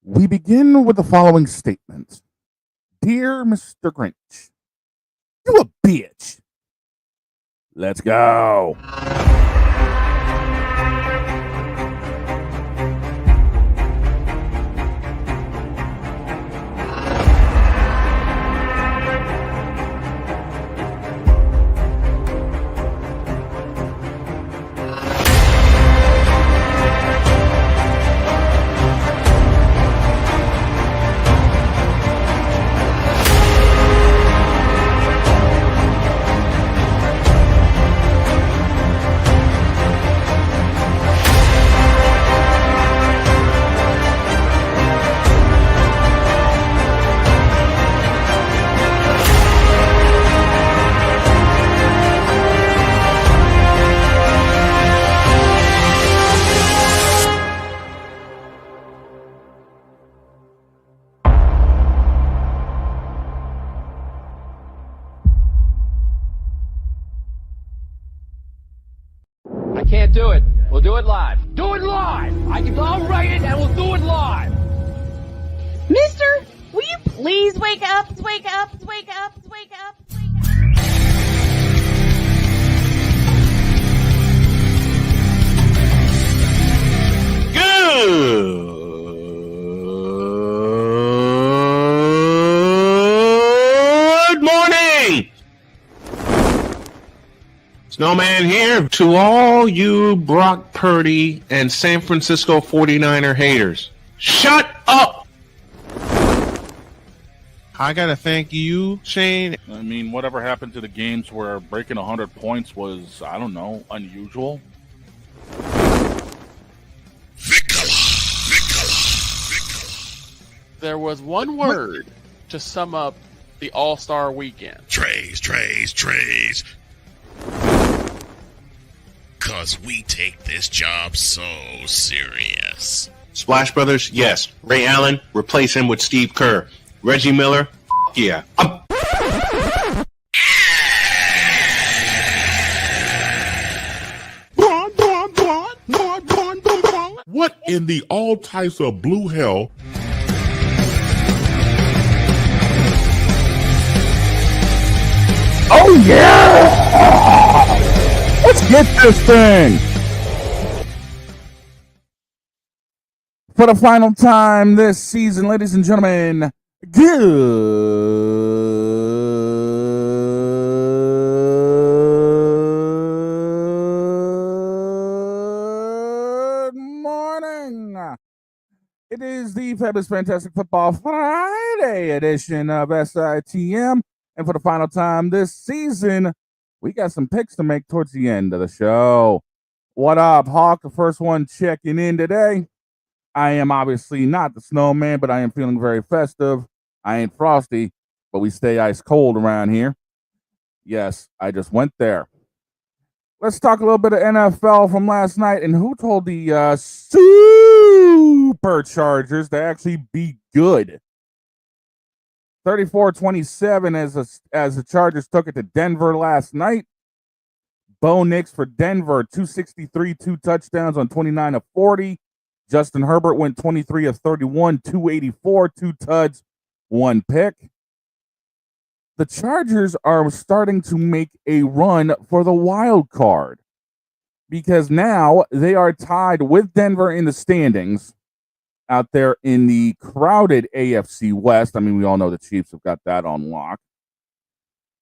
We begin with the following statement. Dear Mr. Grinch, you a bitch. Let's go. I can't do it. We'll do it live. Do it live! I'll write it and we'll do it live! Mister, will you please wake up? Wake up, wake up, wake up, wake up. Good morning! Snowman here to all you Brock Purdy and San Francisco 49er haters. Shut up! I gotta thank you, Shane. I mean, whatever happened to the games where breaking 100 points was, I don't know, unusual? There was one word to sum up the All-Star weekend. Trays. Cause we take this job so serious. Splash Brothers, yes. Ray Allen, replace him with Steve Kerr. Reggie Miller, yeah. What in the all types of blue hell? Oh, yeah! Let's get this thing! For the final time this season, ladies and gentlemen, good morning. It is the Fabulous Fantastic Football Friday edition of SITM. And for the final time this season, we got some picks to make towards the end of the show. What up, Hawk? The first one checking in today. I am obviously not the snowman, but I am feeling very festive. I ain't frosty, but we stay ice cold around here. Yes, I just went there. Let's talk a little bit of NFL from last night and who told the Superchargers to actually be good. 34-27 as the Chargers took it to Denver last night. Bo Nix for Denver, 263, 2 touchdowns on 29 of 40. Justin Herbert went 23 of 31, 284, 2 tuds, 1 pick. The Chargers are starting to make a run for the wild card because now they are tied with Denver in the standings out there in the crowded AFC West. I mean, we all know the Chiefs have got that on lock.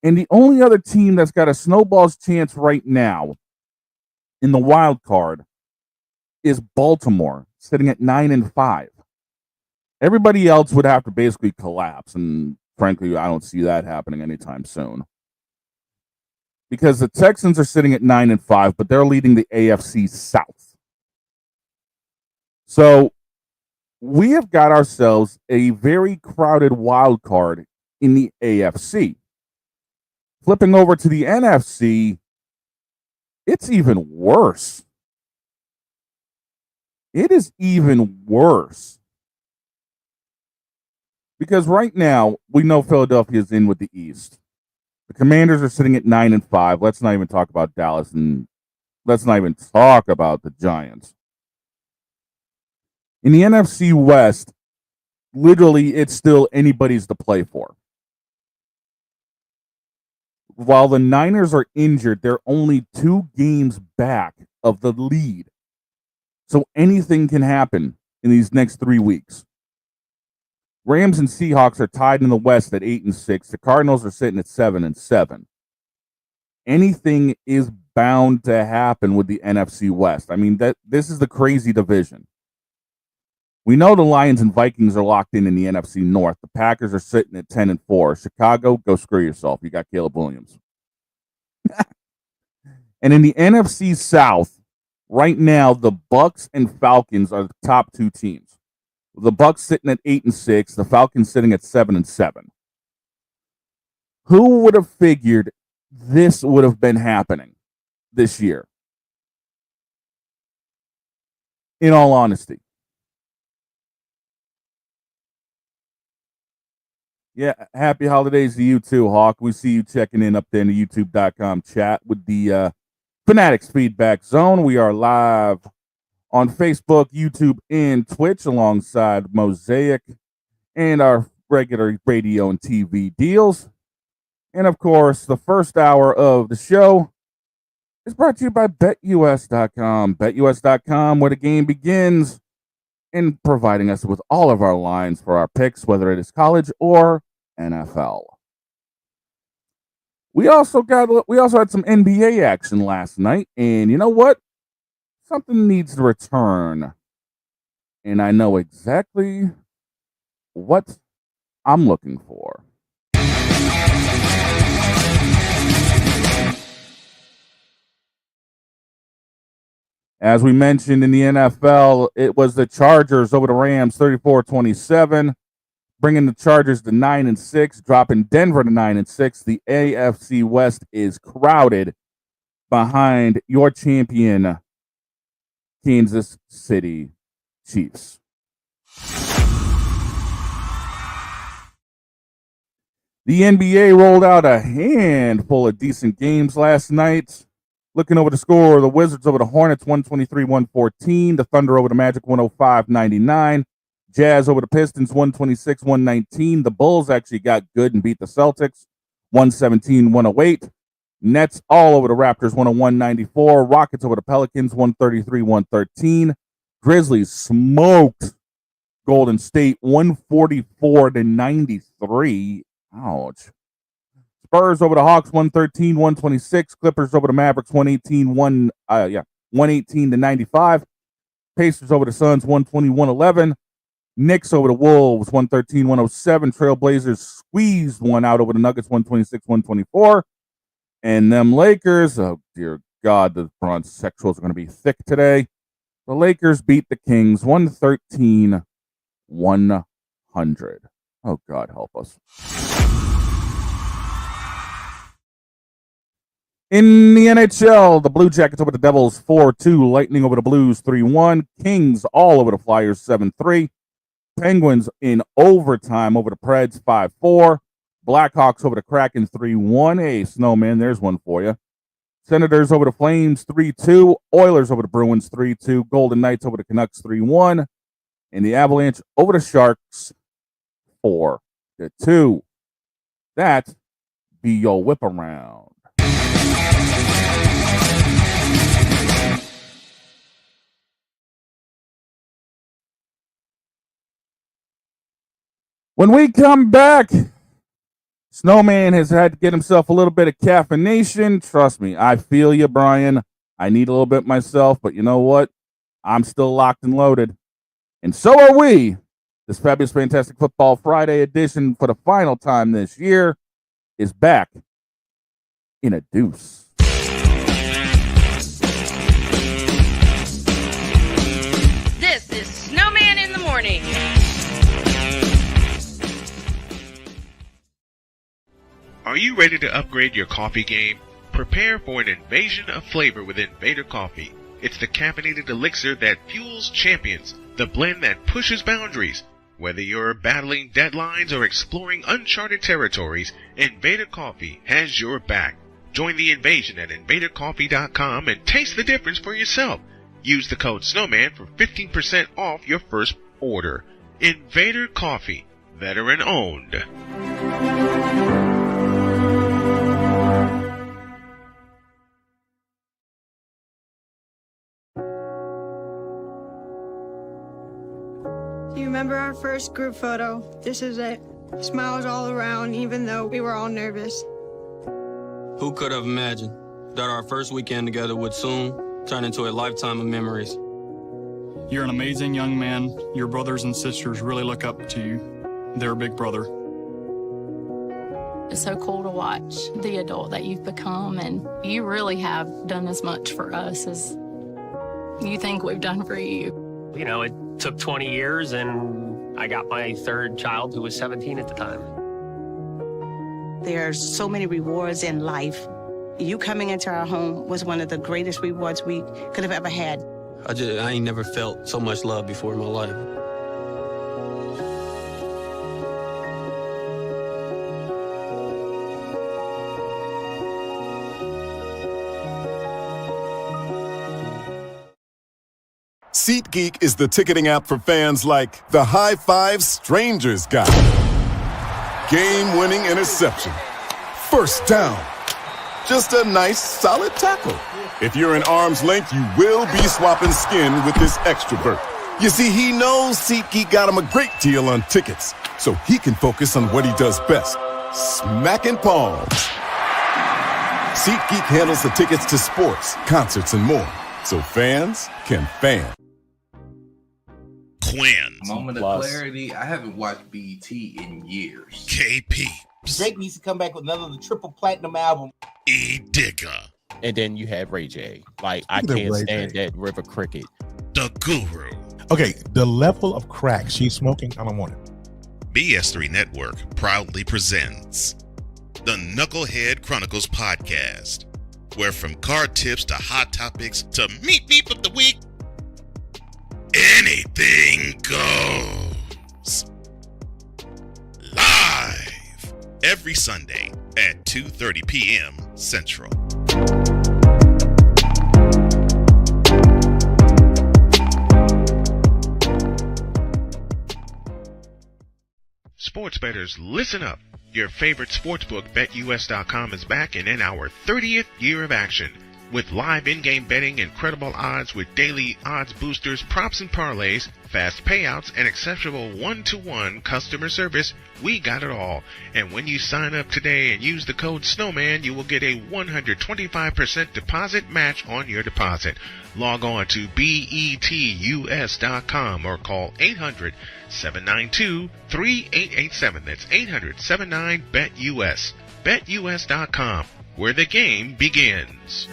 And the only other team that's got a snowball's chance right now in the wild card is Baltimore, sitting at 9-5. Everybody else would have to basically collapse, and frankly, I don't see that happening anytime soon. Because the Texans are sitting at 9-5, but they're leading the AFC South. So we have got ourselves a very crowded wild card in the AFC. Flipping over to the NFC, it's even worse. It is even worse. Because right now, we know Philadelphia is in with the East. The Commanders are sitting at 9-5. Let's not even talk about Dallas, and let's not even talk about the Giants. In the NFC West, literally it's still anybody's to play for. While the Niners are injured, they're only 2 games back of the lead. So anything can happen in these next 3 weeks. Rams and Seahawks are tied in the West at 8-6. The Cardinals are sitting at 7-7. Anything is bound to happen with the NFC West. I mean, this is the crazy division. We know the Lions and Vikings are locked in the NFC North. The Packers are sitting at 10-4. Chicago, go screw yourself. You got Caleb Williams. And in the NFC South, right now, the Bucs and Falcons are the top 2 teams. The Bucs sitting at 8-6. The Falcons sitting at 7-7. Who would have figured this would have been happening this year? In all honesty. Yeah, happy holidays to you too, Hawk. We see you checking in up there in the youtube.com chat with the Fanatics Feedback Zone. We are live on Facebook, YouTube, and Twitch alongside Mosaic and our regular radio and TV deals. And of course, the first hour of the show is brought to you by BetUS.com. BetUS.com, where the game begins, and providing us with all of our lines for our picks, whether it is college or NFL. We also had some NBA action last night, and you know what? Something needs to return, and I know exactly what I'm looking for. As we mentioned in the NFL, it was the Chargers over the Rams 34-27, bringing the Chargers to 9-6, dropping Denver to 9-6. The AFC West is crowded behind your champion, Kansas City Chiefs. The NBA rolled out a handful of decent games last night. Looking over the score, the Wizards over the Hornets 123-114, the Thunder over the Magic 105-99, Jazz over the Pistons 126-119. The Bulls actually got good and beat the Celtics 117-108. Nets all over the Raptors 101-94. Rockets over the Pelicans 133-113. Grizzlies smoked Golden State 144-93. Ouch. Spurs over the Hawks 113-126. Clippers over the Mavericks 118-95. Pacers over the Suns 120-111. Knicks over the Wolves 113-107. Trailblazers squeezed one out over the Nuggets 126-124. And them Lakers, oh dear God, the transsexuals are going to be thick today. The Lakers beat the Kings 113-100. Oh God, help us. In the NHL, the Blue Jackets over the Devils 4-2. Lightning over the Blues 3-1. Kings all over the Flyers 7-3. Penguins in overtime over the Preds 5-4. Blackhawks over the Kraken 3-1. Hey, Snowman, there's one for you. Senators over the Flames 3-2. Oilers over the Bruins 3-2. Golden Knights over the Canucks 3-1. And the Avalanche over the Sharks 4-2. That be your whip around. When we come back, Snowman has had to get himself a little bit of caffeination. Trust me, I feel you, Brian. I need a little bit myself, but you know what? I'm still locked and loaded. And so are we. This fabulous, fantastic Football Friday edition for the final time this year is back in a deuce. This is Snowman in the Morning. Are you ready to upgrade your coffee game? Prepare for an invasion of flavor with Invader Coffee. It's the caffeinated elixir that fuels champions, the blend that pushes boundaries. Whether you're battling deadlines or exploring uncharted territories, Invader Coffee has your back. Join the invasion at invadercoffee.com and taste the difference for yourself. Use the code SNOWMAN for 15% off your first order. Invader Coffee, veteran owned. Do you remember our first group photo? This is it. Smiles all around, even though we were all nervous. Who could have imagined that our first weekend together would soon turn into a lifetime of memories? You're an amazing young man. Your brothers and sisters really look up to you. They're a big brother. It's so cool to watch the adult that you've become, and you really have done as much for us as you think we've done for you. You know, it took 20 years, and I got my third child, who was 17 at the time. There are so many rewards in life. You coming into our home was one of the greatest rewards we could have ever had. I ain't never felt so much love before in my life. SeatGeek is the ticketing app for fans like the High Five Strangers guy. Game-winning interception. First down. Just a nice, solid tackle. If you're in arm's length, you will be swapping skin with this extrovert. You see, he knows SeatGeek got him a great deal on tickets, so he can focus on what he does best, smacking palms. SeatGeek handles the tickets to sports, concerts, and more, so fans can fan. Quinn. Moment of clarity. I haven't watched BET in years. KP. Drake needs to come back with another triple platinum album. E-Digger. And then you have Ray J. Like, I can't stand that River Cricket. The Guru. Okay, the level of crack she's smoking, I don't want it. BS3 Network proudly presents the Knucklehead Chronicles podcast, where from card tips to hot topics to meep of the week, anything goes. Live every Sunday at 2:30 p.m. Central. Sports bettors, listen up. Your favorite sportsbook, BetUS.com, is back and in our 30th year of action. With live in-game betting, incredible odds with daily odds boosters, props and parlays, fast payouts, and exceptional one-to-one customer service, we got it all. And when you sign up today and use the code SNOWMAN, you will get a 125% deposit match on your deposit. Log on to BETUS.com or call 800-792-3887. That's 800-79-BET-US. BetUS.com, where the game begins.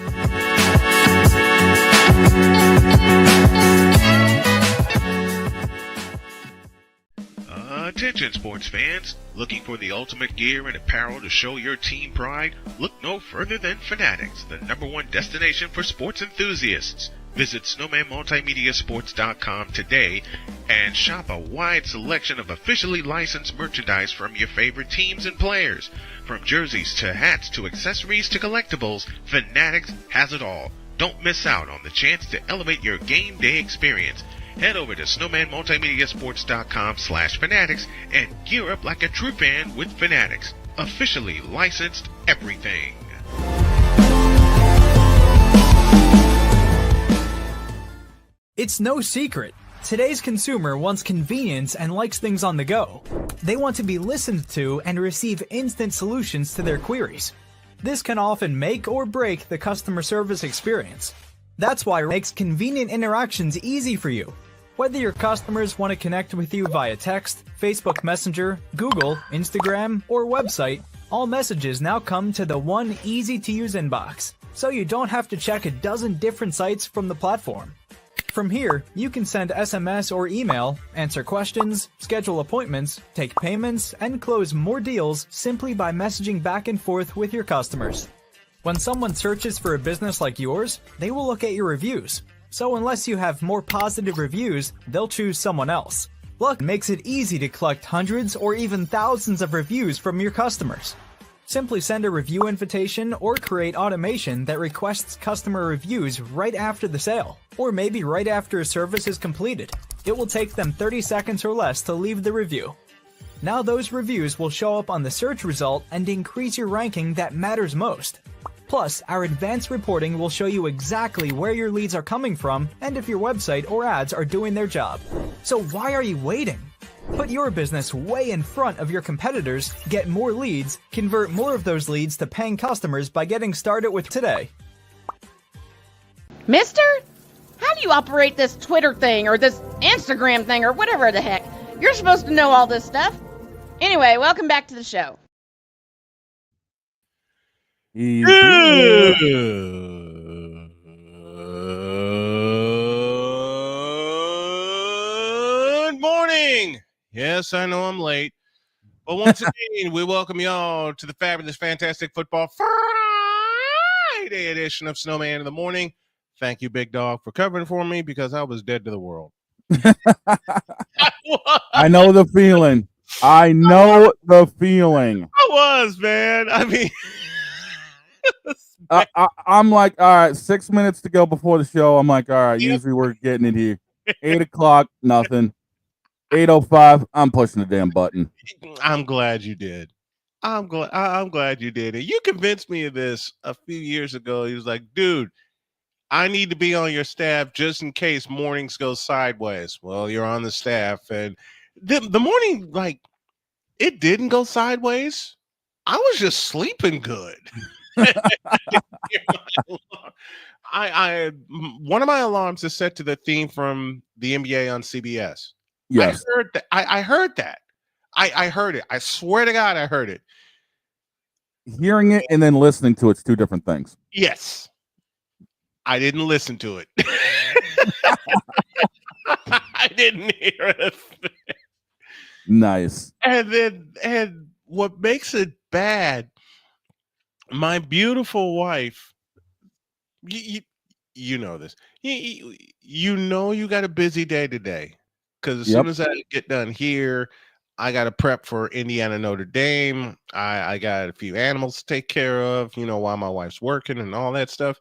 Attention sports fans, looking for the ultimate gear and apparel to show your team pride? Look no further than Fanatics, the #1 destination for sports enthusiasts. Visit snowmanmultimediasports.com today and shop a wide selection of officially licensed merchandise from your favorite teams and players. From jerseys to hats to accessories to collectibles, Fanatics has it all. Don't miss out on the chance to elevate your game day experience. Head over to snowmanmultimediasports.com/fanatics and gear up like a true fan with Fanatics. Officially licensed everything. It's no secret. Today's consumer wants convenience and likes things on the go. They want to be listened to and receive instant solutions to their queries. This can often make or break the customer service experience. That's why it makes convenient interactions easy for you. Whether your customers want to connect with you via text, Facebook Messenger, Google, Instagram, or website, all messages now come to the one easy-to-use inbox, so you don't have to check a dozen different sites from the platform. From here, you can send SMS or email, answer questions, schedule appointments, take payments, and close more deals simply by messaging back and forth with your customers. When someone searches for a business like yours, they will look at your reviews. So unless you have more positive reviews, they'll choose someone else. Luck makes it easy to collect hundreds or even thousands of reviews from your customers. Simply send a review invitation or create automation that requests customer reviews right after the sale, or maybe right after a service is completed. It will take them 30 seconds or less to leave the review. Now those reviews will show up on the search result and increase your ranking that matters most. Plus, our advanced reporting will show you exactly where your leads are coming from and if your website or ads are doing their job. So why are you waiting? Put your business way in front of your competitors, get more leads, convert more of those leads to paying customers by getting started with today. Mister, how do you operate this Twitter thing or this Instagram thing or whatever the heck? You're supposed to know all this stuff. Anyway, welcome back to the show. Good morning. Yes, I know I'm late, but once again, we welcome y'all to the fabulous, fantastic football Friday edition of Snowman in the Morning. Thank you, Big Dog, for covering for me because I was dead to the world. I know the feeling. I know the feeling. I was, man. I mean, I'm like, all right, 6 minutes to go before the show. I'm like, all right, usually we're getting it here. 8 o'clock, nothing. 8:05, I'm pushing the damn button. I'm glad you did. I'm glad you did it. You convinced me of this a few years ago. He was like, dude, I need to be on your staff just in case mornings go sideways. Well, you're on the staff, and the morning, like, it didn't go sideways. I was just sleeping good. One of my alarms is set to the theme from the NBA on CBS. Yes. I heard that. I heard that. I heard it. I swear to God, I heard it. Hearing it and then listening to it's two different things. Yes. I didn't listen to it. I didn't hear it. Nice. And what makes it bad, my beautiful wife, you know this. You know you got a busy day today. Because as soon as I get done here, I got to prep for Indiana Notre Dame. I got a few animals to take care of, while my wife's working and all that stuff.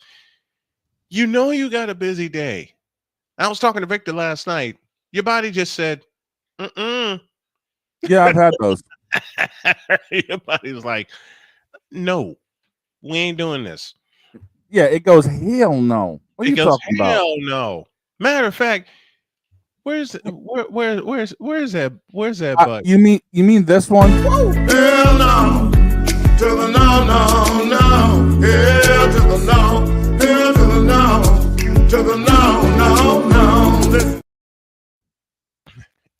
You know you got a busy day. I was talking to Victor last night. Your body just said, Yeah, I've had those. Your body was like, no, we ain't doing this. Yeah, it goes, hell no. What are you talking about? Hell no. Matter of fact, where's that bug? You mean this one? Hell no. To the no, no, no. Hell to the no. Hell to the no. To the no, no, no.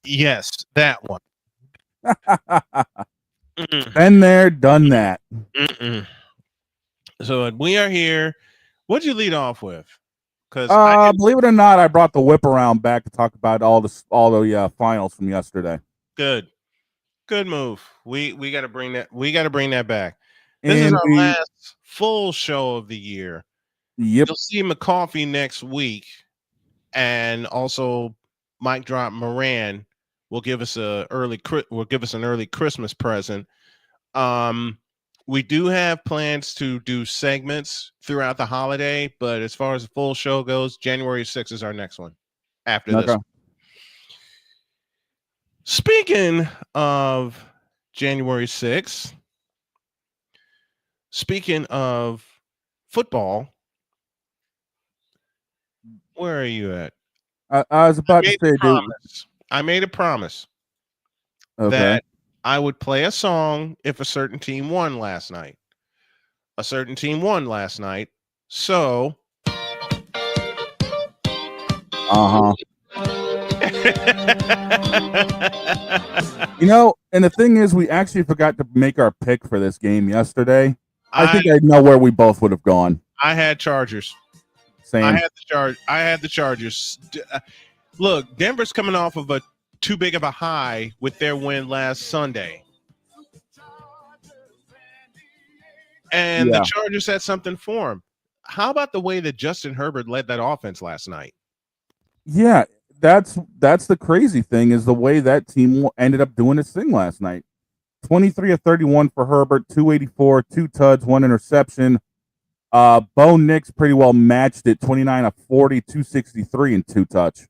Yes, that one. Been there, done that. So we are here. What'd you lead off with? Because believe it or not, I brought the whip around back to talk about all the finals from yesterday. Good move. We got to bring that. We got to bring that back. This is our last full show of the year. Yep. You'll see McCoffee next week, and also Mike Drop Moran will give us an early Christmas present. We do have plans to do segments throughout the holiday, but as far as the full show goes, January 6th is our next one after this. Speaking of January 6th, speaking of football, where are you at? I was about to say, dude. I made a promise that I would play a song if a certain team won last night. A certain team won last night, so. And the thing is, we actually forgot to make our pick for this game yesterday. I think I know where we both would have gone. I had Chargers. Same. I had the Chargers. Look, Denver's coming off of a too big of a high with their win last Sunday. And the Chargers had something for them. How about the way that Justin Herbert led that offense last night? Yeah, that's the crazy thing is the way that team ended up doing its thing last night. 23 of 31 for Herbert, 284, 2 tuds, 1 interception. Bo Nix pretty well matched it, 29 of 40, 263, and 2 touch.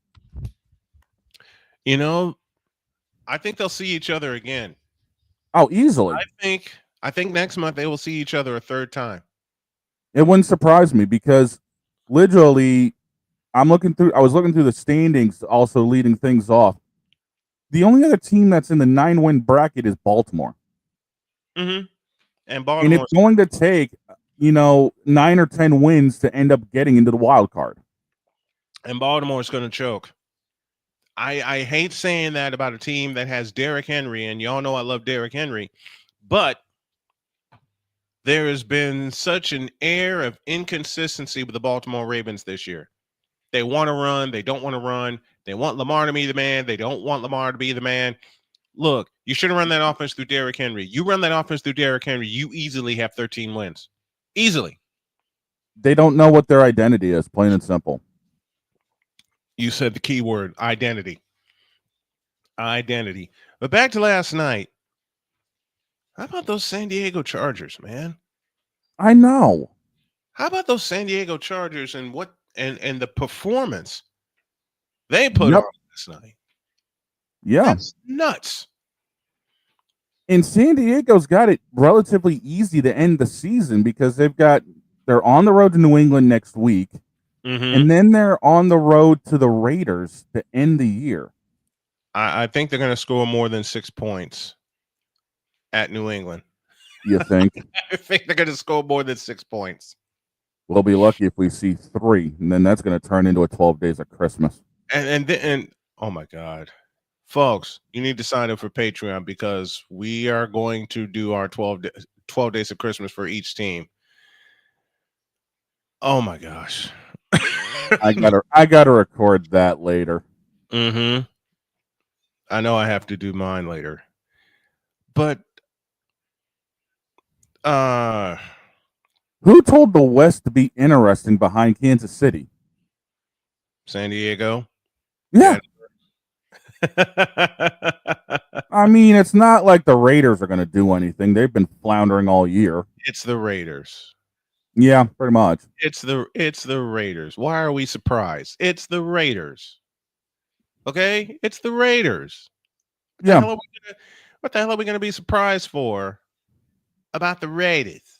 You know, I think they'll see each other again. Oh, easily. I think next month they will see each other a third time. It wouldn't surprise me because literally I was looking through the standings, also leading things off. The only other team that's in the 9-win bracket is Baltimore. Mm-hmm. And And Baltimore. it's going to take, 9 or 10 wins to end up getting into the wild card. And Baltimore's going to choke. I hate saying that about a team that has Derrick Henry, and y'all know I love Derrick Henry, but there has been such an air of inconsistency with the Baltimore Ravens this year. They want to run. They don't want to run. They want Lamar to be the man. They don't want Lamar to be the man. Look, you should have run that offense through Derrick Henry. You run that offense through Derrick Henry, you easily have 13 wins. Easily. They don't know what their identity is, plain and simple. You said the key word, identity. Identity. But back to last night. How about those San Diego Chargers, man? I know. How about those San Diego Chargers and the performance they put on last night? Yeah. That's nuts. And San Diego's got it relatively easy to end the season because they're on the road to New England next week. Mm-hmm. And then they're on the road to the Raiders to end the year. I think they're going to score more than 6 points at New England. You think? I think they're going to score more than 6 points. We'll be lucky if we see 3, and then that's going to turn into a 12 days of Christmas. And oh my God, folks, you need to sign up for Patreon because we are going to do our 12 days of Christmas for each team. Oh my gosh. I gotta record that later. Mm-hmm. I know I have to do mine later. But who told the West to be interesting behind Kansas City? San Diego? Yeah. I mean, it's not like the Raiders are going to do anything. They've been floundering all year. It's the Raiders. Yeah, pretty much. It's the Raiders. Why are we surprised? It's the Raiders. Okay? It's the Raiders. What the hell are we going to be surprised for about the Raiders?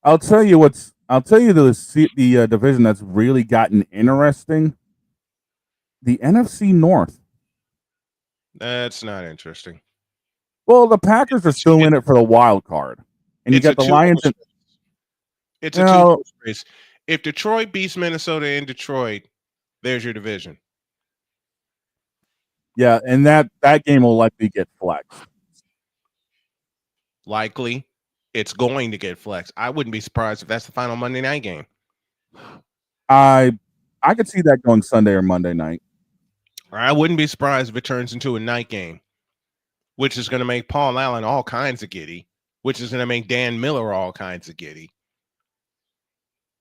I'll tell you the division that's really gotten interesting. The NFC North. That's not interesting. Well, the Packers are still in it for the wild card. And you got the Lions. It's a two-horse race. If Detroit beats Minnesota in Detroit, there's your division. Yeah, and that game will likely get flexed. Likely. It's going to get flexed. I wouldn't be surprised if that's the final Monday night game. I could see that going Sunday or Monday night. I wouldn't be surprised if it turns into a night game, which is going to make Paul Allen all kinds of giddy, which is going to make Dan Miller all kinds of giddy.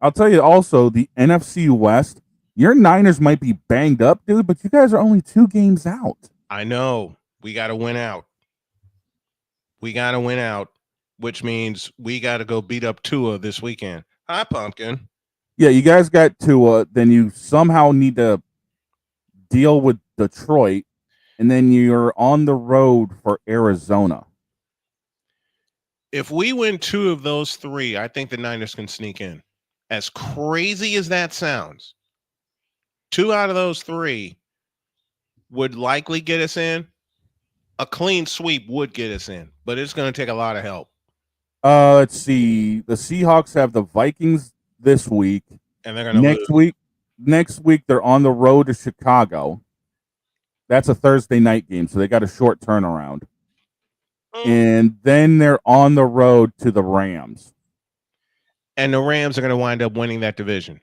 I'll tell you also, the NFC West, your Niners might be banged up, dude, but you guys are only 2 games out. I know. We got to win out. Which means we got to go beat up Tua this weekend. Hi, Pumpkin. Yeah, you guys got Tua. Then you somehow need to deal with Detroit, and then you're on the road for Arizona. If we win 2 of those 3, I think the Niners can sneak in. As crazy as that sounds, 2 out of those 3 would likely get us in. A clean sweep would get us in, but it's going to take a lot of help. Let's see. The Seahawks have the Vikings this week. And they're going to lose. Next week, they're on the road to Chicago. That's a Thursday night game, so they got a short turnaround. And then they're on the road to the Rams. And the Rams are going to wind up winning that division.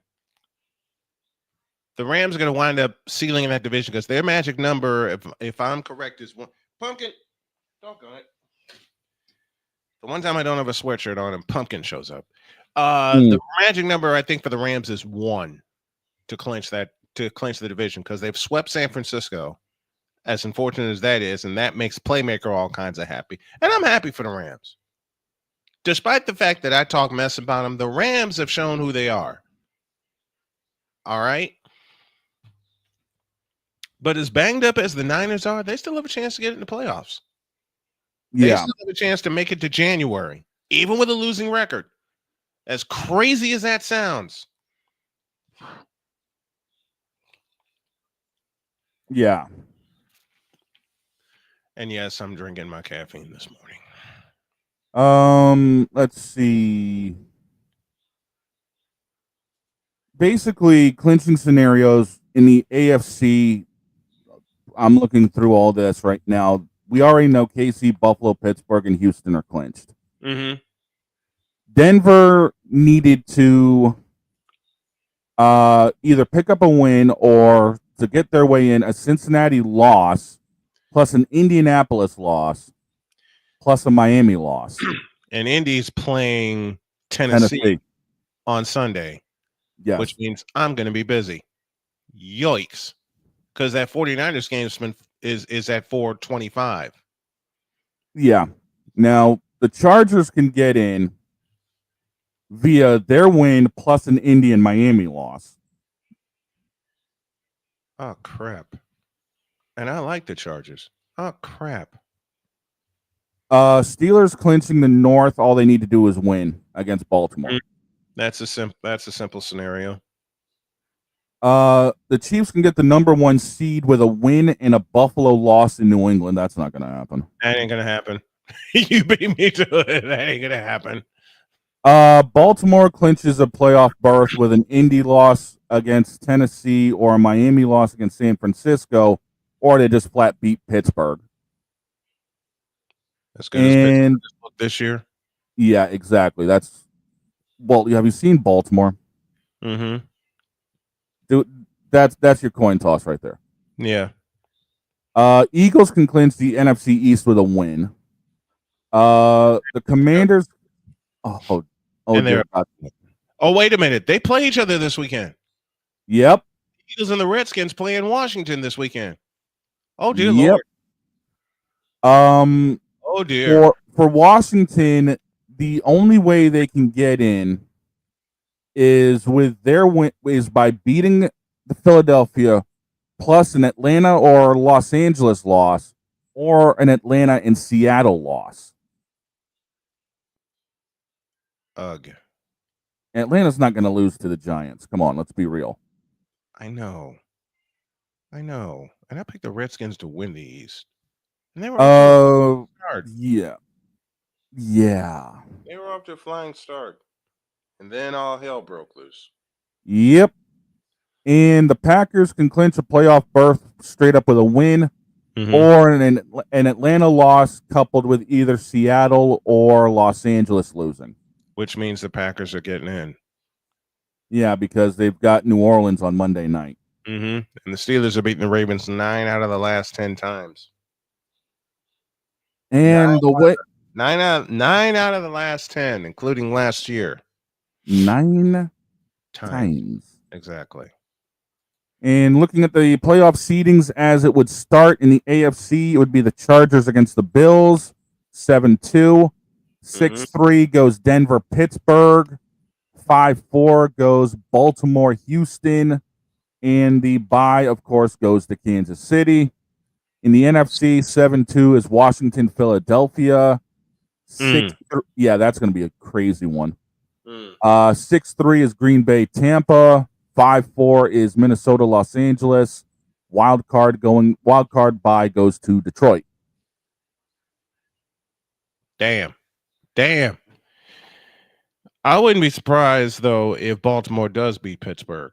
The Rams are going to wind up sealing in that division because their magic number, if I'm correct, is 1. Pumpkin, don't go it. The one time I don't have a sweatshirt on and Pumpkin shows up. The magic number, I think, for the Rams is 1 to clinch the division because they've swept San Francisco, as unfortunate as that is, and that makes Playmaker all kinds of happy. And I'm happy for the Rams. Despite the fact that I talk mess about them, the Rams have shown who they are. All right? But as banged up as the Niners are, they still have a chance to get in the playoffs. They Yeah. still have a chance to make it to January, even with a losing record. As crazy as that sounds. Yeah. And yes, I'm drinking my caffeine this morning. Let's see. Basically, clinching scenarios in the AFC. I'm looking through all this right now. We already know KC, Buffalo, Pittsburgh, and Houston are clinched. Mm-hmm. Denver needed to either pick up a win or to get their way in a Cincinnati loss plus an Indianapolis loss plus a Miami loss. And Indy's playing Tennessee on Sunday. Yes. Which means I'm going to be busy. Yikes. Because that 49ers game is at 4:25. Yeah. Now, the Chargers can get in via their win plus an Indy and Miami loss. Oh, crap. And I like the Chargers. Oh, crap. Steelers clinching the North. All they need to do is win against Baltimore. That's a simple scenario. The Chiefs can get the number 1 seed with a win and a Buffalo loss in New England. That's not going to happen. That ain't going to happen. You beat me to it. That ain't going to happen. Baltimore clinches a playoff berth with an Indy loss against Tennessee or a Miami loss against San Francisco, or they just flat beat Pittsburgh. As good as Pittsburgh this year. Yeah, exactly. Have you seen Baltimore? Mm-hmm. Dude, that's your coin toss right there. Yeah. Eagles can clinch the NFC East with a win. The Commanders. Oh, wait a minute. They play each other this weekend. Yep. Eagles and the Redskins play in Washington this weekend. Oh dear Lord. Oh dear. For Washington, the only way they can get in is with their win is by beating the Philadelphia plus an Atlanta or Los Angeles loss or an Atlanta and Seattle loss. Ugh. Atlanta's not going to lose to the Giants. Come on, let's be real. I know. And I picked the Redskins to win the East. And they were off to a start. Yeah. Yeah. They were off to a flying start. And then all hell broke loose. Yep. And the Packers can clinch a playoff berth straight up with a win or an Atlanta loss coupled with either Seattle or Los Angeles losing. Which means the Packers are getting in. Yeah, because they've got New Orleans on Monday night. Mm-hmm. And the Steelers are beating the Ravens 9 out of the last 10 times. And nine out of the last 10, including last year. 9 times. Exactly. And looking at the playoff seedings as it would start in the AFC, it would be the Chargers against the Bills, 7-2. 6-3 goes Denver, Pittsburgh. 5-4 goes Baltimore, Houston. And the bye, of course, goes to Kansas City. In the NFC, 7-2 is Washington, Philadelphia. 6-3, yeah, that's going to be a crazy one. 6-3 is Green Bay, Tampa. 5-4 is Minnesota, Los Angeles. Wild card bye goes to Detroit. Damn. I wouldn't be surprised though if Baltimore does beat Pittsburgh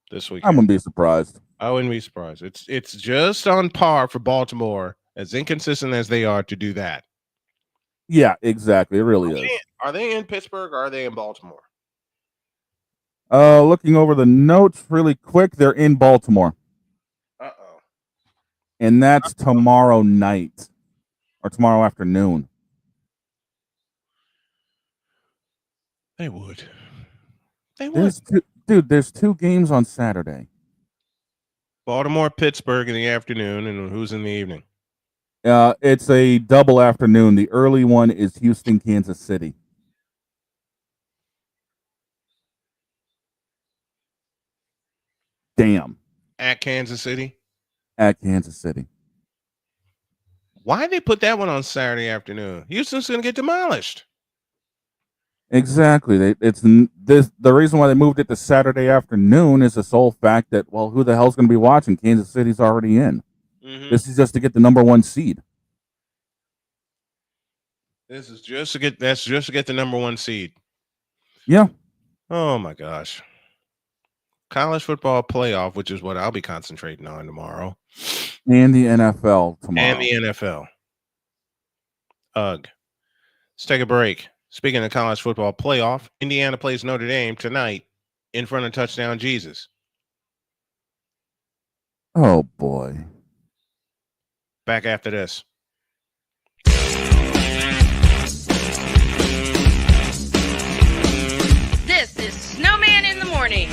this weekend. I wouldn't be surprised. I wouldn't be surprised. It's just on par for Baltimore, as inconsistent as they are, to do that. Yeah, exactly. It really is. Are they in Pittsburgh or are they in Baltimore? Looking over the notes really quick, they're in Baltimore. Uh-oh. And that's tomorrow night or tomorrow afternoon. They would. There's 2 games on Saturday. Baltimore, Pittsburgh in the afternoon, and who's in the evening? It's a double afternoon. The early one is Houston, Kansas City. Damn. At Kansas City? at Kansas City. Why did they put that one on Saturday afternoon? Houston's going to get demolished. Exactly. The reason why they moved it to Saturday afternoon is the sole fact that, well, who the hell's going to be watching? Kansas City's already in. Mm-hmm. This is just to get the number 1 seed. This is just to get the number 1 seed. Yeah. Oh my gosh. College football playoff, which is what I'll be concentrating on tomorrow. And the NFL tomorrow. And the NFL. Ugh. Let's take a break. Speaking of college football playoff, Indiana plays Notre Dame tonight in front of Touchdown Jesus. Oh, boy. Back after this. This is Snowman in the Morning.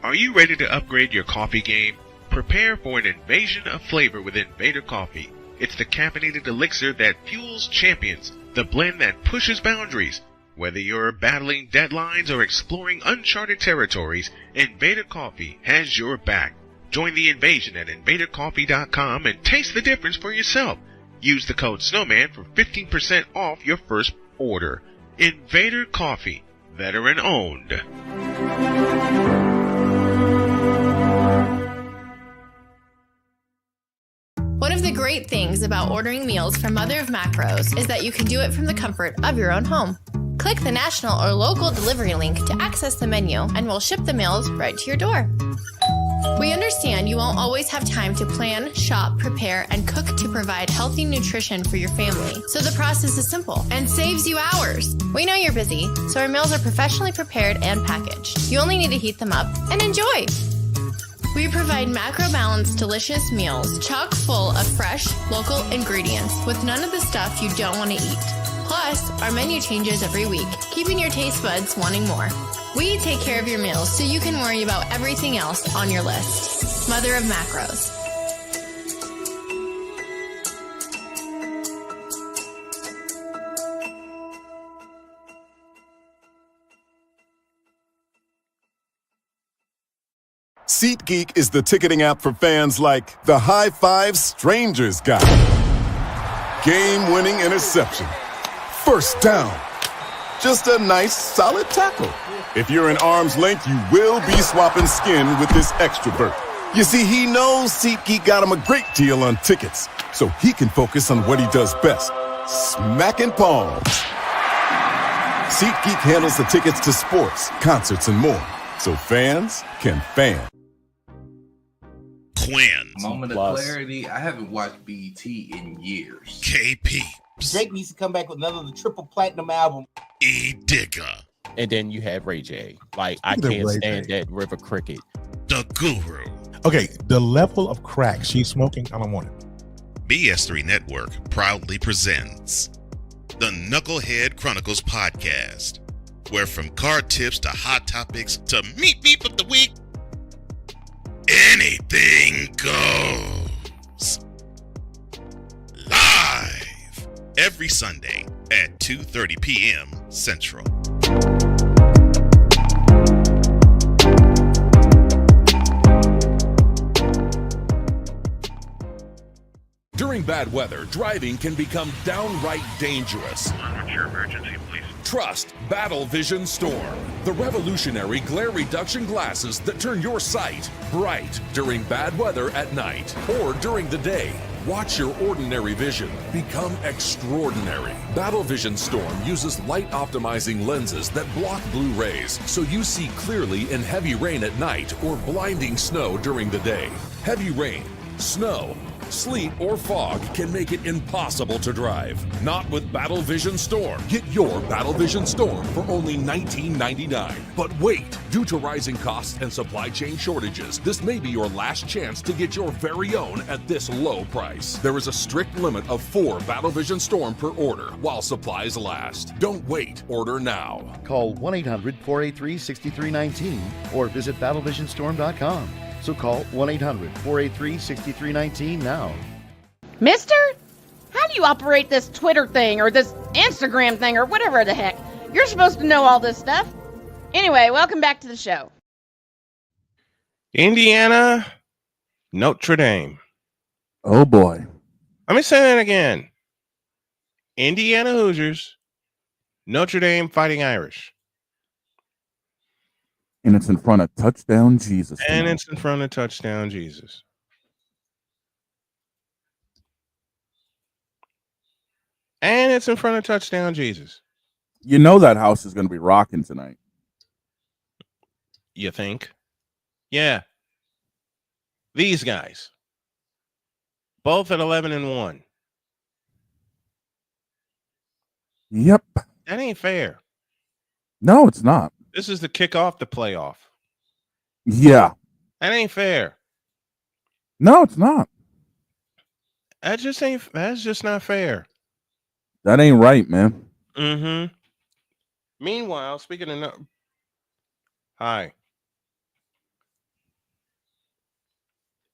Are you ready to upgrade your coffee game? Prepare for an invasion of flavor with Invader Coffee. It's the caffeinated elixir that fuels champions, the blend that pushes boundaries. Whether you're battling deadlines or exploring uncharted territories, Invader Coffee has your back. Join the invasion at invadercoffee.com and taste the difference for yourself. Use the code SNOWMAN for 15% off your first order. Invader Coffee, veteran owned. One of the great things about ordering meals from Mother of Macros is that you can do it from the comfort of your own home. Click the national or local delivery link to access the menu, and we'll ship the meals right to your door. We understand you won't always have time to plan, shop, prepare, and cook to provide healthy nutrition for your family, so the process is simple and saves you hours. We know you're busy, so our meals are professionally prepared and packaged. You only need to heat them up and enjoy. We provide macro-balanced, delicious meals, chock full of fresh, local ingredients with none of the stuff you don't want to eat. Plus, our menu changes every week, keeping your taste buds wanting more. We take care of your meals so you can worry about everything else on your list. Mother of Macros. SeatGeek is the ticketing app for fans like the High Five Strangers guy. Game-winning interception. First down. Just a nice, solid tackle. If you're in arm's length, you will be swapping skin with this extrovert. You see, he knows SeatGeek got him a great deal on tickets, so he can focus on what he does best, smacking palms. SeatGeek handles the tickets to sports, concerts, and more, so fans can fan. Quinn. Moment of clarity. I haven't watched BET in years. KP. Drake needs to come back with another triple platinum album. E Digger. And then you have Ray J. Like, I can't stand that River Cricket. The Guru. Okay, the level of crack she's smoking, I don't want it. BS3 Network proudly presents the Knucklehead Chronicles podcast, where from card tips to hot topics to meep of the week, anything goes. Live every Sunday at 2:30 p.m. Central. During bad weather, driving can become downright dangerous. What's your emergency, please? Trust Battle Vision Storm, the revolutionary glare reduction glasses that turn your sight bright during bad weather at night or during the day. Watch your ordinary vision become extraordinary. Battle Vision Storm uses light optimizing lenses that block blue rays, so you see clearly in heavy rain at night or blinding snow during the day. Heavy rain, snow, sleet, or fog can make it impossible to drive. Not with Battle Vision Storm. Get your Battle Vision Storm for only $19.99. But wait, due to rising costs and supply chain shortages, this may be your last chance to get your very own at this low price. There is a strict limit of 4 Battle Vision Storm per order while supplies last. Don't wait, order now. Call 1-800-483-6319 or visit battlevisionstorm.com. So call 1-800-483-6319 now. Mister? How do you operate this Twitter thing or this Instagram thing or whatever the heck? You're supposed to know all this stuff. Anyway, welcome back to the show. Indiana, Notre Dame. Oh boy. Let me say that again. Indiana Hoosiers, Notre Dame Fighting Irish. And it's in front of Touchdown Jesus. And tonight. it's in front of Touchdown Jesus. And it's in front of Touchdown Jesus. You know that house is going to be rocking tonight. You think? Yeah. These guys. Both at 11-1. Yep. That ain't fair. No, it's not. This is the kickoff the playoff. Yeah. That ain't fair. No, it's not. That's just not fair. That ain't right, man. Mm-hmm. Meanwhile, speaking of hi.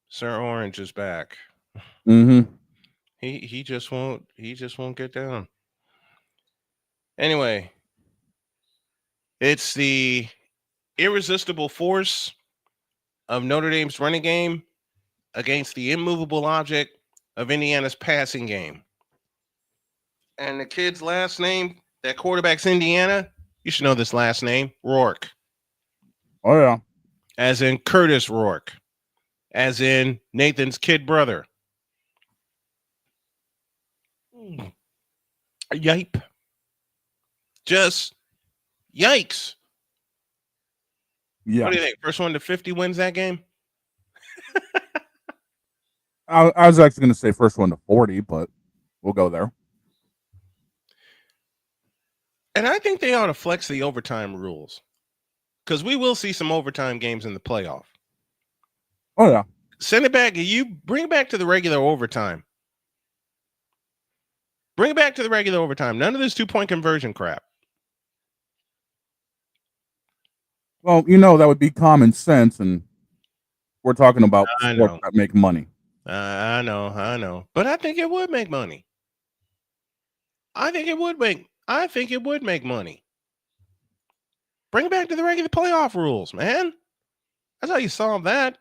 Sir Orange is back. Mm-hmm. He just won't get down. Anyway, it's the irresistible force of Notre Dame's running game against the immovable object of Indiana's passing game. And the kid's last name, that quarterback's Indiana, you should know this last name, Rourke. Oh, yeah. As in Curtis Rourke. As in Nathan's kid brother. Yipe. Just yikes. Yeah. What do you think? First one to 50 wins that game? I was actually going to say first one to 40, but we'll go there. And I think they ought to flex the overtime rules. Because we will see some overtime games in the playoff. Oh, yeah. Send it back. You bring it back to the regular overtime. Bring it back to the regular overtime. None of this 2-point conversion crap. Well, that would be common sense, and we're talking about sports that make money. I know. But I think it would make money. I think it would make money. Bring it back to the regular playoff rules, man. That's how you solve that.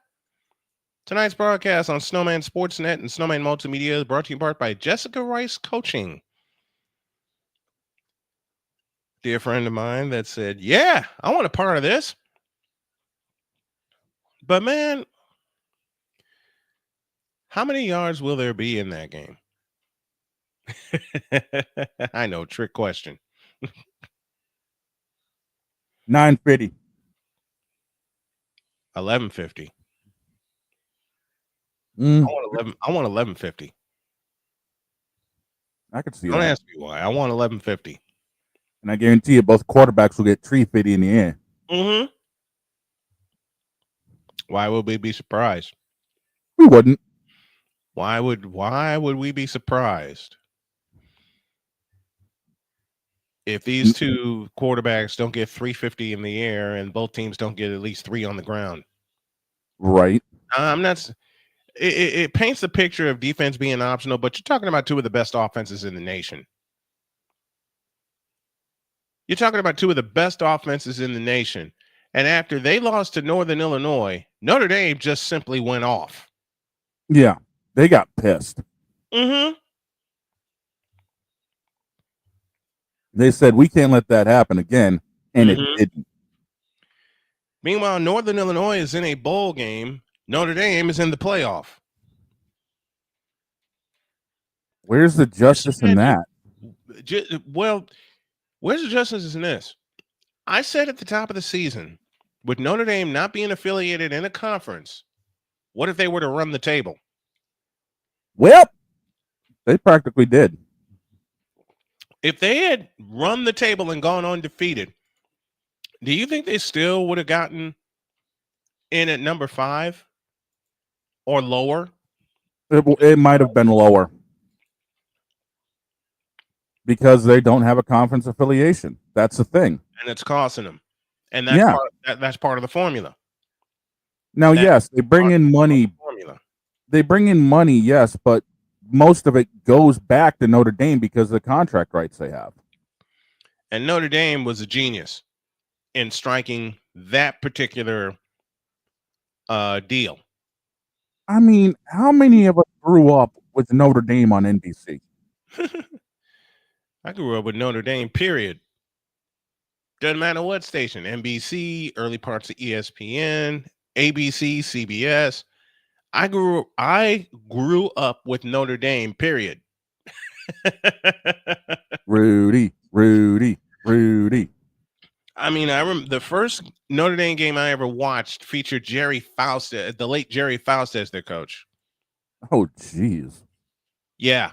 Tonight's broadcast on Snowman Sportsnet and Snowman Multimedia is brought to you in part by Jessica Rice Coaching. Dear friend of mine that said, yeah, I want a part of this. But man, how many yards will there be in that game? I know, trick question. 950. 1150. I want 1150. I could see Don't that. ask me why. I want 1150. And I guarantee you both quarterbacks will get 350 in the end. Mm-hmm. Why would we be surprised? We wouldn't. Why would we be surprised if these two quarterbacks don't get 350 in the air and both teams don't get at least 3 on the ground? Right. I'm not. It paints the picture of defense being optional, but you're talking about two of the best offenses in the nation. You're talking about two of the best offenses in the nation. And after they lost to Northern Illinois, Notre Dame just simply went off. Yeah. They got pissed. Mm-hmm. They said, we can't let that happen again. And it didn't. Meanwhile, Northern Illinois is in a bowl game. Notre Dame is in the playoff. Where's the justice in that? Well, where's the justice in this? I said at the top of the season, with Notre Dame not being affiliated in a conference, what if they were to run the table? Well, they practically did. If they had run the table and gone undefeated, do you think they still would have gotten in at number 5 or lower? It might have been lower because they don't have a conference affiliation. That's the thing. And it's costing them. And that's part of the formula. Now, yes, they bring in money. They bring in money, yes, but most of it goes back to Notre Dame because of the contract rights they have. And Notre Dame was a genius in striking that particular deal. I mean, how many of us grew up with Notre Dame on NBC? I grew up with Notre Dame, period. Doesn't matter what station, NBC, early parts of ESPN, ABC, CBS. I grew up with Notre Dame, period. Rudy. I mean, I remember the first Notre Dame game I ever watched featured Jerry Faust, the late Jerry Faust, as their coach. Oh, jeez. Yeah.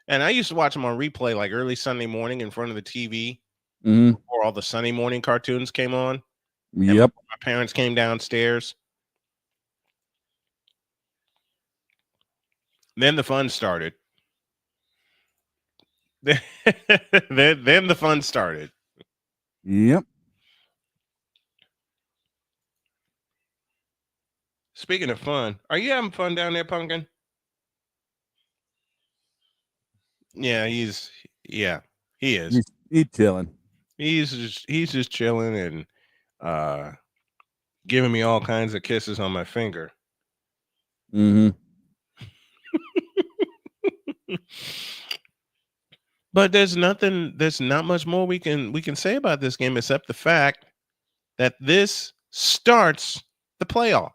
And I used to watch them on replay like early Sunday morning in front of the TV before all the Sunday morning cartoons came on. Yep. My parents came downstairs. Then the fun started. then the fun started. Yep. Speaking of fun, are you having fun down there, Pumpkin? Yeah, he is. He's chilling. He's just chilling and giving me all kinds of kisses on my finger. But there's not much more we can say about this game except the fact that this starts the playoff.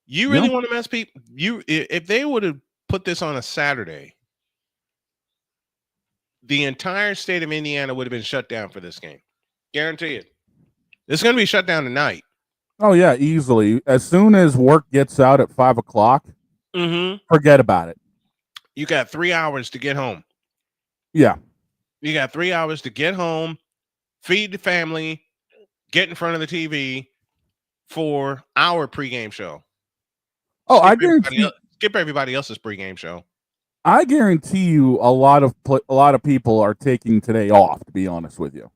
You really want to mess people? If they would have put this on a Saturday, the entire state of Indiana would have been shut down for this game. Guarantee it. It's going to be shut down tonight. Oh yeah, easily. As soon as work gets out at 5 o'clock, forget about it. You got 3 hours to get home. Yeah. You got 3 hours to get home, feed the family, get in front of the TV for our pregame show. Oh, I guarantee. Skip everybody else's pregame show. I guarantee you, a lot of people are taking today off. To be honest with you.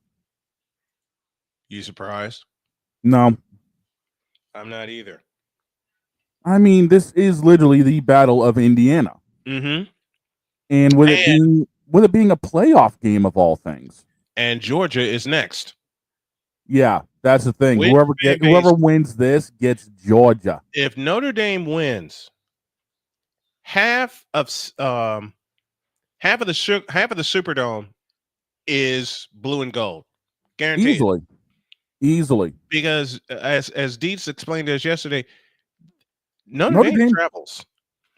You surprised? No, I'm not either. I mean, this is literally the Battle of Indiana. And with it being a playoff game of all things. And Georgia is next. Yeah, that's the thing. Whoever wins this gets Georgia. If Notre Dame wins, half of the Superdome is blue and gold. Guaranteed. Easily. Because as Dietz explained to us yesterday, Notre Dame travels.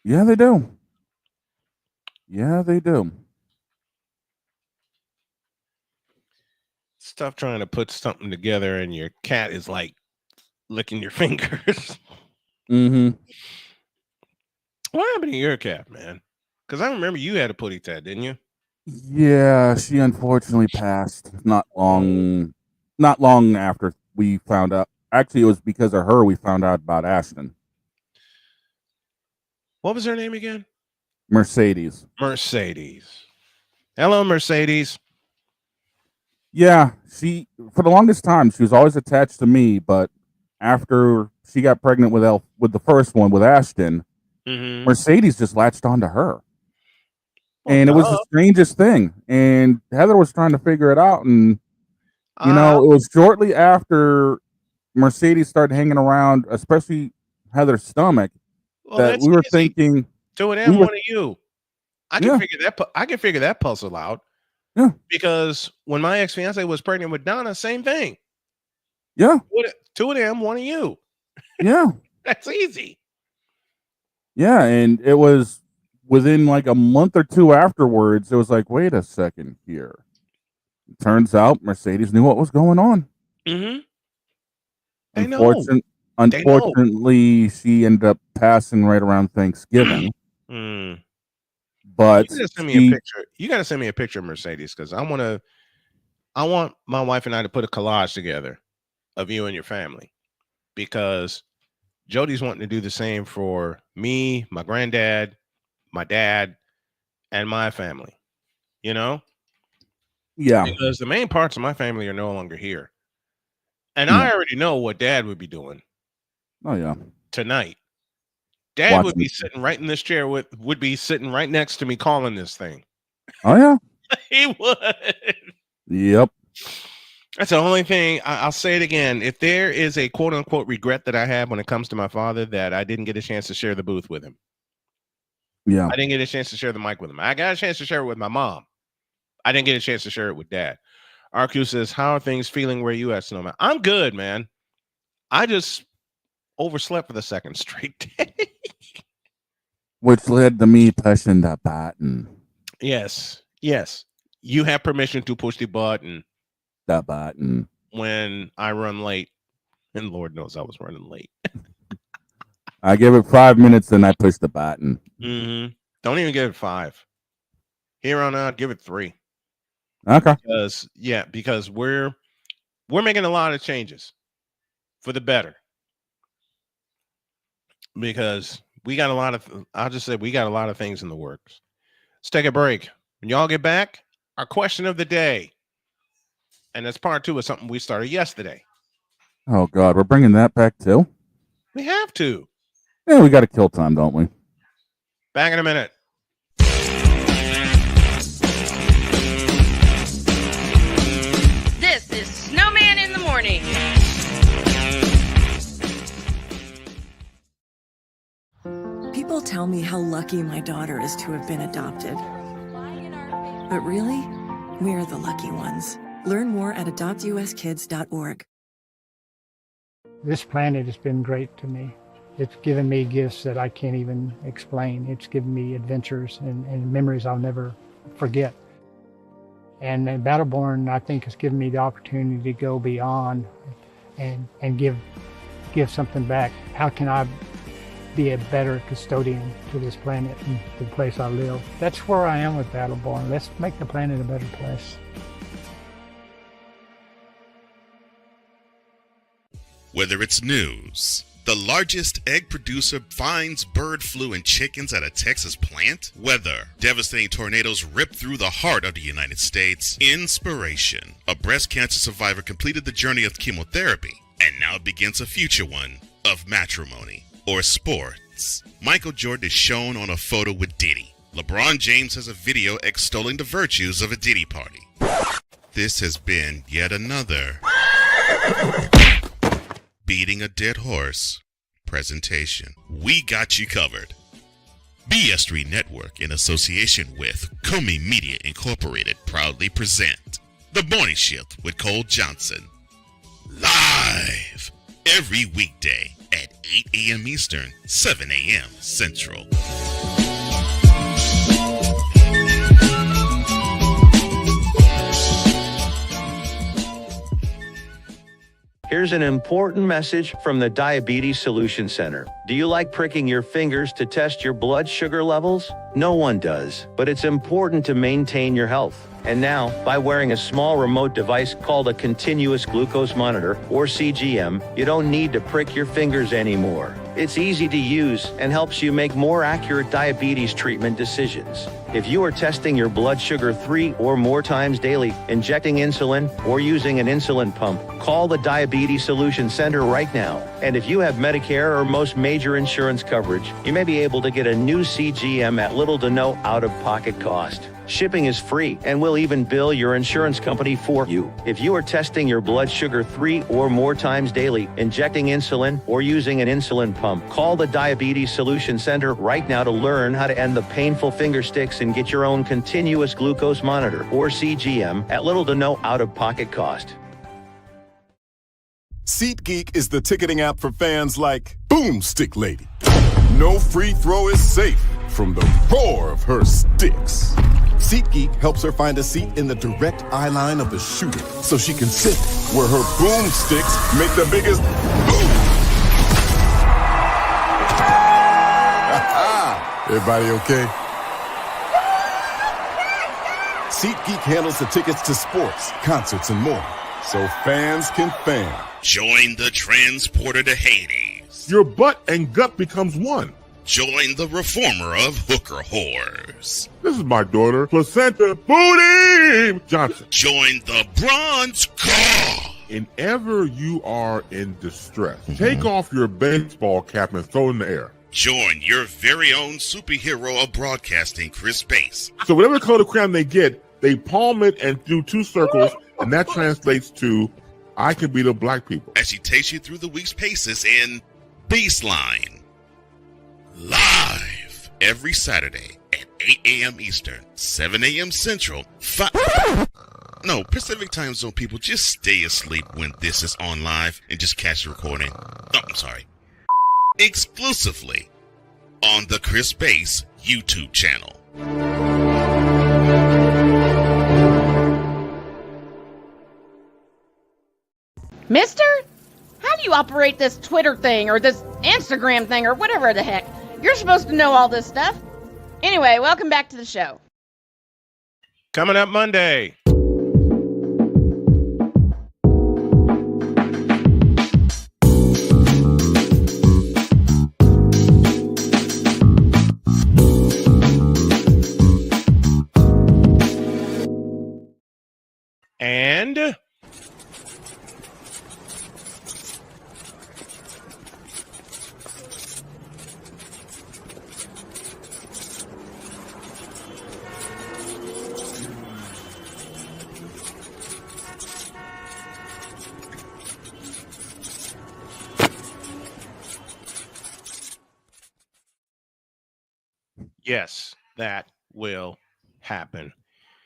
Yeah, they do. Yeah, they do. It's tough trying to put something together and your cat is like licking your fingers. Mm-hmm. What happened to your cat, man? Because I remember you had a putty tat, didn't you? Yeah, she unfortunately passed not long after we found out. Actually, it was because of her we found out about Ashton. What was her name again? Mercedes. Hello, Mercedes. Yeah, she for the longest time she was always attached to me, but after she got pregnant with the first one with Ashton, Mercedes just latched onto her. And it was the strangest thing. And Heather was trying to figure it out, and it was shortly after Mercedes started hanging around, especially Heather's stomach, that we were thinking 2 of them, 1 of you. I can figure that puzzle out. Yeah. Because when my ex-fiance was pregnant with Donna, same thing. Yeah. 2 of them, 1 of you. Yeah. That's easy. Yeah, and it was within like a month or two afterwards, it was like, wait a second here. It turns out Mercedes knew what was going on. Unfortunately, she ended up passing right around Thanksgiving. But you gotta send me a picture of Mercedes, because I want my wife and I to put a collage together of you and your family, because Jody's wanting to do the same for me, my granddad, my dad, and my family. Yeah, because the main parts of my family are no longer here, and I already know what Dad would be doing. Oh yeah, tonight. Dad would be sitting right in this chair would be sitting right next to me calling this thing. Oh yeah. He would. Yep. That's the only thing. I'll say it again. If there is a quote unquote regret that I have when it comes to my father, that I didn't get a chance to share the booth with him. Yeah. I didn't get a chance to share the mic with him. I got a chance to share it with my mom. I didn't get a chance to share it with dad. RQ says, how are things feeling where you at, Snowman? I'm good, man. I just overslept for the second straight day. Which led to me pushing the button. Yes. You have permission to push the button. The button. When I run late. And Lord knows I was running late. I give it 5 minutes, then I push the button. Mm-hmm. Don't even give it 5. Here on out, give it 3. Okay. Because we're making a lot of changes for the better. Because we got a lot of things in the works. Let's take a break. When y'all get back, our question of the day. And that's part 2 of something we started yesterday. Oh, God. We're bringing that back, too? We have to. Yeah, we got to kill time, don't we? Back in a minute. This is Snowman in the Morning. People tell me how lucky my daughter is to have been adopted. But really, we're the lucky ones. Learn more at adoptuskids.org. This planet has been great to me. It's given me gifts that I can't even explain. It's given me adventures and memories I'll never forget. And Battleborn, I think, has given me the opportunity to go beyond and give something back. How can I be a better custodian to this planet and the place I live? That's where I am with Battleborn. Let's make the planet a better place. Whether it's news, the largest egg producer finds bird flu in chickens at a Texas plant, weather, devastating tornadoes rip through the heart of the United States, inspiration, a breast cancer survivor completed the journey of chemotherapy and now begins a future one of matrimony or sports. Michael Jordan is shown on a photo with Diddy. LeBron James has a video extolling the virtues of a Diddy party. This has been yet another beating a dead horse presentation. We got you covered. BS3 Network, in association with Comey Media Incorporated, proudly present The Morning Shift with Cole Johnson. Live every weekday at 8 a.m. Eastern, 7 a.m. Central. Here's an important message from the Diabetes Solution Center. Do you like pricking your fingers to test your blood sugar levels? No one does, but it's important to maintain your health. And now, by wearing a small remote device called a continuous glucose monitor, or CGM, you don't need to prick your fingers anymore. It's easy to use and helps you make more accurate diabetes treatment decisions. If you are testing your blood sugar 3 or more times daily, injecting insulin, or using an insulin pump, call the Diabetes Solution Center right now. And if you have Medicare or most major insurance coverage, you may be able to get a new CGM at little to no out-of-pocket cost. Shipping is free, and we'll even bill your insurance company for you. If you are testing your blood sugar 3 or more times daily, injecting insulin, or using an insulin pump, call the Diabetes Solution Center right now to learn how to end the painful finger sticks and get your own continuous glucose monitor, or CGM, at little to no out-of-pocket cost. SeatGeek is the ticketing app for fans like Boomstick Lady. No free throw is safe from the roar of her sticks. SeatGeek helps her find a seat in the direct eye line of the shooter so she can sit where her boomsticks make the biggest boom. Everybody okay? SeatGeek handles the tickets to sports, concerts, and more, so fans can fan. Join the transporter to Hades. Your butt and gut becomes one. Join the reformer of hooker whores. This is my daughter, Placenta Booty Johnson. Join the bronze car. Whenever you are in distress, take off your baseball cap and throw it in the air. Join your very own superhero of broadcasting, Chris Bass. So whatever color crayon they get, they palm it and do 2 circles And that translates to, I can beat up black people. As she takes you through the week's paces in Baseline. Live every Saturday at 8 a.m. Eastern, 7 a.m. Central, Pacific Time Zone people, just stay asleep when this is on live and just catch the recording. Oh, I'm sorry. Exclusively on the Chris Bass YouTube channel. Mister? How do you operate this Twitter thing or this Instagram thing or whatever the heck? You're supposed to know all this stuff. Anyway, welcome back to the show. Coming up Monday. And yes, that will happen.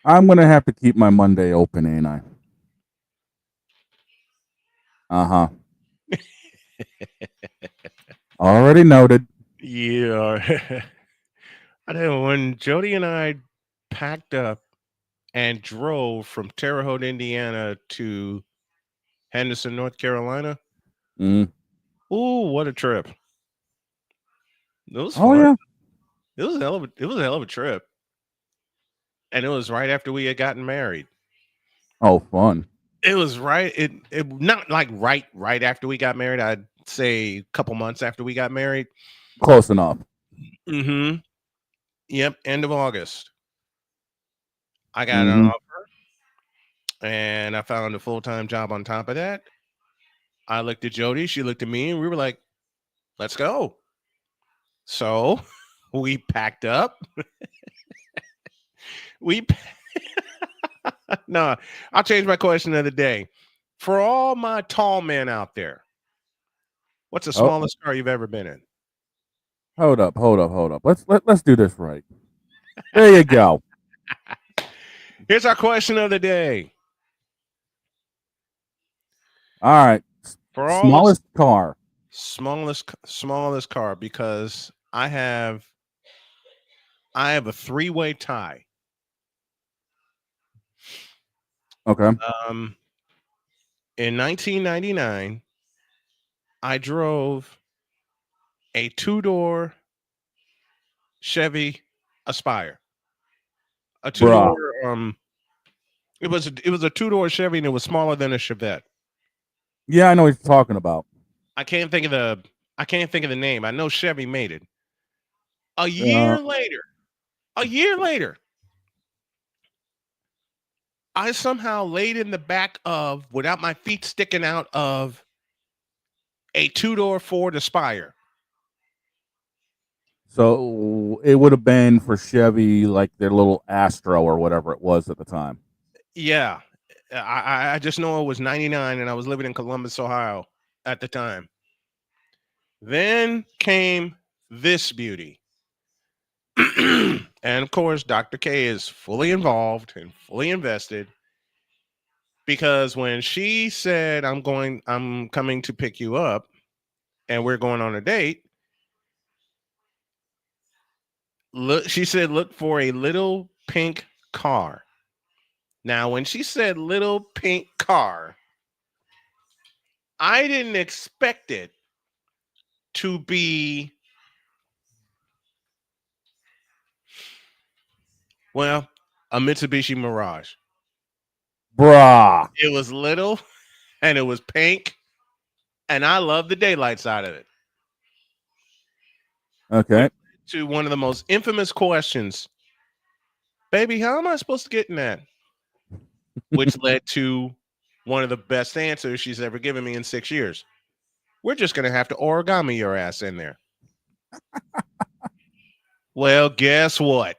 I'm going to have to keep my Monday open, ain't I? Uh-huh. Already noted. Yeah. I know when Jody and I packed up and drove from Terre Haute, Indiana to Henderson, North Carolina. Mm. Ooh, what a trip. It was Oh, fun. yeah. It was a hell of a trip. And it was right after we had gotten married. Oh, fun. It was right. It not like right after we got married. I'd say a couple months after we got married. Close enough. Mm-hmm. Yep. End of August. I got an offer and I found a full-time job on top of that. I looked at Jody, she looked at me, and we were like, let's go. So we packed up. No, I'll change my question of the day. For all my tall men out there, what's the smallest car you've ever been in? Hold up. Let's do this right. There you go. Here's our question of the day. All right. For all smallest car. Smallest car, because I have a three-way tie. Okay. In 1999, I drove a two-door Chevy Aspire. A two-door. It was a two-door Chevy, and it was smaller than a Chevette. Yeah, I know what you're talking about. I can't think of the name. I know Chevy made it. A year later, I somehow laid in the back of, without my feet sticking out of, a two-door Ford Aspire. So it would have been for Chevy, like their little Astro or whatever it was at the time. Yeah. I just know it was 99 and I was living in Columbus, Ohio at the time. Then came this beauty. And of course, Dr. K is fully involved and fully invested, because when she said, I'm coming to pick you up and we're going on a date, she said, look for a little pink car. Now, when she said little pink car, I didn't expect it to be, well, a Mitsubishi Mirage. Bruh. It was little and it was pink, and I love the daylight side of it. Okay. To one of the most infamous questions, baby, how am I supposed to get in that? Which led to one of the best answers she's ever given me in 6 years. We're just going to have to origami your ass in there. Well, guess what?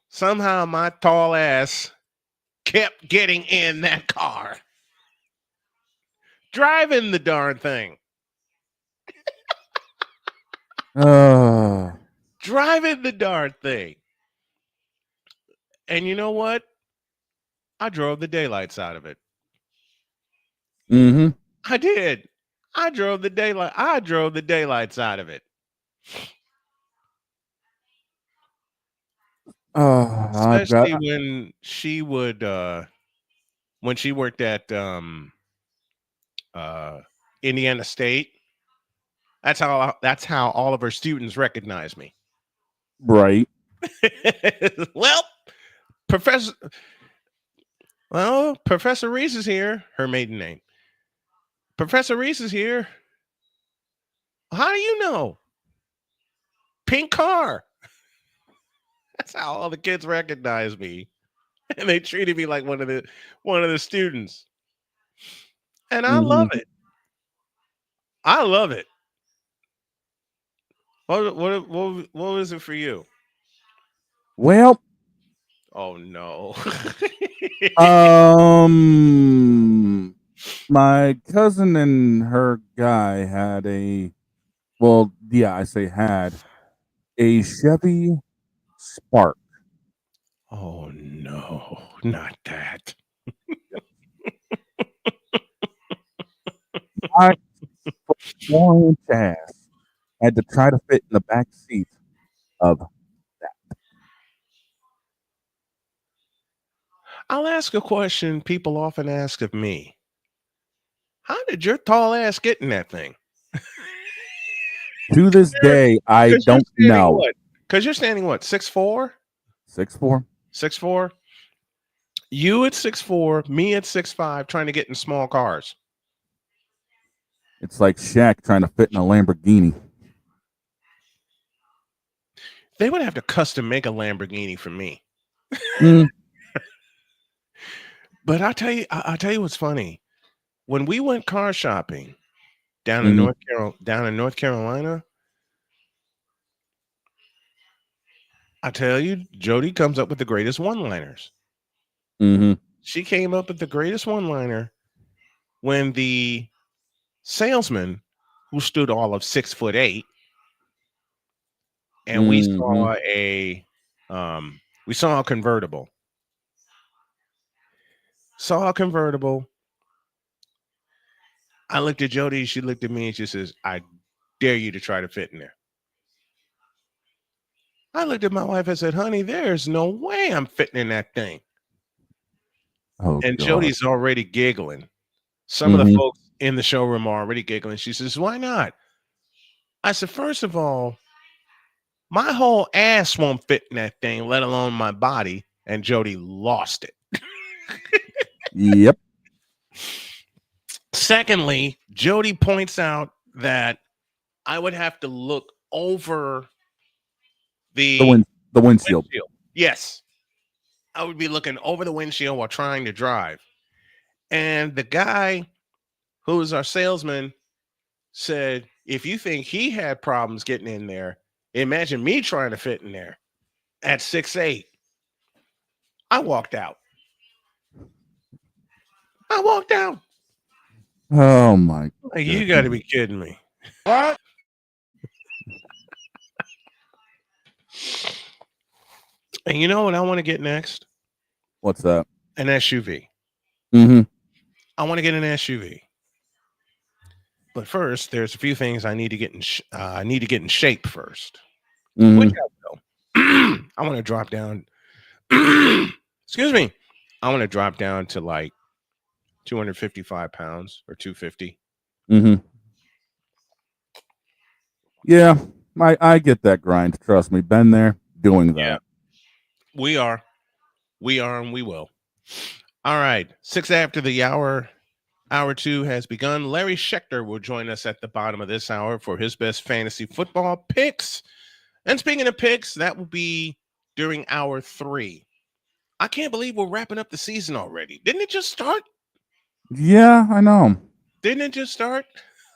Somehow my tall ass kept getting in that car. Driving the darn thing. Driving the darn thing. And you know what? I drove the daylights out of it. Mm-hmm. I did. I drove the daylights out of it. Especially when she would when she worked at Indiana State. That's how all of her students recognize me. Right. Well, Professor Reese is here. Her maiden name. Professor Reese is here. How do you know? Pink car. That's how all the kids recognize me. And they treated me like one of the students. And I love it. I love it. What was it for you? Well, oh no. My cousin and her guy had a Chevy Spark. Oh no, not that. My 4-inch ass had to try to fit in the back seat of that. I'll ask a question people often ask of me. How did your tall ass get in that thing? To this day, I don't know. Because you're standing what? 6'4"? 6'4". 6'4". You at 6'4", me at 6'5", trying to get in small cars. It's like Shaq trying to fit in a Lamborghini. They would have to custom make a Lamborghini for me. But I'll tell you what's funny. When we went car shopping down in North Carolina, I tell you, Jody comes up with the greatest one-liners. Mm-hmm. She came up with the greatest one-liner when the salesman, who stood all of 6'8", and we saw a convertible. Saw a convertible. I looked at Jody, she looked at me, and she says, "I dare you to try to fit in there." I looked at my wife and said, "Honey, there's no way I'm fitting in that thing." And God. Jody's already giggling. Some of the folks in the showroom are already giggling. She says, "Why not?" I said, "First of all, my whole ass won't fit in that thing, let alone my body." And Jody lost it. Yep. Secondly, Jody points out that I would have to look over the windshield. Yes. I would be looking over the windshield while trying to drive. And the guy who was our salesman said, if you think he had problems getting in there, imagine me trying to fit in there at 6'8". I walked out. Oh my God. You got to be kidding me. What? And you know what I want to get next? What's that? An SUV. Mm-hmm. I want to get an SUV. But first, there's a few things I need to get in. I need to get in shape first. Which I will. I want to drop down. Excuse me. I want to drop down to like 255 pounds or 250. Mm-hmm. Yeah, I get that grind. Trust me, been there doing that. Yeah. We are, and we will. All right. 6 after the hour. Hour 2 has begun. Larry Schechter will join us at the bottom of this hour for his best fantasy football picks. And speaking of picks, that will be during hour 3. I can't believe we're wrapping up the season already. Didn't it just start? Yeah, I know. Didn't it just start?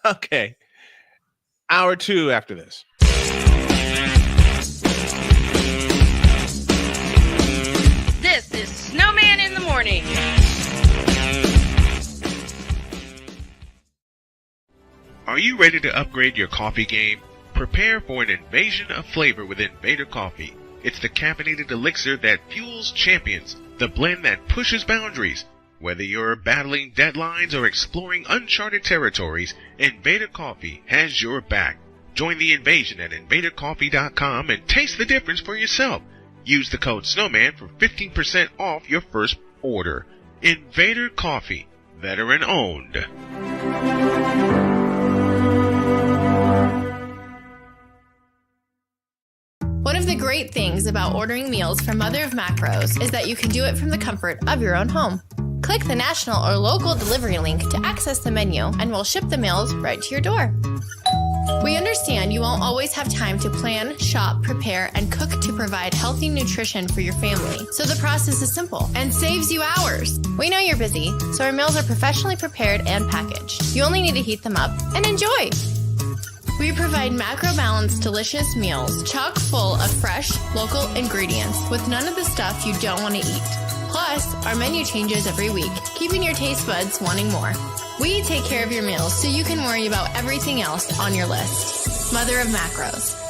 Okay. Hour 2 after this. This is Snowman in the Morning. Are you ready to upgrade your coffee game? Prepare for an invasion of flavor with Invader Coffee. It's the caffeinated elixir that fuels champions, the blend that pushes boundaries. Whether you're battling deadlines or exploring uncharted territories, Invader Coffee has your back. Join the invasion at invadercoffee.com and taste the difference for yourself. Use the code SNOWMAN for 15% off your first order. Invader Coffee, veteran owned. One of the great things about ordering meals from Mother of Macros is that you can do it from the comfort of your own home. Click the national or local delivery link to access the menu, and we'll ship the meals right to your door. We understand you won't always have time to plan, shop, prepare, and cook to provide healthy nutrition for your family, so the process is simple and saves you hours. We know you're busy, so our meals are professionally prepared and packaged. You only need to heat them up and enjoy. We provide macro-balanced, delicious meals chock full of fresh, local ingredients with none of the stuff you don't want to eat. Plus, our menu changes every week, keeping your taste buds wanting more. We take care of your meals so you can worry about everything else on your list. Mother of Macros.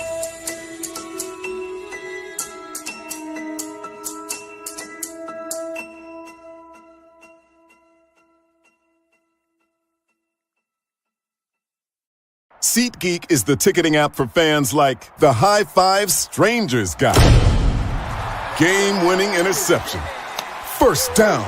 SeatGeek is the ticketing app for fans like the High Five Strangers guy. Game-winning interception. First down.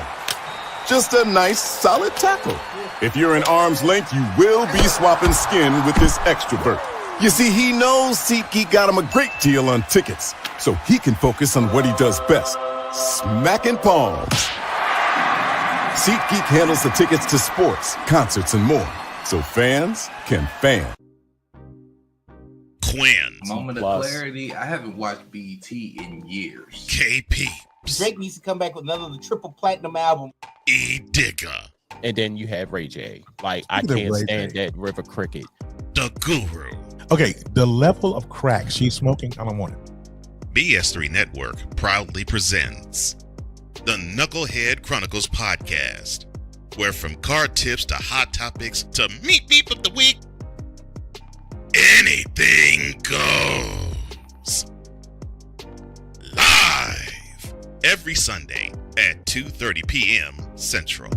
Just a nice, solid tackle. If you're in arm's length, you will be swapping skin with this extrovert. You see, he knows SeatGeek got him a great deal on tickets, so he can focus on what he does best, smacking palms. SeatGeek handles the tickets to sports, concerts, and more, so fans can fan. Quinn. Moment of clarity. I haven't watched BT in years. KP. Drake needs to come back with another triple platinum album. E Digger. And then you have Ray J. Like, I can't stand that River Cricket. The Guru. Okay, the level of crack she's smoking, I don't want it. BS3 Network proudly presents the Knucklehead Chronicles podcast, where from card tips to hot topics to meat beef of the week, anything goes. Live every Sunday at 2:30 p.m. Central.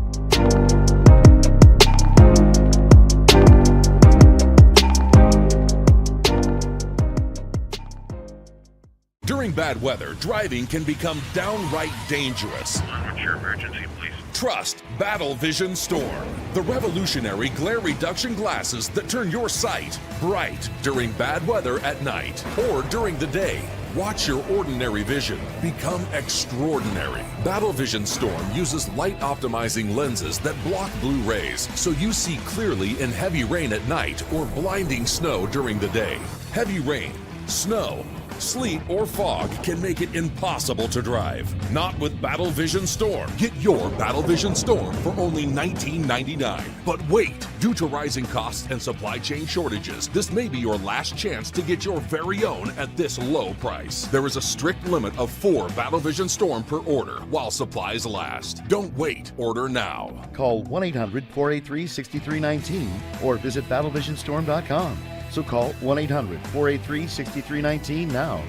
During bad weather, driving can become downright dangerous. What's your emergency, please? Trust Battle Vision Storm, the revolutionary glare reduction glasses that turn your sight bright during bad weather at night or during the day. Watch your ordinary vision become extraordinary. Battle Vision Storm uses light-optimizing lenses that block blue rays, so you see clearly in heavy rain at night or blinding snow during the day. Heavy rain, snow, sleet, or fog can make it impossible to drive. Not with Battle Vision Storm. Get your Battle Vision Storm for only $19.99. But wait, due to rising costs and supply chain shortages, this may be your last chance to get your very own at this low price. There is a strict limit of 4 Battle Vision Storm per order while supplies last. Don't wait, order now. Call 1-800-483-6319 or visit battlevisionstorm.com. So call 1-800-483-6319 now.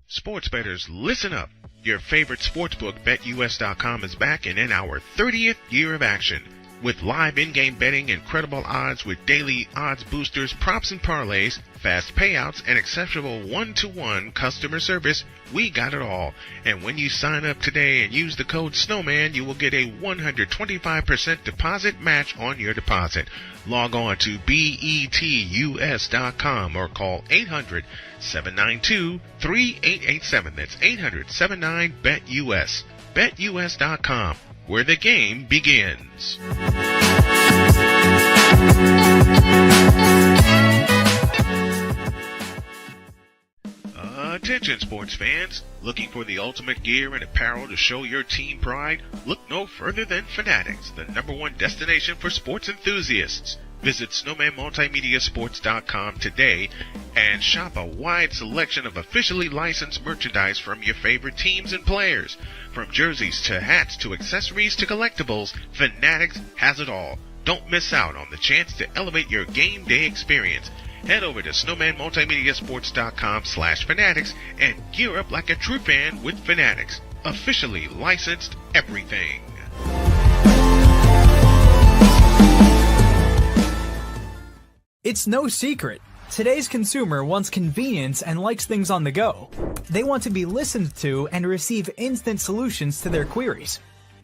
Sports bettors, listen up. Your favorite sportsbook, BetUS.com, is back and in our 30th year of action. With live in-game betting, incredible odds with daily odds boosters, props and parlays, fast payouts, and exceptional one-to-one customer service, we got it all. And when you sign up today and use the code SNOWMAN, you will get a 125% deposit match on your deposit. Log on to betus.com or call 800-792-3887. That's 800-79-BET-US. BetUS.com, where the game begins. Attention sports fans, looking for the ultimate gear and apparel to show your team pride? Look no further than Fanatics, the #1 destination for sports enthusiasts. Visit SnowmanMultimediaSports.com today and shop a wide selection of officially licensed merchandise from your favorite teams and players. From jerseys to hats to accessories to collectibles, Fanatics has it all. Don't miss out on the chance to elevate your game day experience. Head over to snowmanmultimediasports.com/fanatics and gear up like a true fan with Fanatics. Officially licensed everything. It's no secret. Today's consumer wants convenience and likes things on the go. They want to be listened to and receive instant solutions to their queries.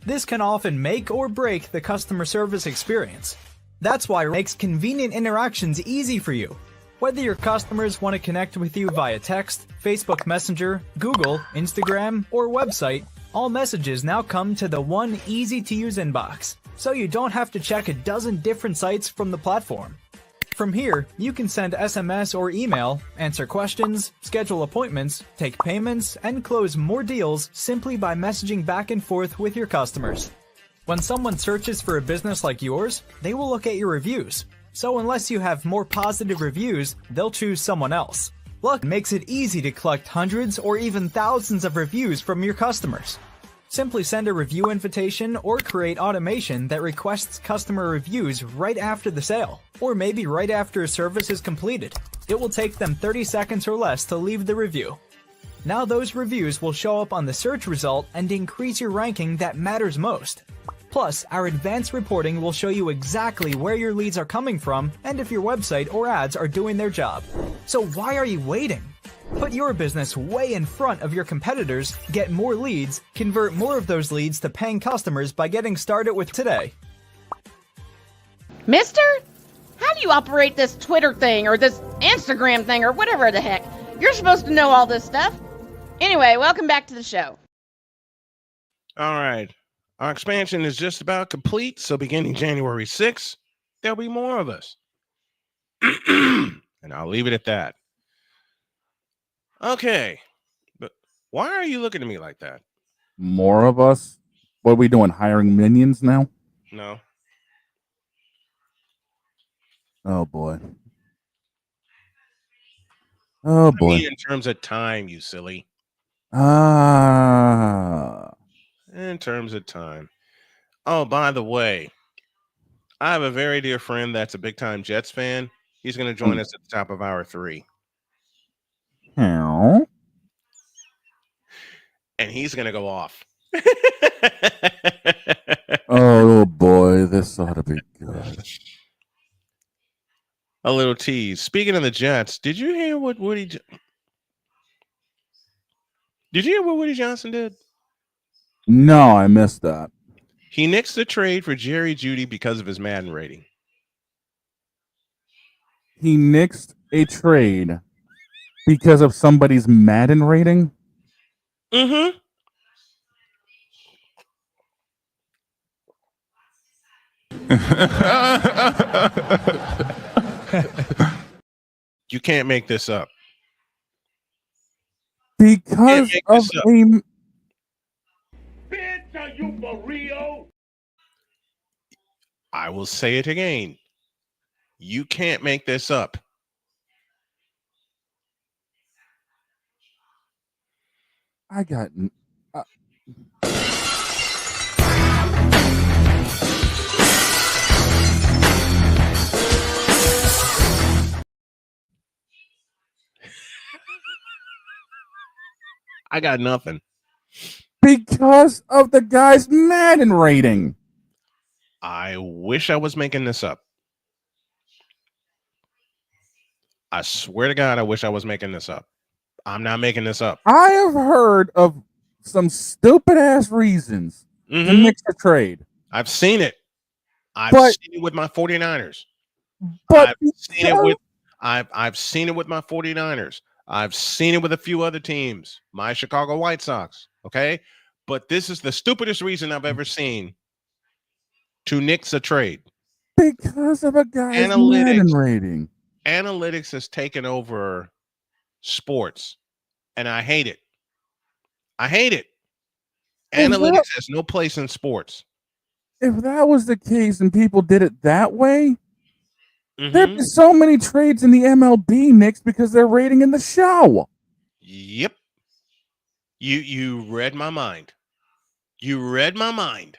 This can often make or break the customer service experience. That's why it makes convenient interactions easy for you. Whether your customers want to connect with you via text, Facebook Messenger, Google, Instagram, or website, all messages now come to the one easy-to-use inbox, so you don't have to check a dozen different sites from the platform. From here, you can send SMS or email, answer questions, schedule appointments, take payments, and close more deals simply by messaging back and forth with your customers. When someone searches for a business like yours, they will look at your reviews. So unless you have more positive reviews, they'll choose someone else. Luck makes it easy to collect hundreds or even thousands of reviews from your customers. Simply send a review invitation or create automation that requests customer reviews right after the sale, or maybe right after a service is completed. It will take them 30 seconds or less to leave the review. Now those reviews will show up on the search result and increase your ranking that matters most. Plus, our advanced reporting will show you exactly where your leads are coming from and if your website or ads are doing their job. So why are you waiting? Put your business way in front of your competitors, get more leads, convert more of those leads to paying customers by getting started with today. Mister? How do you operate this Twitter thing or this Instagram thing or whatever the heck? You're supposed to know all this stuff. Anyway, welcome back to the show. All right. Our expansion is just about complete, so beginning January 6th, there'll be more of us. And I'll leave it at that. Okay. But why are you looking at me like that? More of us? What are we doing? Hiring minions now? No. Oh, boy. Oh, boy. I mean, in terms of time, you silly. In terms of time. Oh, by the way, I have a very dear friend that's a big-time Jets fan. He's going to join us at the top of hour 3. How? And he's going to go off. Oh, boy. This ought to be good. A little tease. Speaking of the Jets, did you hear what Woody Johnson did? No, I missed that. He nixed the trade for Jerry Jeudy because of his Madden rating. He nixed a trade because of somebody's Madden rating? Mm-hmm. You can't make this up. Because of a... Bitch, are you for real? I will say it again. You can't make this up. I got... I got nothing. Because of the guy's Madden rating. I wish I was making this up. I swear to God, I wish I was making this up. I'm not making this up. I have heard of some stupid-ass reasons to mix a trade. I've seen it. I've seen it with my 49ers. But I've seen it with my 49ers. I've seen it with a few other teams. My Chicago White Sox. Okay? But this is the stupidest reason I've ever seen to nix a trade. Because of a guy's Madden rating. Analytics has taken over sports, and I hate it. I hate it. Analytics has no place in sports. If that was the case and people did it that way, there'd be so many trades in the MLB nixed because they're rating in the show. Yep. You read my mind. You read my mind.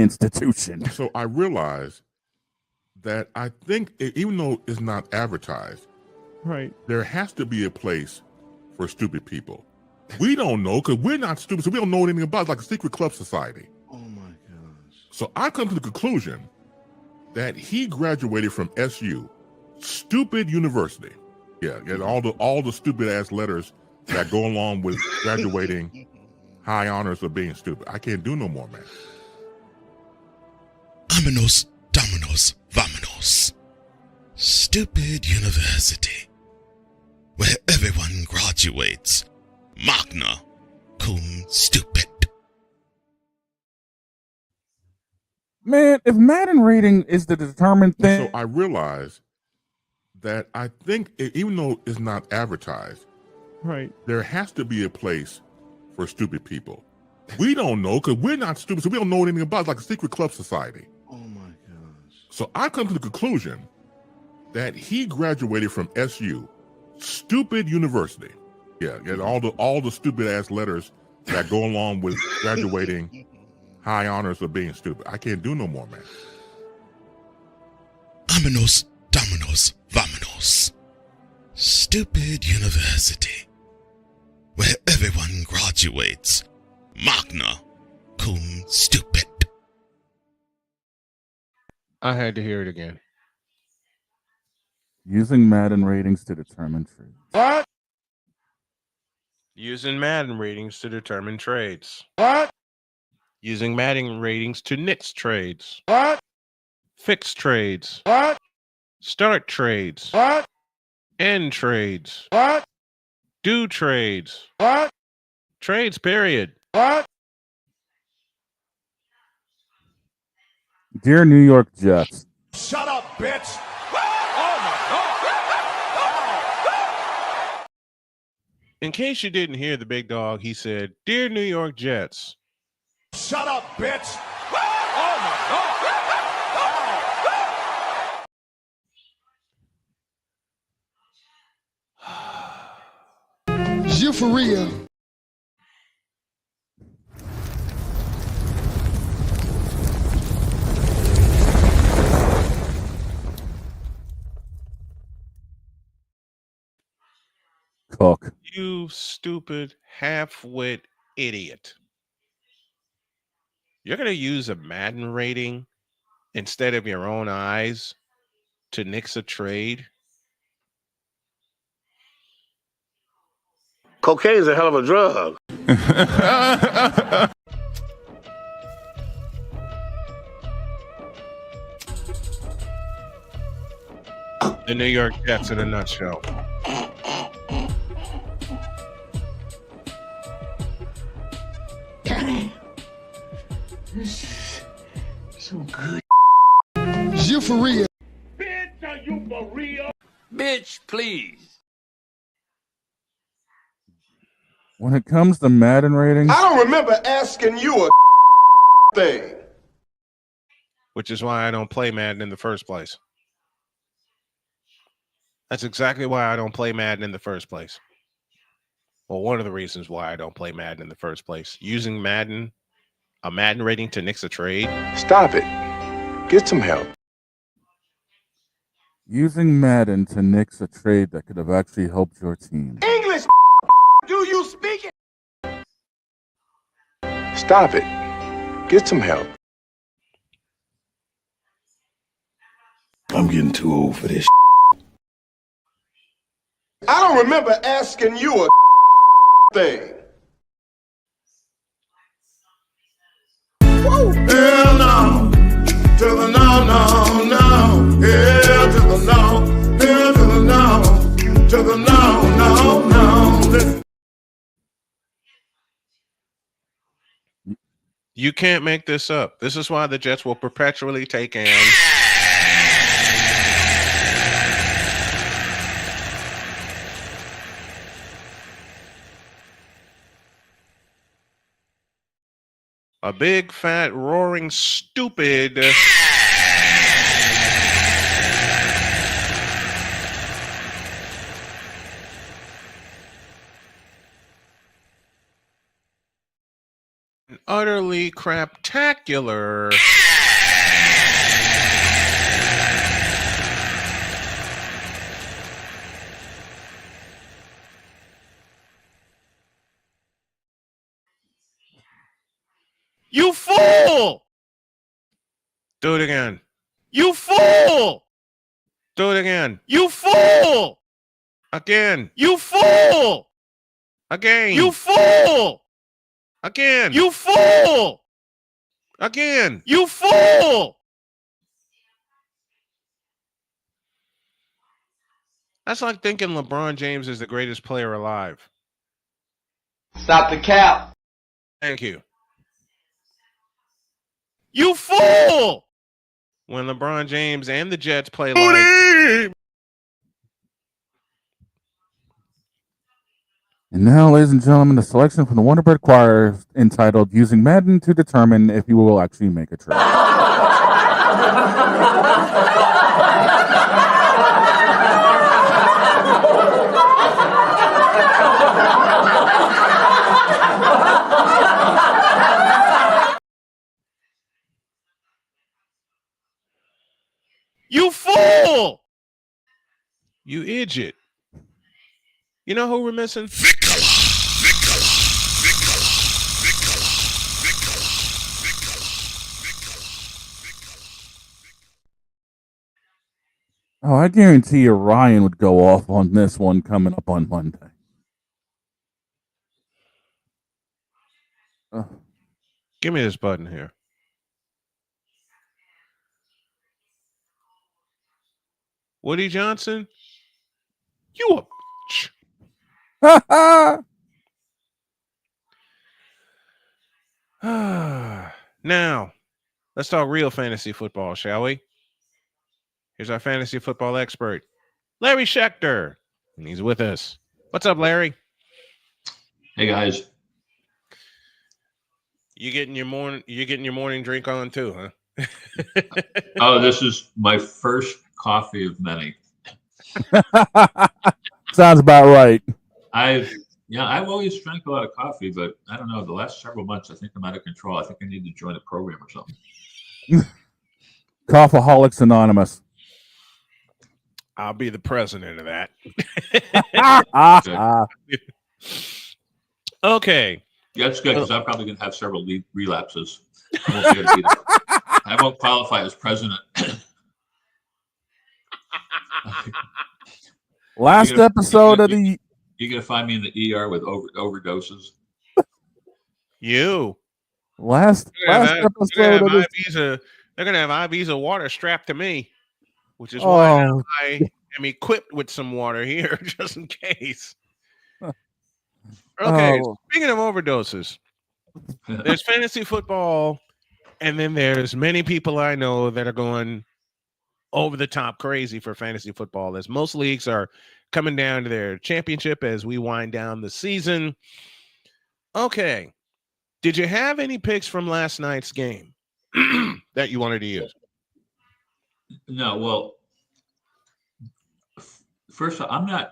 institution. So I realized that I think, even though it's not advertised, right, there has to be a place for stupid people. We don't know because we're not stupid, so we don't know anything about it. It's like a secret club society. Oh my gosh. So I come to the conclusion that he graduated from SU, stupid university. Yeah, and all the stupid ass letters that go along with graduating, high honors of being stupid. I can't do no more, man. Vámonos, dominos, vámonos. Stupid university, where everyone graduates. Magna cum stupid. Man, if Madden rating is the determined thing. So I realized that I think, even though it's not advertised, right, there has to be a place for stupid people. We don't know because we're not stupid, so we don't know anything about it. It's like a secret club society. Oh my gosh. So I come to the conclusion that he graduated from SU, stupid university. Yeah, and all the stupid ass letters that go along with graduating, high honors of being stupid. I can't do no more, man. Vámonos, dominos, vámonos. Stupid university, where everyone graduates. Magna cum stupid. I had to hear it again. Using Madden ratings to determine trades. What? Using Madden ratings to determine trades. What? Using Madden ratings to nix trades. What? Fix trades. What? Start trades. What? End trades. What? Do trades. What? Trades, period. What? Dear New York Jets. Shut up, bitch. In case you didn't hear the big dog, he said, "Dear New York Jets." Shut up, bitch. You for real? Cook. You stupid half-wit idiot. You're going to use a Madden rating instead of your own eyes to nix a trade? Cocaine's a hell of a drug. The New York Jets in a nutshell. So good. You for real? Bitch, are you for real? Bitch, please. When it comes to Madden ratings, I don't remember asking you a thing. Which is why I don't play Madden in the first place. That's exactly why I don't play Madden in the first place. Well, one of the reasons why I don't play Madden in the first place. Using a Madden rating to nix a trade. Stop it. Get some help. using Madden to nix a trade that could have actually helped your team. English, do you speak it? Stop it. Get some help. I'm getting too old for this. I don't remember asking you a thing. Woo. Hell no. To the no, no, no. Hell to the no. Hell to the no. To the no, no, no. You can't make this up. This is why the Jets will perpetually take in a big, fat, roaring, stupid utterly craptacular. You fool! Do it again. You fool! Do it again. You fool! Again. You fool! Again. You fool! Again. You fool! Again. You fool! That's like thinking LeBron James is the greatest player alive. Stop the cap. Thank you. You fool! When LeBron James and the Jets play like... And now, ladies and gentlemen, the selection from the Wonder Bread Choir entitled Using Madden to Determine If You Will Actually Make a Trade. You fool! You idiot. You know who we're missing? Oh, I guarantee you Ryan would go off on this one coming up on Monday. Give me this button here. Woody Johnson? You a... Now, let's talk real fantasy football, shall we? Here's our fantasy football expert, Larry Schechter, and he's with us. What's up, Larry? Hey guys. You getting your morning drink on too, huh? Oh, this is my first coffee of many. Sounds about right. I've always drank a lot of coffee, but I don't know. The last several months, I think I'm out of control. I think I need to join a program or something. Coffeeholics Anonymous. I'll be the president of that. Okay. Yeah, that's good because I'm probably going to have several relapses. I won't qualify as president. Last episode of the... You're going to find me in the ER with overdoses. You. Last episode of they're going to have IVs of water strapped to me, which is why I am equipped with some water here just in case. Okay, speaking of overdoses, there's fantasy football, and then there's many people I know that are going over the top crazy for fantasy football, as most leagues are coming down to their championship as we wind down the season. Okay, did you have any picks from last night's game that you wanted to use? No, well, first of all,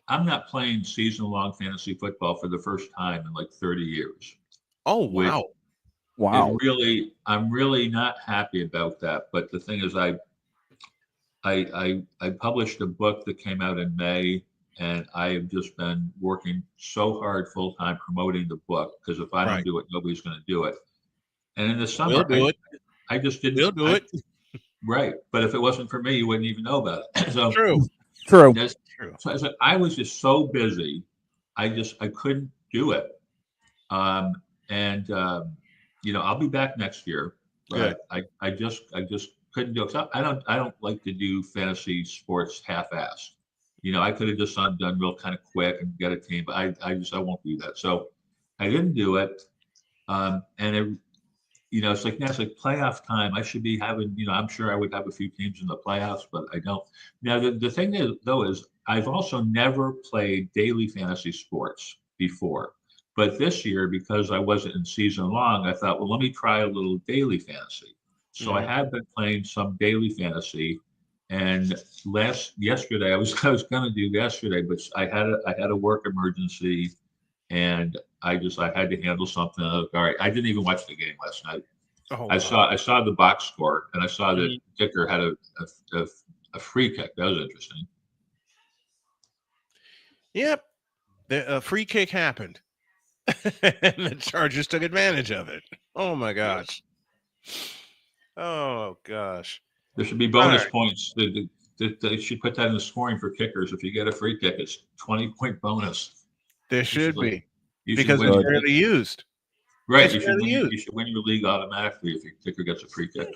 I'm not playing season-long fantasy football for the first time in like 30 years. Oh, wow. Wow. I'm really not happy about that. But the thing is, I published a book that came out in May, and I have just been working so hard full-time promoting the book, because if I don't do it, nobody's going to do it. And in the summer, I just didn't. We'll do it. Right. But if it wasn't for me, you wouldn't even know about it. So True. So I was just so busy, I couldn't do it. I'll be back next year. But I just couldn't do it. I don't like to do fantasy sports half-assed. I could have just done real kind of quick and get a team, but I won't do that. So I didn't do it. It's like playoff time. I should be having, I'm sure I would have a few teams in the playoffs, but I don't. Now, the thing is, though, is I've also never played daily fantasy sports before. But this year, because I wasn't in season long, I thought, well, let me try a little daily fantasy. So I have been playing some daily fantasy. And yesterday, I was going to do yesterday, but I had a work emergency, and I had to handle something. All right, I didn't even watch the game last night. Oh, I saw the box score, and I saw that kicker had a free kick. That was interesting. Yep, a free kick happened, and the Chargers took advantage of it. Oh my gosh! Oh gosh! There should be bonus points. They should put that in the scoring for kickers. If you get a free kick, it's 20-point bonus. There should be, you because should it's win. rarely used. Right, It's you should rarely win. used. You should win your league automatically if your kicker gets a free kick.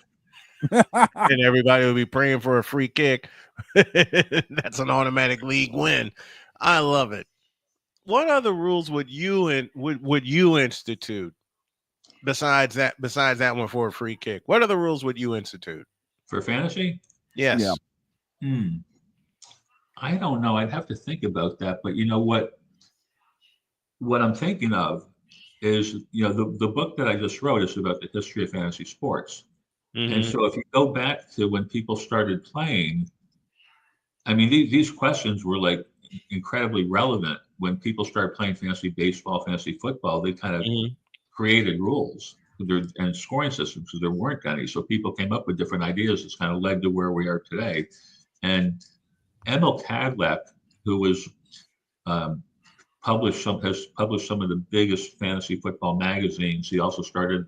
And everybody will be praying for a free kick. That's an automatic league win. I love it. What other rules would you would you institute besides that one for a free kick? What other rules would you institute For fantasy? Yes. Yeah. I don't know. I'd have to think about that. But you know what I'm thinking of is, the book that I just wrote is about the history of fantasy sports. And so if you go back to when people started playing, I mean, these questions were like incredibly relevant when people started playing fantasy baseball, fantasy football. They kind of created rules and scoring systems because there weren't any. So people came up with different ideas that's kind of led to where we are today. And Emil Kadlec, who was has published some of the biggest fantasy football magazines. He also started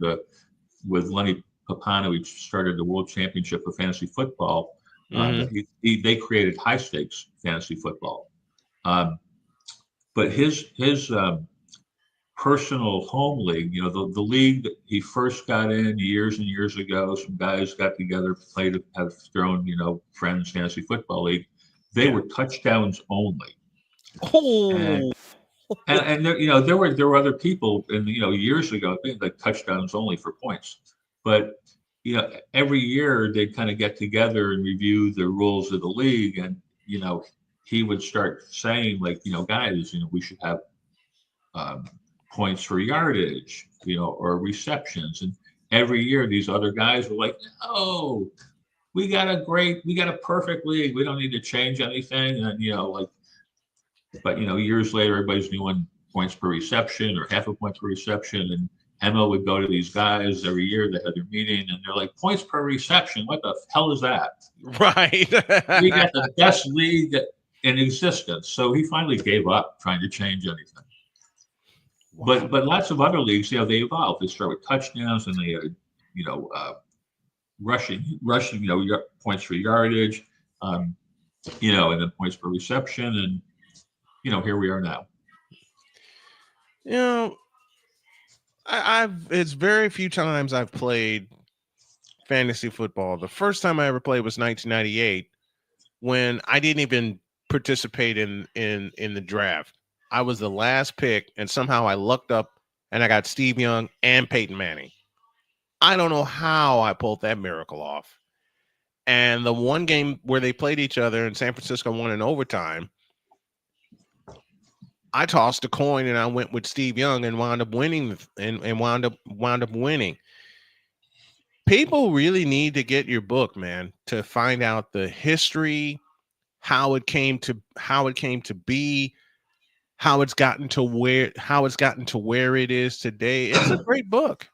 with Lenny Papano, he started the World Championship of Fantasy Football. They created high stakes fantasy football. But his personal home league, the league that he first got in years and years ago, some guys got together, have their own, friends fantasy football league. They were touchdowns only. And there were other people years ago, I think, like touchdowns only for points. But every year they'd kind of get together and review the rules of the league, and he would start saying, like, guys, we should have points for yardage, or receptions. And every year these other guys were like, oh, we got a perfect league. We don't need to change anything. And but years later, everybody's doing points per reception or half a point per reception. And Emil would go to these guys every year. They had their meeting, and they're like, points per reception. What the hell is that? Right. We got the best league in existence. So he finally gave up trying to change anything. Wow. But lots of other leagues, they evolved. They start with touchdowns, and they had, rushing, points for yardage, and then points per reception, and here we are now. It's very few times I've played fantasy football. The first time I ever played was 1998, when I didn't even participate in the draft. I was the last pick, and somehow I lucked up and I got Steve Young and Peyton Manning. I don't know how I pulled that miracle off. And the one game where they played each other and San Francisco won in overtime, I tossed a coin and I went with Steve Young and wound up winning and wound up winning. People really need to get your book, man, to find out the history, how it came to be, how it's gotten to where it is today. It's a great book.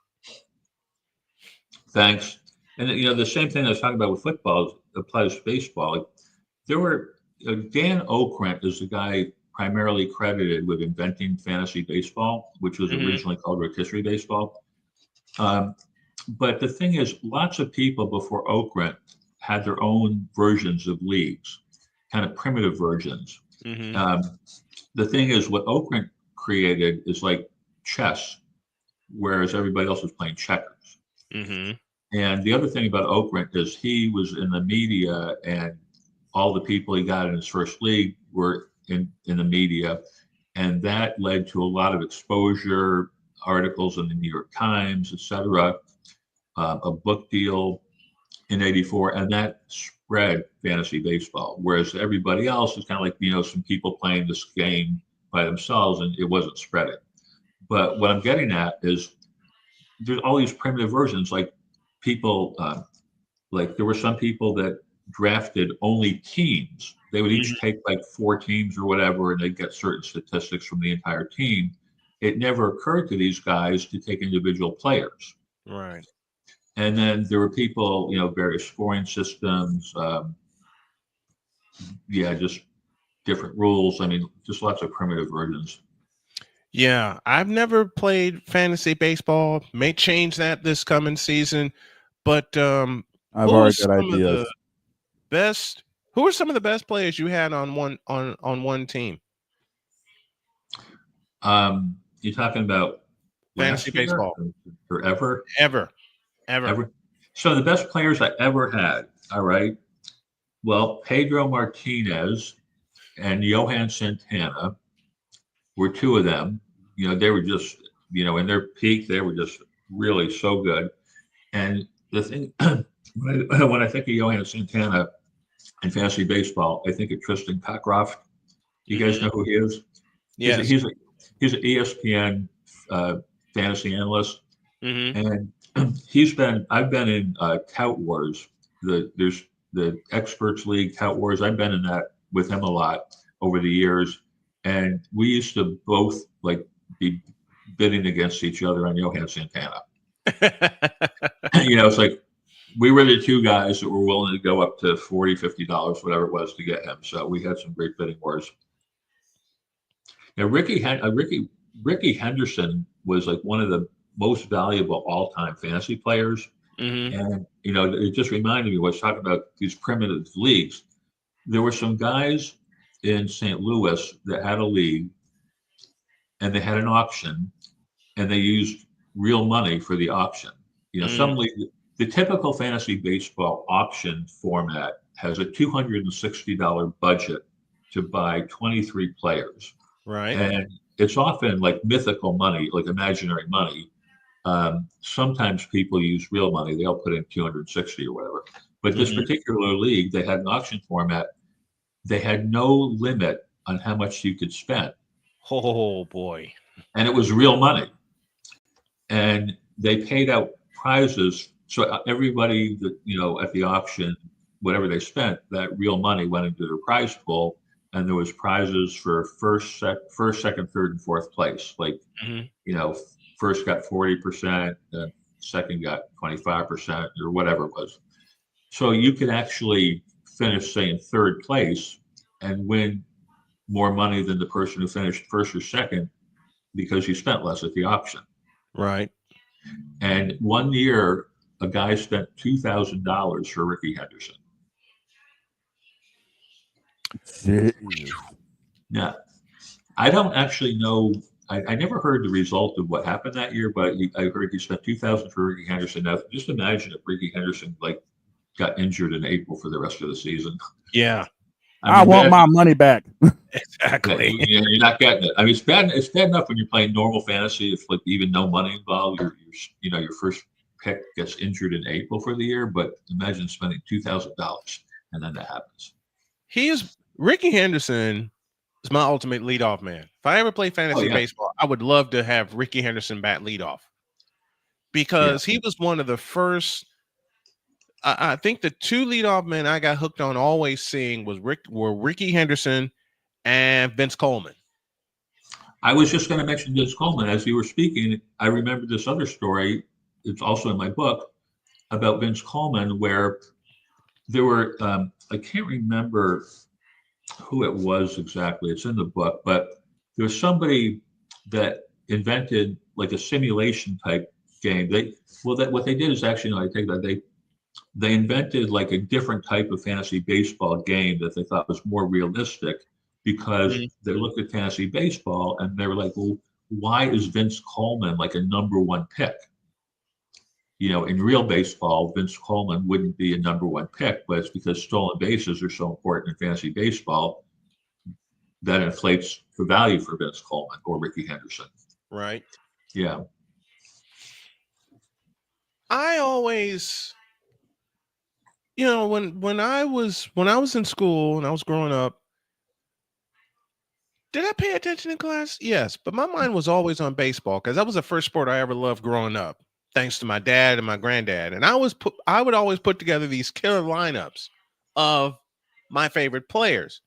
Thanks. And the same thing I was talking about with football applies to baseball. There were Dan Okrent is the guy primarily credited with inventing fantasy baseball, which was originally called rotisserie baseball. But the thing is, lots of people before Okrent had their own versions of leagues, kind of primitive versions. The thing is, what Okrent created is like chess, whereas everybody else was playing checkers. And the other thing about Okrent is he was in the media, and all the people he got in his first league were in the media, and that led to a lot of exposure, articles in the New York Times, etc., a book deal in '84, and that spread fantasy baseball. Whereas everybody else is kind of like, some people playing this game by themselves, and it wasn't spreading. But what I'm getting at is there's all these primitive versions, like people, like there were some people that drafted only teams. They would each take like 4 teams or whatever, and they'd get certain statistics from the entire team. it never occurred to these guys to take individual players. Right. And then there were people, various scoring systems, just different rules. I mean, just lots of primitive versions. Yeah, I've never played fantasy baseball. May change that this coming season, but I've already got ideas. Who are some of the best players you had on one team? You're talking about fantasy baseball or ever? Ever. So the best players I ever had. All right. Well, Pedro Martinez and Johan Santana were two of them. They were just, in their peak, they were just really so good. And the thing, when I think of Johan Santana in fantasy baseball, I think of Tristan Cockcroft. You guys know who he is? Yes. He's an ESPN fantasy analyst, and I've been in Tout Wars. There's the Experts League, Tout Wars. I've been in that with him a lot over the years, and we used to both be bidding against each other on Johan Santana. It's like we were the two guys that were willing to go up to $40, $50, whatever it was, to get him. So we had some great bidding wars. Now, Ricky Henderson was like one of the most valuable all-time fantasy players. And, it just reminded me, I was talking about these primitive leagues. There were some guys in St. Louis that had a league, and they had an auction, and they used real money for the auction. Some league, the typical fantasy baseball auction format has a $260 budget to buy 23 players. Right. And it's often like mythical money, like imaginary money. Sometimes people use real money. They'll put in 260 or whatever. But this particular league, they had an auction format. They had no limit on how much you could spend. Oh, boy. And it was real money. And they paid out prizes. So everybody that, at the auction, whatever they spent, that real money went into their prize pool. And there was prizes for first, second, third, and fourth place. Like, first got 40%, then second got 25%, or whatever it was. So you could actually finish, say, in third place and win more money than the person who finished first or second because you spent less at the auction. Right. And one year, a guy spent $2,000 for Ricky Henderson. Jeez. Yeah, I don't actually know. I never heard the result of what happened that year, but I heard he spent $2,000 for Ricky Henderson. Now, just imagine if Ricky Henderson got injured in April for the rest of the season. Yeah, I want my money back. Exactly. You're not getting it. I mean, it's bad enough when you're playing normal fantasy if even no money involved. Your first pick gets injured in April for the year, but imagine spending $2,000 and then that happens. Ricky Henderson is my ultimate leadoff man. If I ever play fantasy baseball, I would love to have Ricky Henderson bat leadoff because he was one of the first. I think the two leadoff men I got hooked on always seeing were Ricky Henderson and Vince Coleman. I was just going to mention Vince Coleman as you were speaking. I remember this other story. It's also in my book about Vince Coleman, where there were I can't remember who it was exactly. It's in the book, but there was somebody that invented like a simulation type game. What they did is actually, they invented like a different type of fantasy baseball game that they thought was more realistic because they looked at fantasy baseball and they were like, well, why is Vince Coleman like a number one pick? In real baseball, Vince Coleman wouldn't be a number one pick, but it's because stolen bases are so important in fantasy baseball that inflates the value for Vince Coleman or Ricky Henderson. Right. Yeah. I always, when I was in school and I was growing up, did I pay attention in class? Yes, but my mind was always on baseball because that was the first sport I ever loved growing up. Thanks to my dad and my granddad. And I would always put together these killer lineups of my favorite players.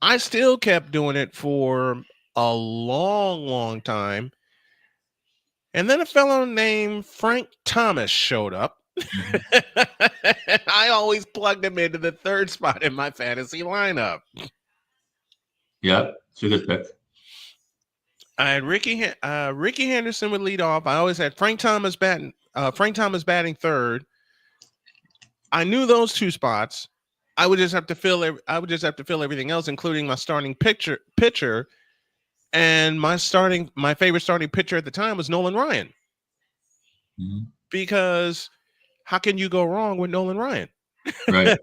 I still kept doing it for a long, long time. And then a fellow named Frank Thomas showed up. I always plugged him into the third spot in my fantasy lineup. Yeah, it's a good pick. I had Ricky Henderson would lead off. I always had Frank Thomas batting third. I knew those two spots. I would just have to fill everything else, including my starting pitcher. And my favorite starting pitcher at the time was Nolan Ryan. Mm-hmm. Because how can you go wrong with Nolan Ryan? Right.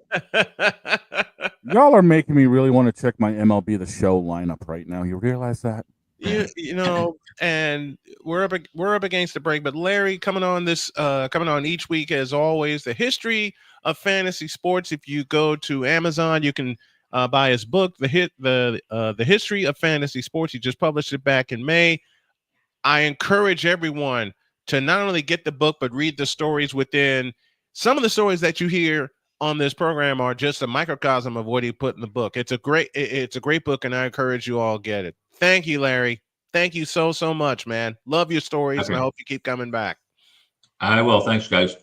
Y'all are making me really want to check my MLB The Show lineup right now. You realize that? You know, and we're up against the break. But Larry coming on each week as always. The history of fantasy sports. If you go to Amazon, you can buy his book, the history of fantasy sports. He just published it back in May. I encourage everyone to not only get the book but read the stories within. Some of the stories that you hear on this program are just a microcosm of what he put in the book. It's a great book, and I encourage you all get it. Thank you, Larry. Thank you so much, man. Love your stories, and I hope you keep coming back. I will. Thanks, guys.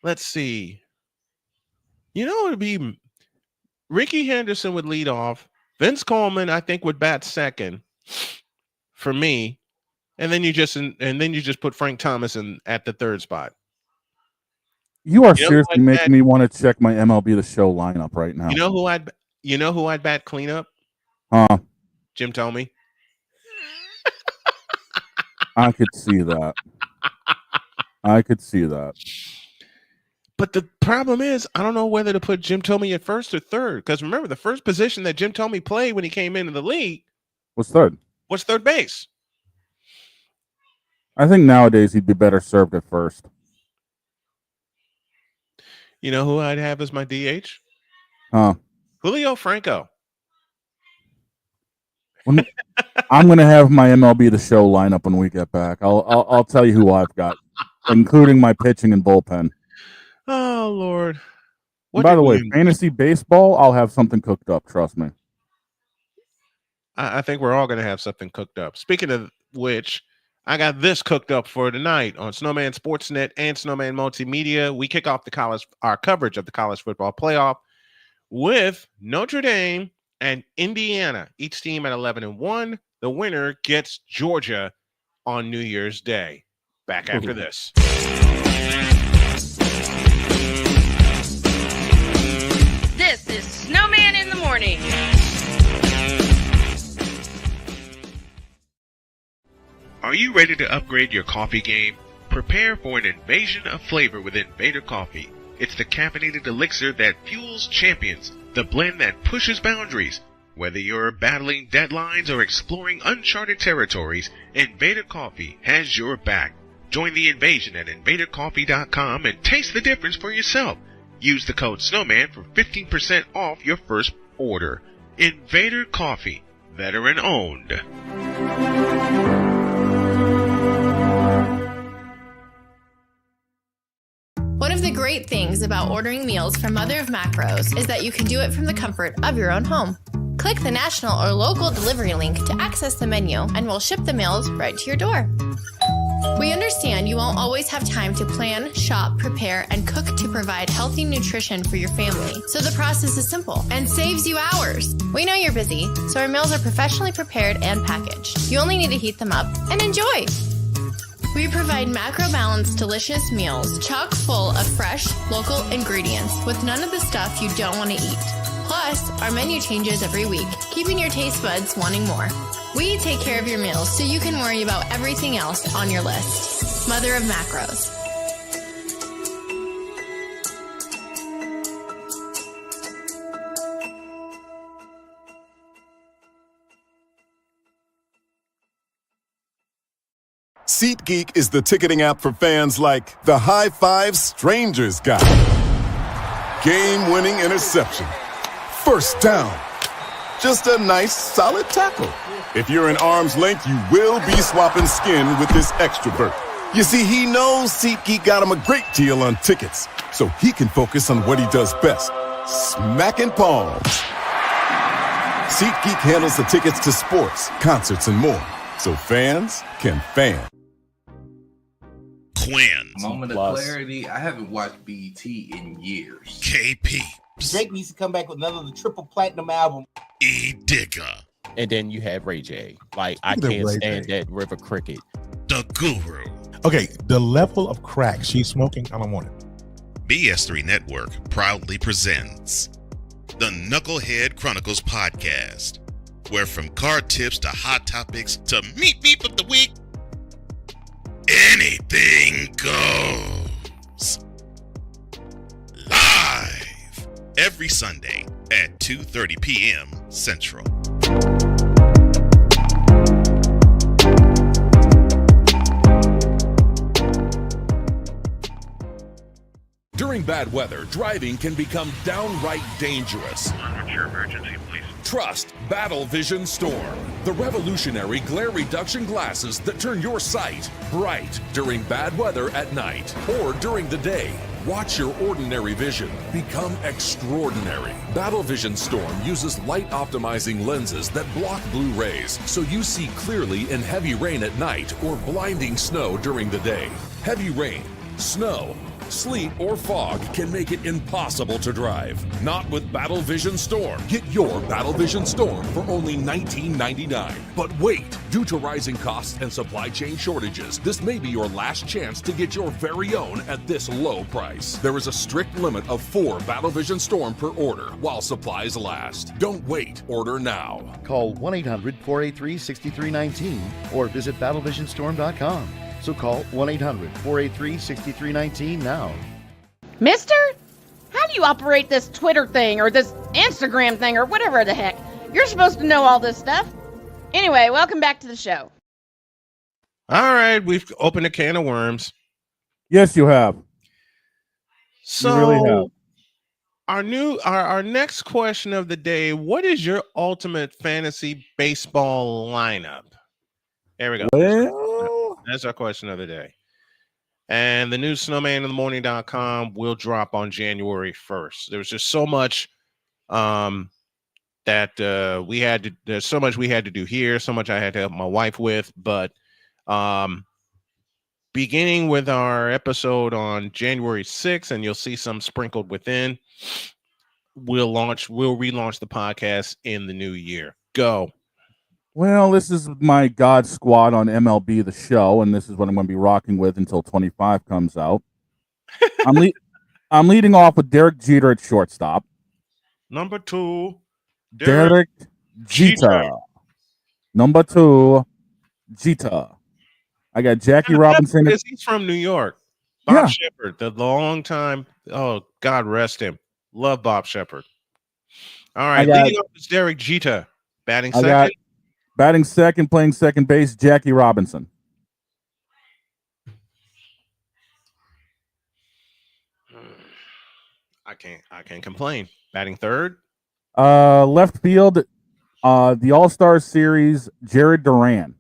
Let's see. You know, it'd be Ricky Henderson would lead off. Vince Coleman, I think, would bat second for me, and then you just put Frank Thomas in at the third spot. You are seriously making me want to check my MLB The Show lineup right now. You know who I'd bat cleanup? Jim Tomey. I could see that. But the problem is, I don't know whether to put Jim Tomey at first or third. Because remember, the first position that Jim Tomey played when he came into the league was third base. I think nowadays he'd be better served at first. You know who I'd have as my DH? Julio Franco. I'm going to have my MLB The Show lineup when we get back. I'll tell you who I've got, including my pitching and bullpen. Oh, Lord. By the way, fantasy baseball, I'll have something cooked up. Trust me. I think we're all going to have something cooked up. Speaking of which, I got this cooked up for tonight on Snowman Sportsnet and Snowman Multimedia. We kick off our coverage of the college football playoff with Notre Dame and Indiana, each team at 11-1. The winner gets Georgia on New Year's Day. Back after this. This is Snowman in the Morning. Are you ready to upgrade your coffee game? Prepare for an invasion of flavor with Invader Coffee. It's the caffeinated elixir that fuels champions, the blend that pushes boundaries. Whether you're battling deadlines or exploring uncharted territories, Invader Coffee has your back. Join the invasion at invadercoffee.com and taste the difference for yourself. Use the code SNOWMAN for 15% off your first order. Invader Coffee, veteran owned. One of the great things about ordering meals from Mother of Macros is that you can do it from the comfort of your own home. Click the national or local delivery link to access the menu, and we'll ship the meals right to your door. We understand you won't always have time to plan, shop, prepare, and cook to provide healthy nutrition for your family, so the process is simple and saves you hours. We know you're busy, so our meals are professionally prepared and packaged. You only need to heat them up and enjoy. We provide macro-balanced, delicious meals chock full of fresh, local ingredients with none of the stuff you don't want to eat. Plus, our menu changes every week, keeping your taste buds wanting more. We take care of your meals so you can worry about everything else on your list. Mother of Macros. SeatGeek is the ticketing app for fans like the High Five Strangers guy. Game-winning interception. First down. Just a nice, solid tackle. If you're in arm's length, you will be swapping skin with this extrovert. You see, he knows SeatGeek got him a great deal on tickets, so he can focus on what he does best, smacking palms. SeatGeek handles the tickets to sports, concerts, and more, so fans can fan. Quinn. Moment of clarity. I haven't watched BT in years. KP. Drake needs to come back with another triple platinum album. E Digger. And then you have Ray J. Like, I can't stand that River Cricket. The Guru. Okay, the level of crack she's smoking, I don't want it. BS3 Network proudly presents the Knucklehead Chronicles podcast, where from car tips to hot topics to meep of the week, anything goes. Live every Sunday at 2:30 p.m. Central. During bad weather, driving can become downright dangerous. What's your emergency, please? Trust Battle Vision Storm, the revolutionary glare reduction glasses that turn your sight bright during bad weather at night or during the day. Watch your ordinary vision become extraordinary. Battle Vision Storm uses light optimizing lenses that block blue rays so you see clearly in heavy rain at night or blinding snow during the day. Heavy rain, snow, sleet, or fog can make it impossible to drive. Not with Battle Vision Storm. Get your Battle Vision Storm for only $19.99. But wait, due to rising costs and supply chain shortages, this may be your last chance to get your very own at this low price. There is a strict limit of 4 Battle Vision Storm per order while supplies last. Don't wait, order now. Call 1-800-483-6319 or visit battlevisionstorm.com. So call 1-800-483-6319 now. Mister? How do you operate this Twitter thing or this Instagram thing or whatever the heck? You're supposed to know all this stuff. Anyway, welcome back to the show. All right, we've opened a can of worms. Yes, you have. So you really have. Our next question of the day, what is your ultimate fantasy baseball lineup? There we go. Well, that's our question of the day. And the new snowmaninthemorning.com will drop on January 1st. There was just so much that we had to, there's so much we had to do here, so much I had to help my wife with, but beginning with our episode on January 6th, and you'll see some sprinkled within, we'll relaunch the podcast in the new year. Go. Well, this is my God squad on MLB The Show, and this is what I'm going to be rocking with until 25 comes out. I'm leading off with Derek Jeter at shortstop. Number 2, Derek Jeter. Number 2, Jeter. I got Jackie Robinson. He's from New York. Bob Shepard, the long time. Oh, God rest him. Love Bob Shepard. All right, leading off is Derek Jeter. Batting second. Batting second, playing second base, Jackie Robinson. I can't complain. Batting third. Left field, the All-Star Series, Jared Duran.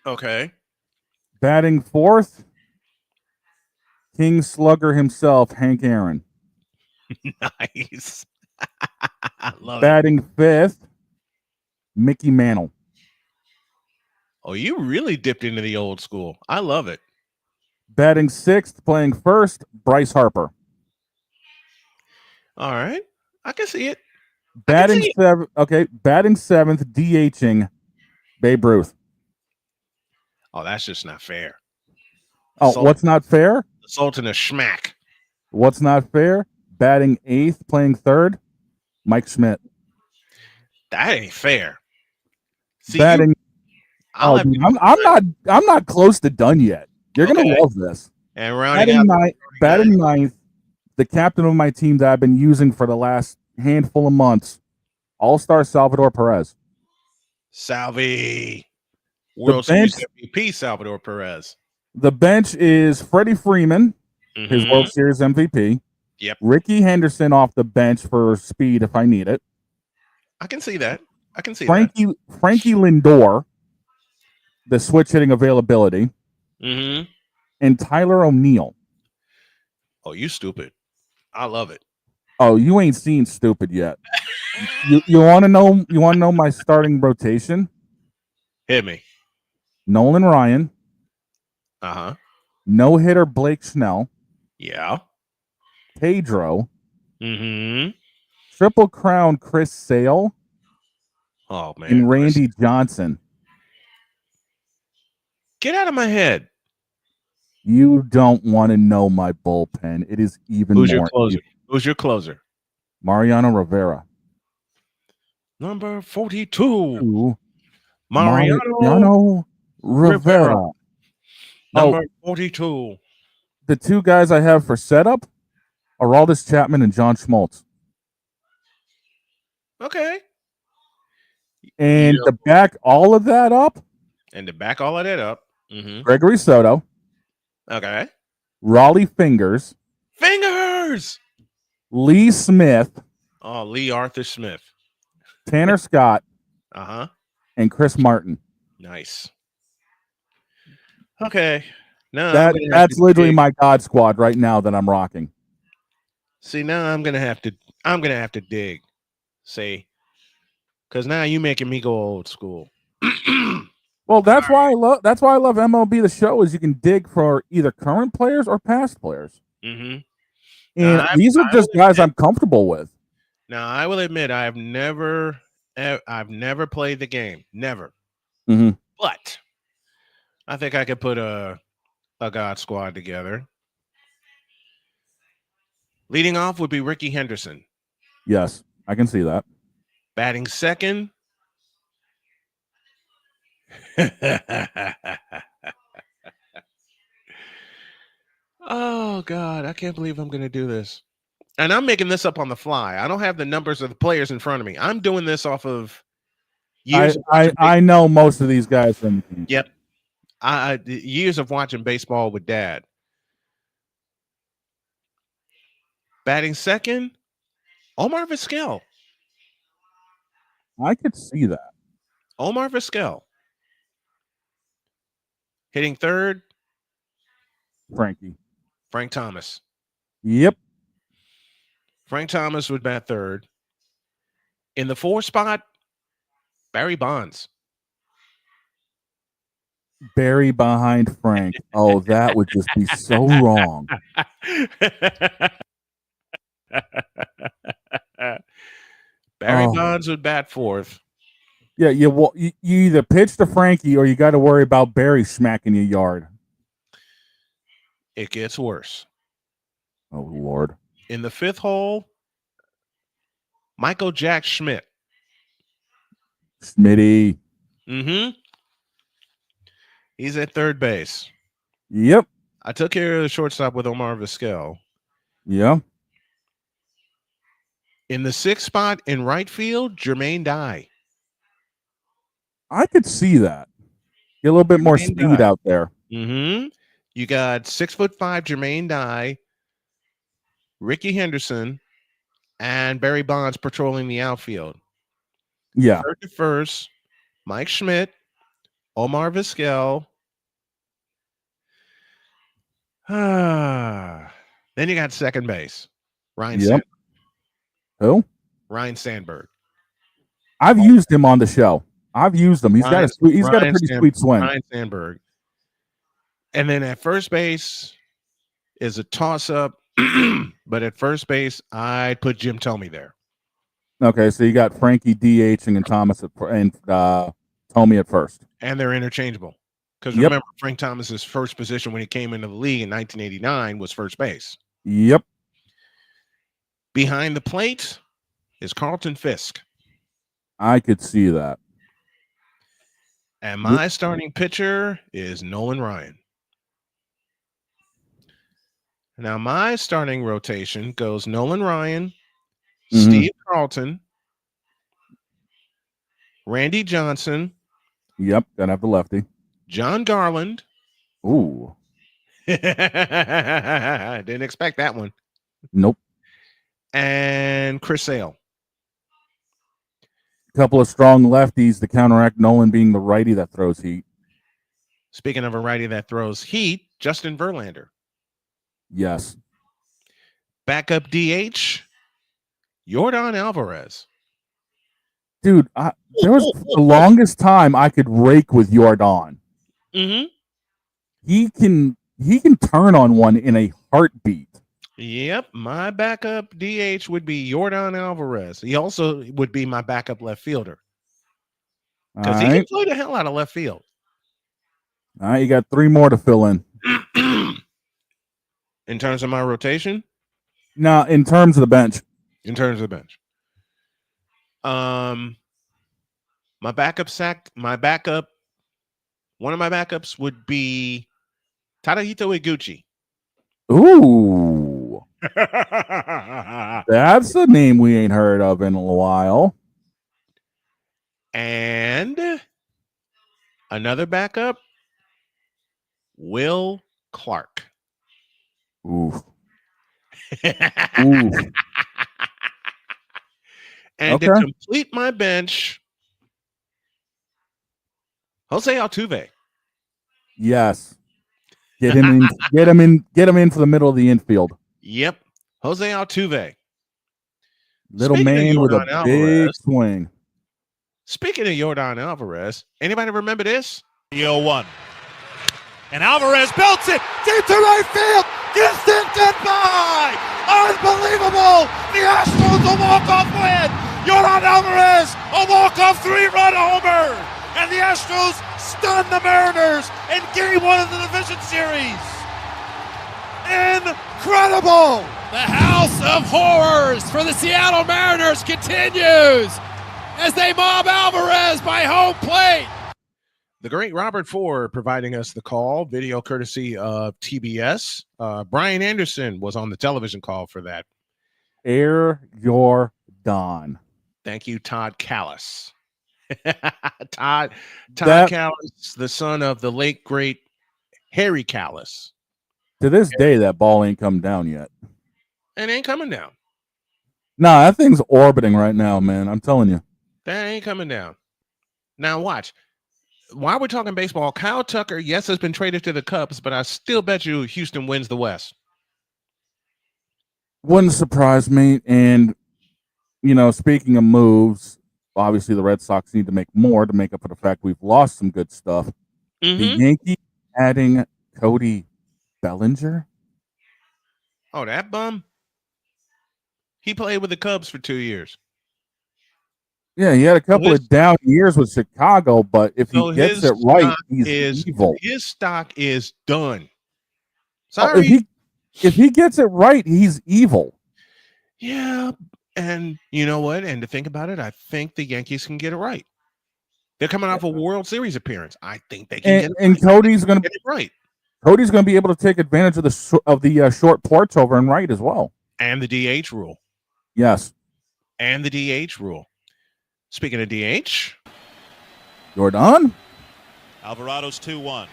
Okay. Batting fourth, King Slugger himself, Hank Aaron. Nice. Love Batting fifth, Mickey Mantle. Oh, you really dipped into the old school. I love it. Batting sixth, playing first, Bryce Harper. All right. I can see it. Batting seventh, DHing, Babe Ruth. Oh, that's just not fair. Oh, what's not fair? The Sultan of Schmack. What's not fair? Batting eighth, playing third, Mike Schmidt. That ain't fair. See, batting. I'm not close to done yet. You're gonna love this. And batting ninth, the captain of my team that I've been using for the last handful of months, All-Star Salvador Perez. Salvi. World Series MVP Salvador Perez. The bench is Freddie Freeman, his World Series MVP. Yep. Ricky Henderson off the bench for speed if I need it. I can see that. Frankie Lindor, the switch hitting availability. And Tyler O'Neill. Oh, you stupid. I love it. Oh, you ain't seen stupid yet. You want to know? You want to know my starting rotation? Hit me. Nolan Ryan. No hitter Blake Snell. Yeah. Pedro. Mm-hmm. Triple Crown Chris Sale. Oh man. And Randy Johnson. Get out of my head. You don't want to know my bullpen. It is even Who's more. your closer? Who's your closer? Mariano Rivera. Number 42. Mariano Rivera. Number 42. The two guys I have for setup are Aroldis Chapman and John Schmaltz. Okay. And to back all of that up, Gregory Soto. Okay. Raleigh Fingers. Lee Smith. Oh, Lee Arthur Smith. Tanner Scott. And Chris Martin. Nice. Okay. Now That's literally my God squad right now that I'm rocking. See, now I'm gonna have to dig. See, because now you making me go old school. Well, that's why I love MLB The Show is you can dig for either current players or past players. Mm-hmm. And these are just guys I'm comfortable with. Now I will admit I've never played the game. Never. Mm-hmm. But I think I could put a God squad together. Leading off would be Ricky Henderson. Yes, I can see that. Batting second. Oh, God. I can't believe I'm going to do this. And I'm making this up on the fly. I don't have the numbers of the players in front of me. I'm doing this off of years. I know most of these guys from the team. Yep. Years of watching baseball with Dad. Batting second, Omar Vizquel. I could see that. Omar Vizquel. Hitting third, Frank Thomas. Yep. Frank Thomas would bat third. In the 4 spot, Barry Bonds. Barry behind Frank. Oh, that would just be so wrong. Barry Bonds would bat fourth. Yeah, you either pitch to Frankie or you got to worry about Barry smacking your yard. It gets worse. Oh, Lord. In the 5th hole, Michael Jack Schmidt. Smitty. Mm-hmm. He's at third base. Yep. I took care of the shortstop with Omar Vizquel. Yeah. In the 6th spot in right field, Jermaine Dye. I could see that. Get a little bit more speed out there. Mm-hmm. You got 6'5" Jermaine Dye, Ricky Henderson, and Barry Bonds patrolling the outfield. Yeah. Third to first, Mike Schmidt, Omar Vizquel. Then you got second base, Ryan Sandberg. Who? Ryan Sandberg. I've used him on the show. I've used him. He's got a pretty sweet swing. Ryan Sandberg. And then at first base is a toss-up, but at first base, I'd put Jim Thome there. Okay, so you got Frankie DHing and Thomas and Thome at first. And they're interchangeable. Because remember, Frank Thomas's first position when he came into the league in 1989 was first base. Yep. Behind the plate is Carlton Fisk. I could see that. And my starting pitcher is Nolan Ryan. Now, my starting rotation goes Nolan Ryan, Steve Carlton, Randy Johnson. Yep, gotta have the lefty. John Garland. Ooh. Didn't expect that one. Nope. And Chris Sale. A couple of strong lefties to counteract Nolan being the righty that throws heat. Speaking of a righty that throws heat, Justin Verlander. Yes. Backup DH, Yordan Alvarez. Dude, there was the longest time I could rake with Jordan. Mm-hmm. He can turn on one in a heartbeat. Yep, my backup DH would be Jordan Alvarez. He also would be my backup left fielder because he can play the hell out of left field. All right, you got 3 more to fill in. In terms of my rotation? No, in terms of the bench. In terms of the bench. My backup, one of my backups would be Tadahito Iguchi. Ooh. That's a name we ain't heard of in a while. And another backup, Will Clark. Ooh. Ooh. And to complete my bench, Jose Altuve. Yes. Get him in. Get him in for the middle of the infield. Yep. Jose Altuve. Little man with a big swing. Speaking of Jordan Alvarez, anybody remember this? 0-1. And Alvarez belts it deep to right field. Distant goodbye. Unbelievable. The Astros a walk-off win. Jordan Alvarez a walk-off 3-run homer. And the Astros stun the Mariners in Game 1 of the division series. Incredible. The House of Horrors for the Seattle Mariners continues as they mob Alvarez by home plate. The great Robert Ford providing us the call, video courtesy of TBS. Brian Anderson was on the television call for that. Air your Don. Thank you, Todd Callis. Todd Callis, the son of the late, great Harry Callis. To this day, that ball ain't come down yet. It ain't coming down. Nah, that thing's orbiting right now, man. I'm telling you. That ain't coming down. Now watch. While we're talking baseball, Kyle Tucker, yes, has been traded to the Cubs, but I still bet you Houston wins the West. Wouldn't surprise me. And, speaking of moves, obviously the Red Sox need to make more to make up for the fact we've lost some good stuff. Mm-hmm. The Yankees adding Cody Bellinger. Oh, that bum? He played with the Cubs for 2 years. Yeah, he had a couple of down years with Chicago, but if he gets it right, he's evil. His stock is done. Sorry. If he gets it right, he's evil. Yeah, and you know what? And to think about it, I think the Yankees can get it right. They're coming off a World Series appearance. I think they can get it right. And Cody's going to get it right. Cody's going to be able to take advantage of the short porch over and right as well. And the DH rule. Yes. And the DH rule. Speaking of DH, Jordan. Alvarado's 2-1.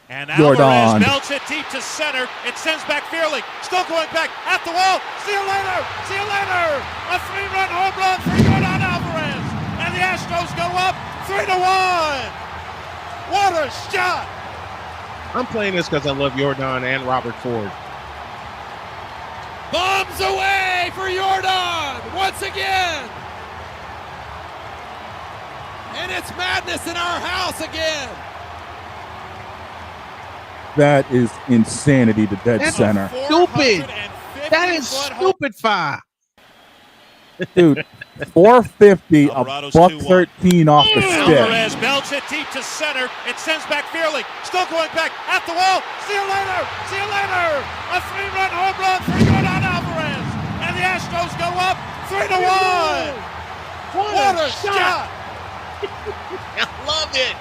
And Jordan. Alvarez belts it deep to center. It sends back Fearley. Still going back at the wall. See you later. See you later. A 3-run home run for Jordan Alvarez. And the Astros go up 3-1. What a shot. I'm playing this because I love Jordan and Robert Ford. Bombs away for Jordan once again. And it's madness in our house again. That is insanity to dead center. Stupid. That is stupid fire. Dude, 450, a $113 off the stick. Alvarez belts it deep to center. It sends back Fearley. Still going back at the wall. See you later. See you later. A 3-run home run for Jordan Alvarez. And the Astros go up 3-1. What a shot. I love it.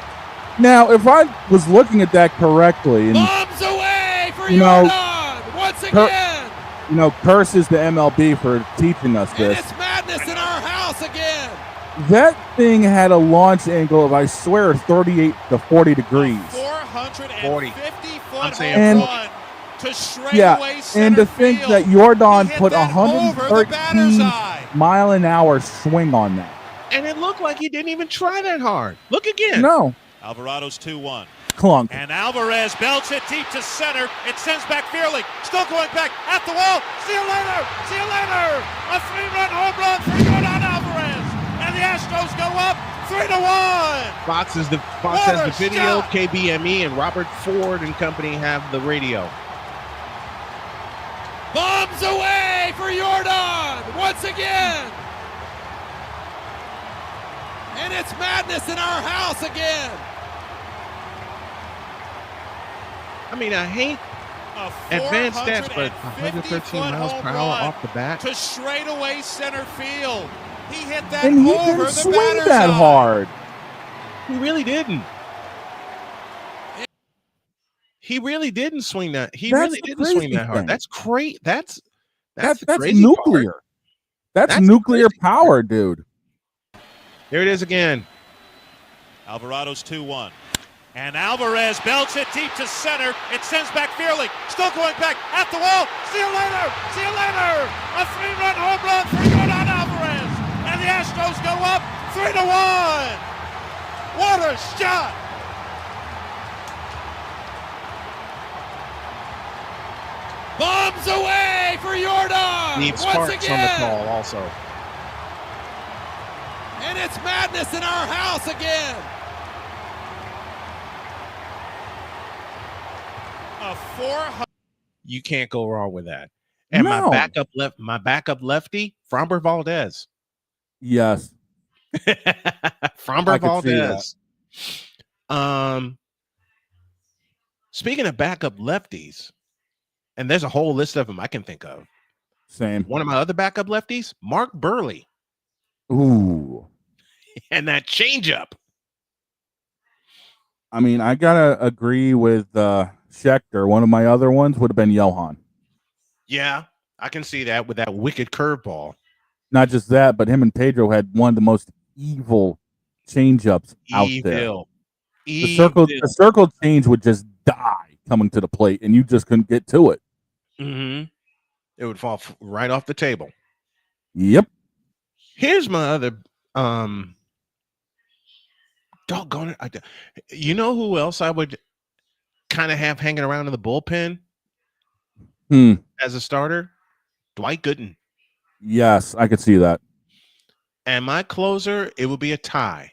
Now, if I was looking at that correctly, and, bombs away for Jordan once again. Curses the MLB for teaching us this. And it's madness in our house again. That thing had a launch angle of, I swear, 38 to 40 degrees. 450-foot home run to straightaway center and to think field. that Jordan put 113 mile an hour swing on that. And it looked like he didn't even try that hard. Look again. No. Alvarado's 2-1. Clunk. And Alvarez belts it deep to center. It sends back Fearley. Still going back at the wall. See you later. See you later. A 3-run home run for Jordan Alvarez. And the Astros go 3-1. Fox has the video. Shot. KBME and Robert Ford and company have the radio. Bombs away for Jordan once again. And it's madness in our house again. I mean, I hate advanced stats, but 113 miles per hour off the bat to straightaway center field. He hit that And he over didn't the swing batter's that eye. hard. He really didn't. He really didn't swing that. He That's really the didn't swing crazy that hard. thing. That's great. That's That's the crazy nuclear. part. That's That's nuclear crazy power, dude. There it is again. Alvarado's 2-1. And Alvarez belts it deep to center. It sends back Fearley. Still going back at the wall. See you later. See you later. A 3-run home run for Jordan Alvarez. And the Astros go up 3-1. What a shot. Bombs away for Jordan Needs once Sparks again. on the call also. And it's madness in our house again. A 400. You can't go wrong with that. And No. my backup lefty, Framber Valdez. Yes. Framber I could see Valdez. Speaking of backup lefties, and there's a whole list of them I can think of. Same. One of my other backup lefties, Mark Burley, Ooh. and that changeup. I mean, I gotta agree with Schechter. One of my other ones would have been Johan. Yeah, I can see that with that wicked curveball. Not just that, but him and Pedro had one of the most evil changeups out there. The circle change would just die coming to the plate, and you just couldn't get to it. Mm-hmm. It would fall right off the table. Yep. Here's my other doggone it. You know who else I would kind of have hanging around in the bullpen as a starter? Dwight Gooden. Yes, I could see that. And my closer, it would be a tie.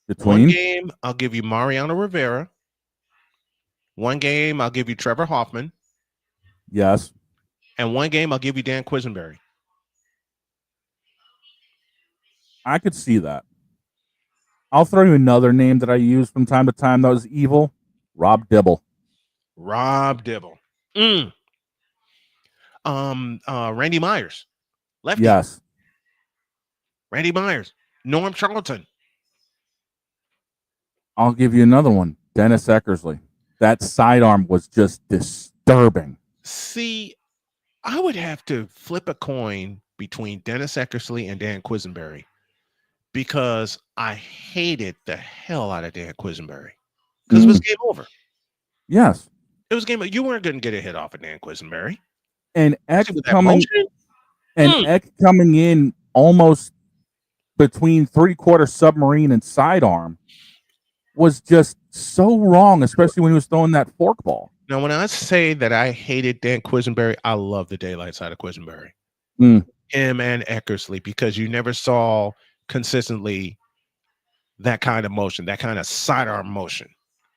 Between? One game, I'll give you Mariano Rivera. One game, I'll give you Trevor Hoffman. Yes. And one game, I'll give you Dan Quisenberry. I could see that. I'll throw you another name that I use from time to time that was evil. Rob Dibble. Rob Dibble. Randy Myers. Lefty. Yes. Randy Myers. Norm Charlton. I'll give you another one. Dennis Eckersley. That sidearm was just disturbing. See, I would have to flip a coin between Dennis Eckersley and Dan Quisenberry because I hated the hell out of Dan Quisenberry because it was game over. Yes. It was game over. You weren't going to get a hit off of Dan Quisenberry. And Eck coming, motion? Eck coming in almost between 3/4 submarine and sidearm was just so wrong, especially when he was throwing that forkball. Now, when I say that I hated Dan Quisenberry, I love the daylight side of Quisenberry. Him and Eckersley, because you never saw consistently that kind of motion, that kind of sidearm motion.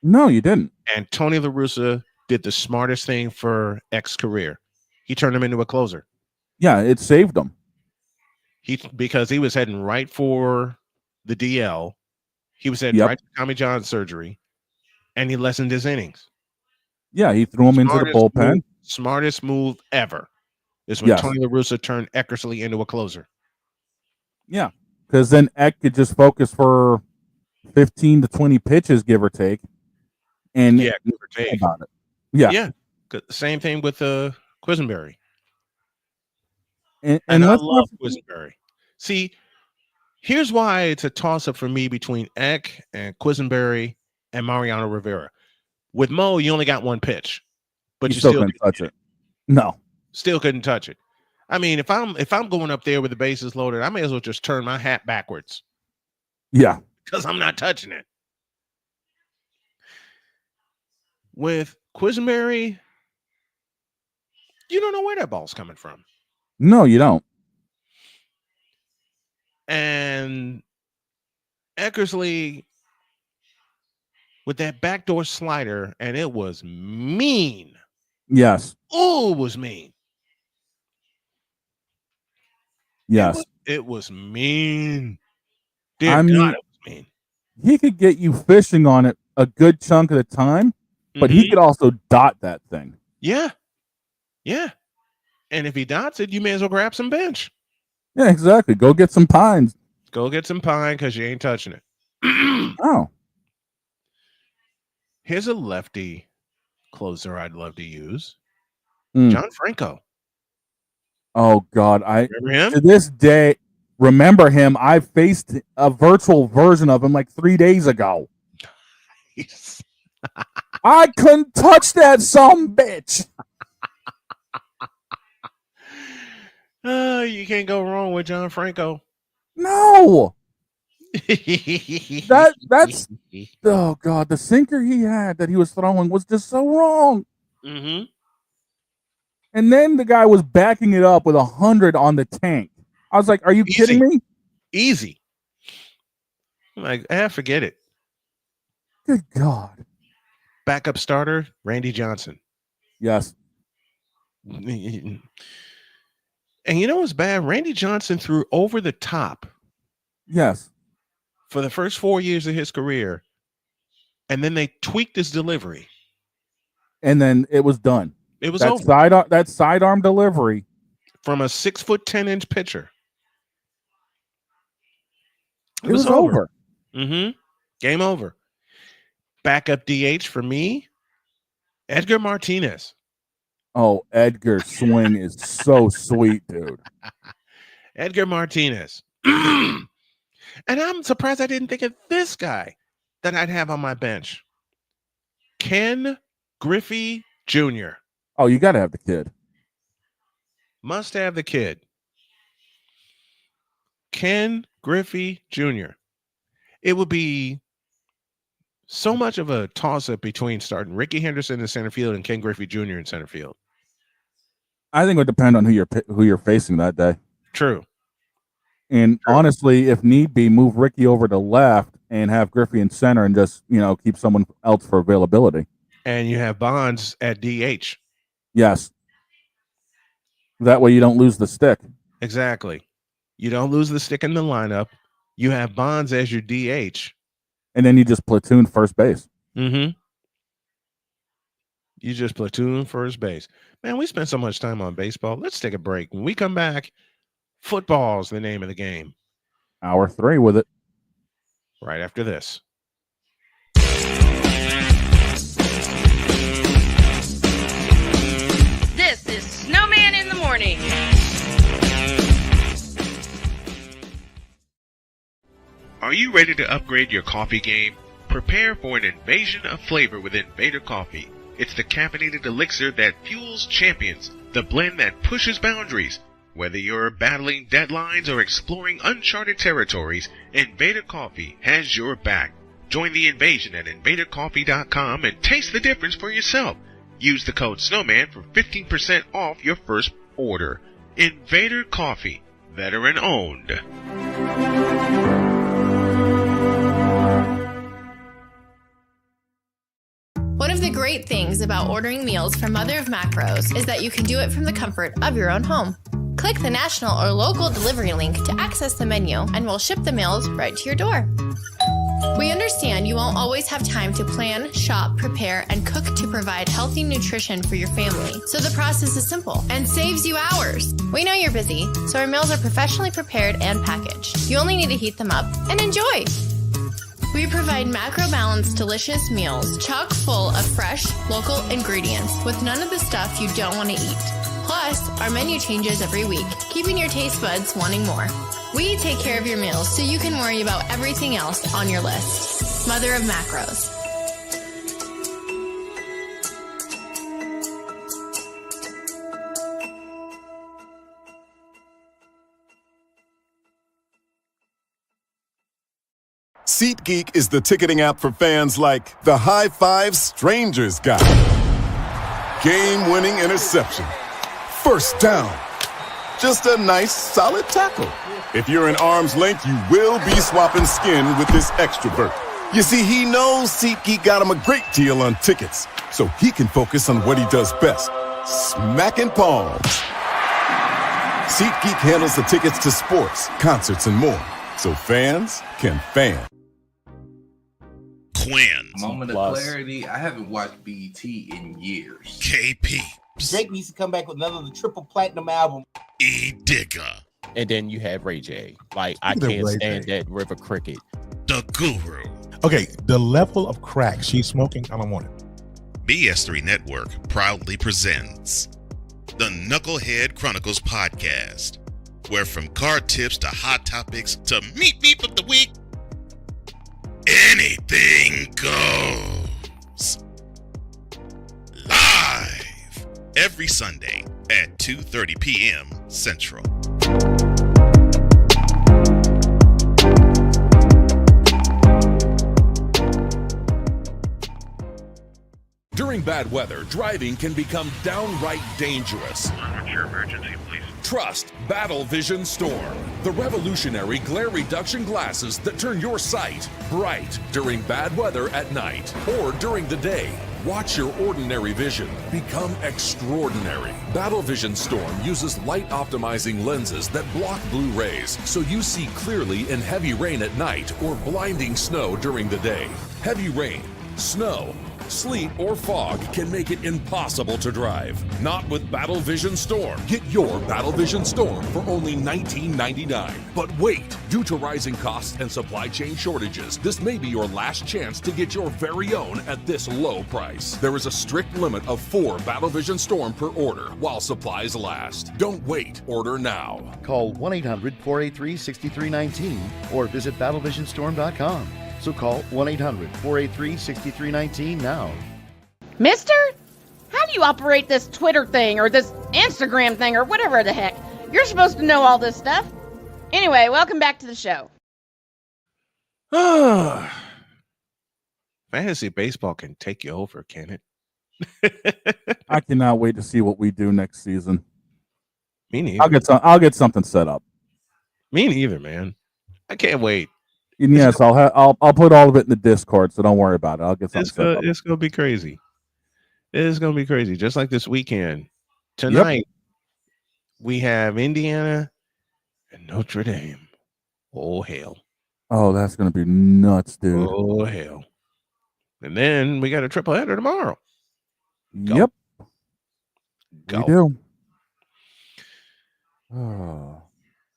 No, you didn't. And Tony La Russa did the smartest thing for Eck's career. He turned him into a closer. Yeah, it saved him. Because he was heading right for the DL. He was heading right to Tommy John surgery, and he lessened his innings. Yeah, he threw him into the bullpen. Smartest move ever is when Tony La Russa turned Eckersley into a closer. Yeah, because then Eck could just focus for 15 to 20 pitches, give or take. And give or take. About it. Yeah. Yeah. Same thing with Quisenberry. And I love Quisenberry. See, here's why it's a toss-up for me between Eck and Quisenberry and Mariano Rivera. With Mo, you only got one pitch, but you still couldn't touch it. No, still couldn't touch it. I mean, if I'm going up there with the bases loaded, I may as well just turn my hat backwards. Yeah, because I'm not touching it. With Quisenberry, you don't know where that ball's coming from. No, you don't. And Eckersley with that backdoor slider, and it was mean. Yes. Oh, it was mean. Yes. It was mean. Dear God, it was mean. He could get you fishing on it a good chunk of the time, but he could also dot that thing. Yeah. Yeah. And if he dots it, you may as well grab some bench. Yeah, exactly. Go get some pines. Go get some pine because you ain't touching it. Oh. Here's a lefty closer I'd love to use. Mm. John Franco. Oh, God. Remember him? To this day, remember him. I faced a virtual version of him like 3 days ago. I couldn't touch that bitch. You can't go wrong with John Franco. No. That's oh God, the sinker he had that he was throwing was just so wrong. Mm-hmm. And then the guy was backing it up with 100 on the tank. I was like, "Are you kidding me?" Easy. I'm like, forget it. Good God. Backup starter, Randy Johnson. Yes. And you know what's bad? Randy Johnson threw over the top. Yes. For the first 4 years of his career. And then they tweaked his delivery. And then it was done. It was that over. That sidearm delivery. From a 6'10" pitcher. It was over. Mm-hmm. Game over. Backup DH for me, Edgar Martinez. Oh, Edgar's swing is so sweet, dude. Edgar Martinez. And I'm surprised I didn't think of this guy that I'd have on my bench. Ken Griffey Jr. Oh, you got to have the kid. Must have the kid. Ken Griffey Jr. It would be so much of a toss-up between starting Ricky Henderson in center field and Ken Griffey Jr. in center field. I think it would depend on who you're facing that day. True. And honestly, if need be, move Ricky over to left and have Griffey in center and just, keep someone else for availability. And you have Bonds at DH. Yes. That way you don't lose the stick. Exactly. You don't lose the stick in the lineup. You have Bonds as your DH. And then you just platoon first base. Mm-hmm. You just platoon first base. Man, we spent so much time on baseball. Let's take a break. When we come back, football's the name of the game. Hour 3 with it. Right after this. This is Snowman in the Morning. Are you ready to upgrade your coffee game? Prepare for an invasion of flavor with Invader Coffee. It's the caffeinated elixir that fuels champions, the blend that pushes boundaries. Whether you're battling deadlines or exploring uncharted territories, Invader Coffee has your back. Join the invasion at invadercoffee.com and taste the difference for yourself. Use the code SNOWMAN for 15% off your first order. Invader Coffee, veteran owned. One of the great things about ordering meals from Mother of Macros is that you can do it from the comfort of your own home. Click the national or local delivery link to access the menu, and we'll ship the meals right to your door. We understand you won't always have time to plan, shop, prepare, and cook to provide healthy nutrition for your family, so the process is simple and saves you hours. We know you're busy, so our meals are professionally prepared and packaged. You only need to heat them up and enjoy. We provide macro-balanced, delicious meals chock full of fresh, local ingredients with none of the stuff you don't want to eat. Plus, our menu changes every week, keeping your taste buds wanting more. We take care of your meals so you can worry about everything else on your list. Mother of Macros. SeatGeek is the ticketing app for fans like the High Five Strangers guy. Game-winning interception. First down. just a nice, solid tackle. If you're in arm's length, you will be swapping skin with this extrovert. You see, he knows SeatGeek got him a great deal on tickets, so he can focus on what he does best, smacking palms. SeatGeek handles the tickets to sports, concerts, and more, so fans can fan. Quinn. Moment of clarity. I haven't watched BET in years. KP. Drake needs to come back with another triple platinum album. E Digger. And then you have Ray J. Like, I can't stand that River Cricket. The Guru. Okay, the level of crack she's smoking, I don't want it. BS3 Network proudly presents the Knucklehead Chronicles podcast, where from card tips to hot topics to meep of the week, anything goes. Live every Sunday at 2:30 p.m. Central. During bad weather, driving can become downright dangerous. What's your emergency, please? Trust Battle Vision Storm, the revolutionary glare reduction glasses that turn your sight bright during bad weather at night or during the day. Watch your ordinary vision become extraordinary. Battle Vision Storm uses light optimizing lenses that block blue rays, so you see clearly in heavy rain at night or blinding snow during the day. Heavy rain, snow, sleet, or fog can make it impossible to drive. Not with Battle Vision Storm. Get your Battle Vision Storm for only $19.99. But wait, due to rising costs and supply chain shortages, this may be your last chance to get your very own at this low price. There is a strict limit of 4 Battle Vision Storm per order while supplies last. Don't wait, order now. Call 1-800-483-6319 or visit battlevisionstorm.com. So call 1-800-483-6319 now. Mister? How do you operate this Twitter thing or this Instagram thing or whatever the heck? You're supposed to know all this stuff. Anyway, welcome back to the show. Fantasy baseball can take you over, can it? I cannot wait to see what we do next season. Me neither. I'll get something set up. Me neither, man. I can't wait. And yes, I'll put all of it in the Discord, so don't worry about it. I'll get something set up. It's gonna be crazy. It is gonna be crazy. Just like this weekend. Tonight we have Indiana and Notre Dame. Oh hell. Oh, that's gonna be nuts, dude. Oh hell. And then we got a triple header tomorrow. Go. Yep. Go. We do. Oh.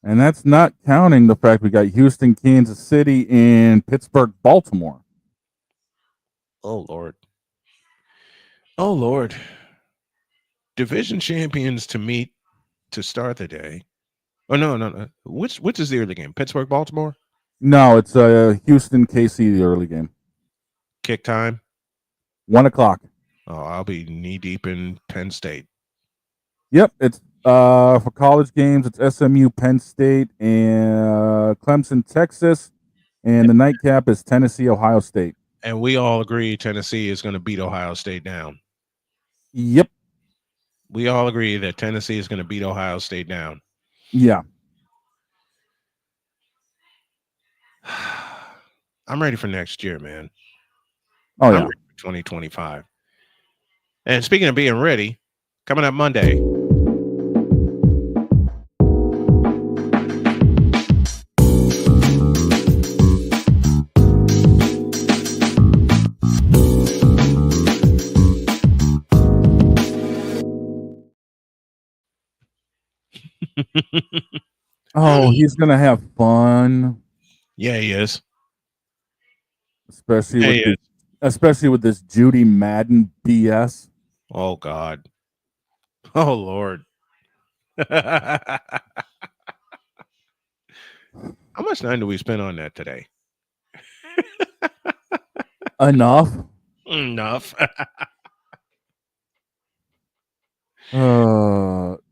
And that's not counting the fact we got Houston, Kansas City, and Pittsburgh, Baltimore. Oh, Lord. Oh, Lord. Division champions to meet to start the day. Oh, no. Which is the early game? Pittsburgh, Baltimore? No, it's Houston, KC, the early game. Kick time? 1:00. Oh, I'll be knee-deep in Penn State. Yep, it's for college games, it's SMU, Penn State, and Clemson, Texas, and the nightcap is Tennessee, Ohio State. And we all agree Tennessee is going to beat Ohio State down. Yep. We all agree that Tennessee is going to beat Ohio State down. Yeah. I'm ready for next year, man. Oh, yeah. I'm ready for 2025. And speaking of being ready, coming up Monday. Oh, he's gonna have fun. Yeah, he is. Especially with this Judy Madden BS. Oh God. Oh Lord. How much time do we spend on that today? Enough.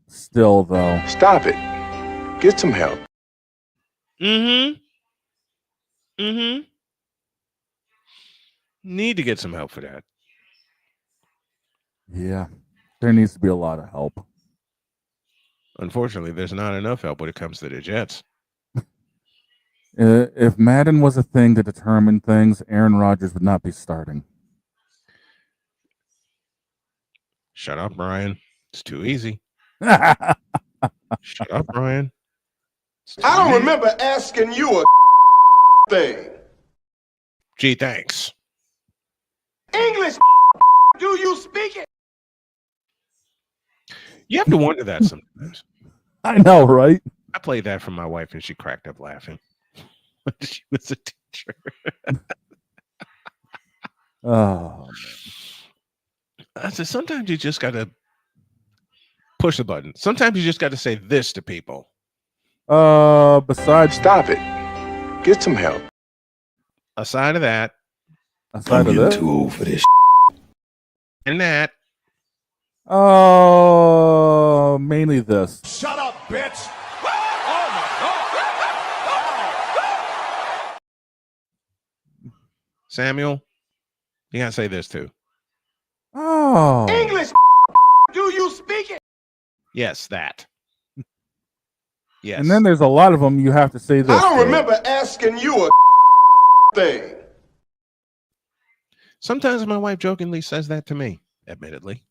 Still though. Stop it. Get some help. Need to get some help for that. Yeah. There needs to be a lot of help. Unfortunately, there's not enough help when it comes to the Jets. If Madden was a thing to determine things, Aaron Rodgers would not be starting. Shut up, Brian. It's too easy. Shut up, Brian. I don't remember asking you a thing. Gee, thanks. English, do you speak it? You have to wonder that sometimes. I know, right? I played that for my wife, and she cracked up laughing. She was a teacher. Oh, I said, sometimes you just got to push the button. Sometimes you just got to say this to people. Besides, stop it. Get some help. Aside of that, aside I'm of getting this, too old for this. And that. Mainly this. Shut up, bitch. Samuel, you gotta say this too. Oh, English, do you speak it? Yes, that. Yes. And then there's a lot of them you have to say this. I don't to. remember asking you a thing. Sometimes my wife jokingly says that to me, admittedly.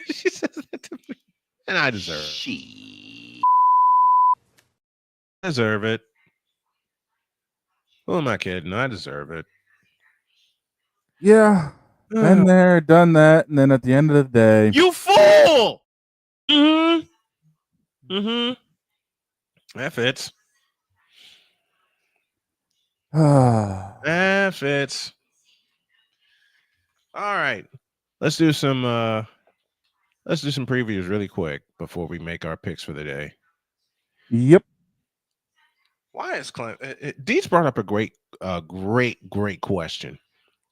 She says that to me. And I deserve it. I deserve it. Who am I kidding? I deserve it. Yeah. Been there, done that, and then at the end of the day, You fool! Mm-hmm. Mm-hmm. That fits. That fits. All right. Let's do some previews really quick before we make our picks for the day. Yep. Why is Clemson? Deets brought up a great question.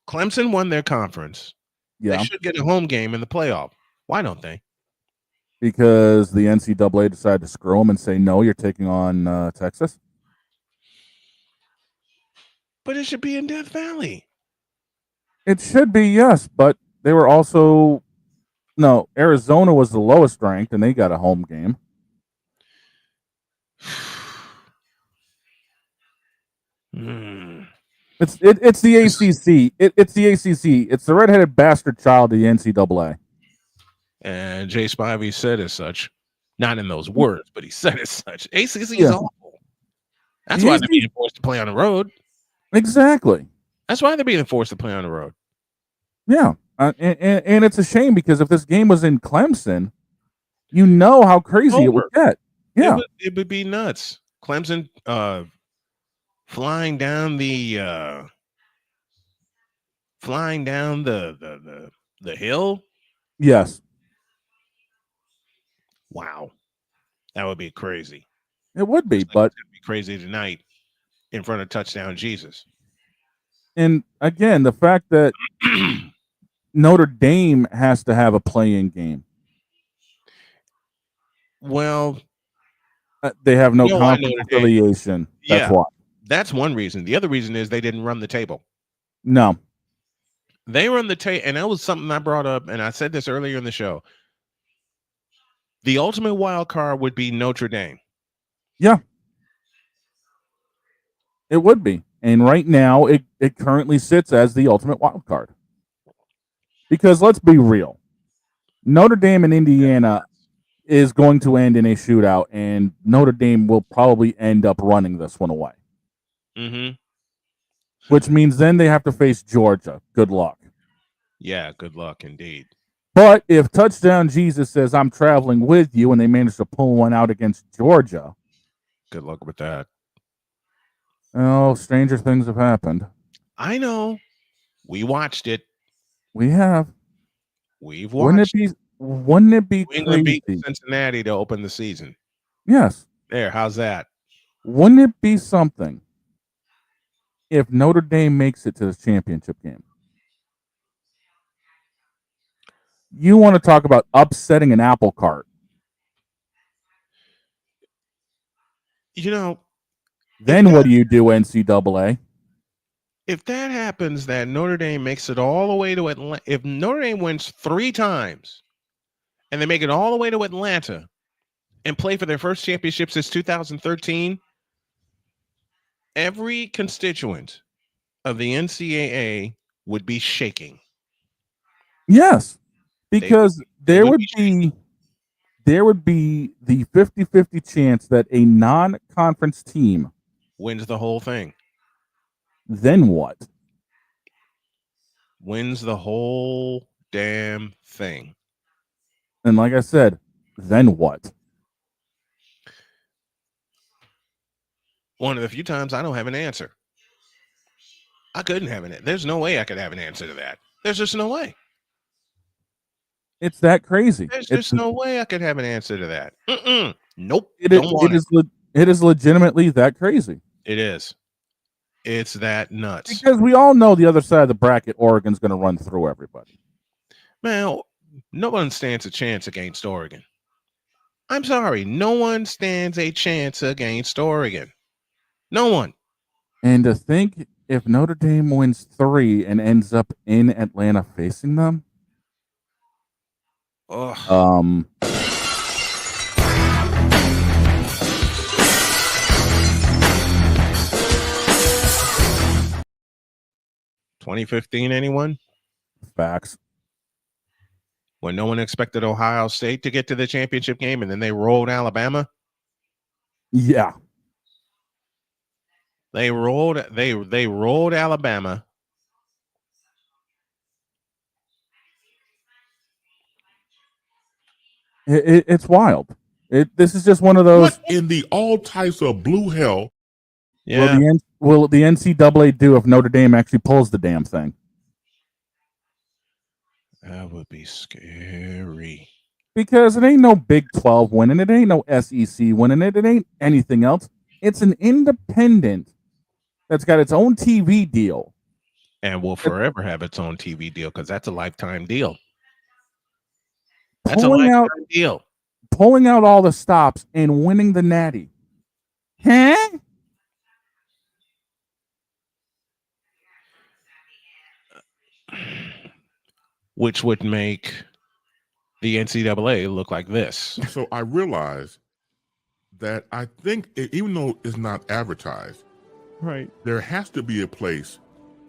Clemson won their conference. Yeah. They should get a home game in the playoff. Why don't they? Because the NCAA decided to screw them and say, no, you're taking on Texas. But it should be in Death Valley. It should be, yes, but they were also no. Arizona was the lowest ranked, and they got a home game. It's the ACC. It's the ACC. It's the redheaded bastard child of the NCAA. And Jay Spivey said as such, not in those words, but he said as such. ACC is awful. That's why they're being forced to play on the road. Exactly. That's why they're being forced to play on the road. Yeah, and it's a shame because if this game was in Clemson, you know how crazy it would get. Yeah, it would be nuts. Clemson flying down the hill. Yes. Wow, that would be crazy. It would be, but it'd be crazy tonight in front of Touchdown Jesus. And again, the fact that Notre Dame has to have a play-in game. Well, they have no conference affiliation. That's why. That's one reason. The other reason is they didn't run the table. No. They run the table, and that was something I brought up, and I said this earlier in the show. The ultimate wild card would be Notre Dame. Yeah. It would be. And right now, it currently sits as the ultimate wild card. Because let's be real. Notre Dame and Indiana is going to end in a shootout, and Notre Dame will probably end up running this one away. Mm-hmm. Which means then they have to face Georgia. Good luck. Yeah, good luck indeed. But if Touchdown Jesus says, I'm traveling with you, and they manage to pull one out against Georgia. Good luck with that. Oh, stranger things have happened. I know. We watched it. We have. We've watched. Wouldn't it be England crazy? beat Cincinnati to open the season. Yes. There, how's that? Wouldn't it be something if Notre Dame makes it to the championship game? You want to talk about upsetting an apple cart. You know. Then what do you do, NCAA? If that happens, that Notre Dame makes it all the way to Atlanta. If Notre Dame wins 3 times and they make it all the way to Atlanta and play for their first championship since 2013, every constituent of the NCAA would be shaking. Yes, because there would be the 50-50 chance that a non-conference team wins the whole thing. Then what? Wins the whole damn thing. And like I said, then what? One of the few times I don't have an answer. I couldn't have an. There's no way I could have an answer to that. There's just no way. It's that crazy. There's just no way I could have an answer to that. Nope. It is legitimately that crazy. It is. It's that nuts. Because we all know the other side of the bracket, Oregon's going to run through everybody. Man, no one stands a chance against Oregon. I'm sorry. No one stands a chance against Oregon. No one. And to think if Notre Dame wins 3 and ends up in Atlanta facing them. Ugh. 2015, anyone? Facts. When no one expected Ohio State to get to the championship game and then they rolled Alabama? Yeah. They rolled Alabama. It's wild. This is just one of those. What in the all types of blue hell? Yeah. Will the NCAA do if Notre Dame actually pulls the damn thing? That would be scary. Because it ain't no Big 12 winning. It ain't no SEC winning it. It ain't anything else. It's an independent that's got its own TV deal. And will forever have its own TV deal because that's a lifetime deal. That's a lifetime deal. Pulling out all the stops and winning the Natty. Huh? Which would make the NCAA look like this. So I realized that I think even though it's not advertised, right, there has to be a place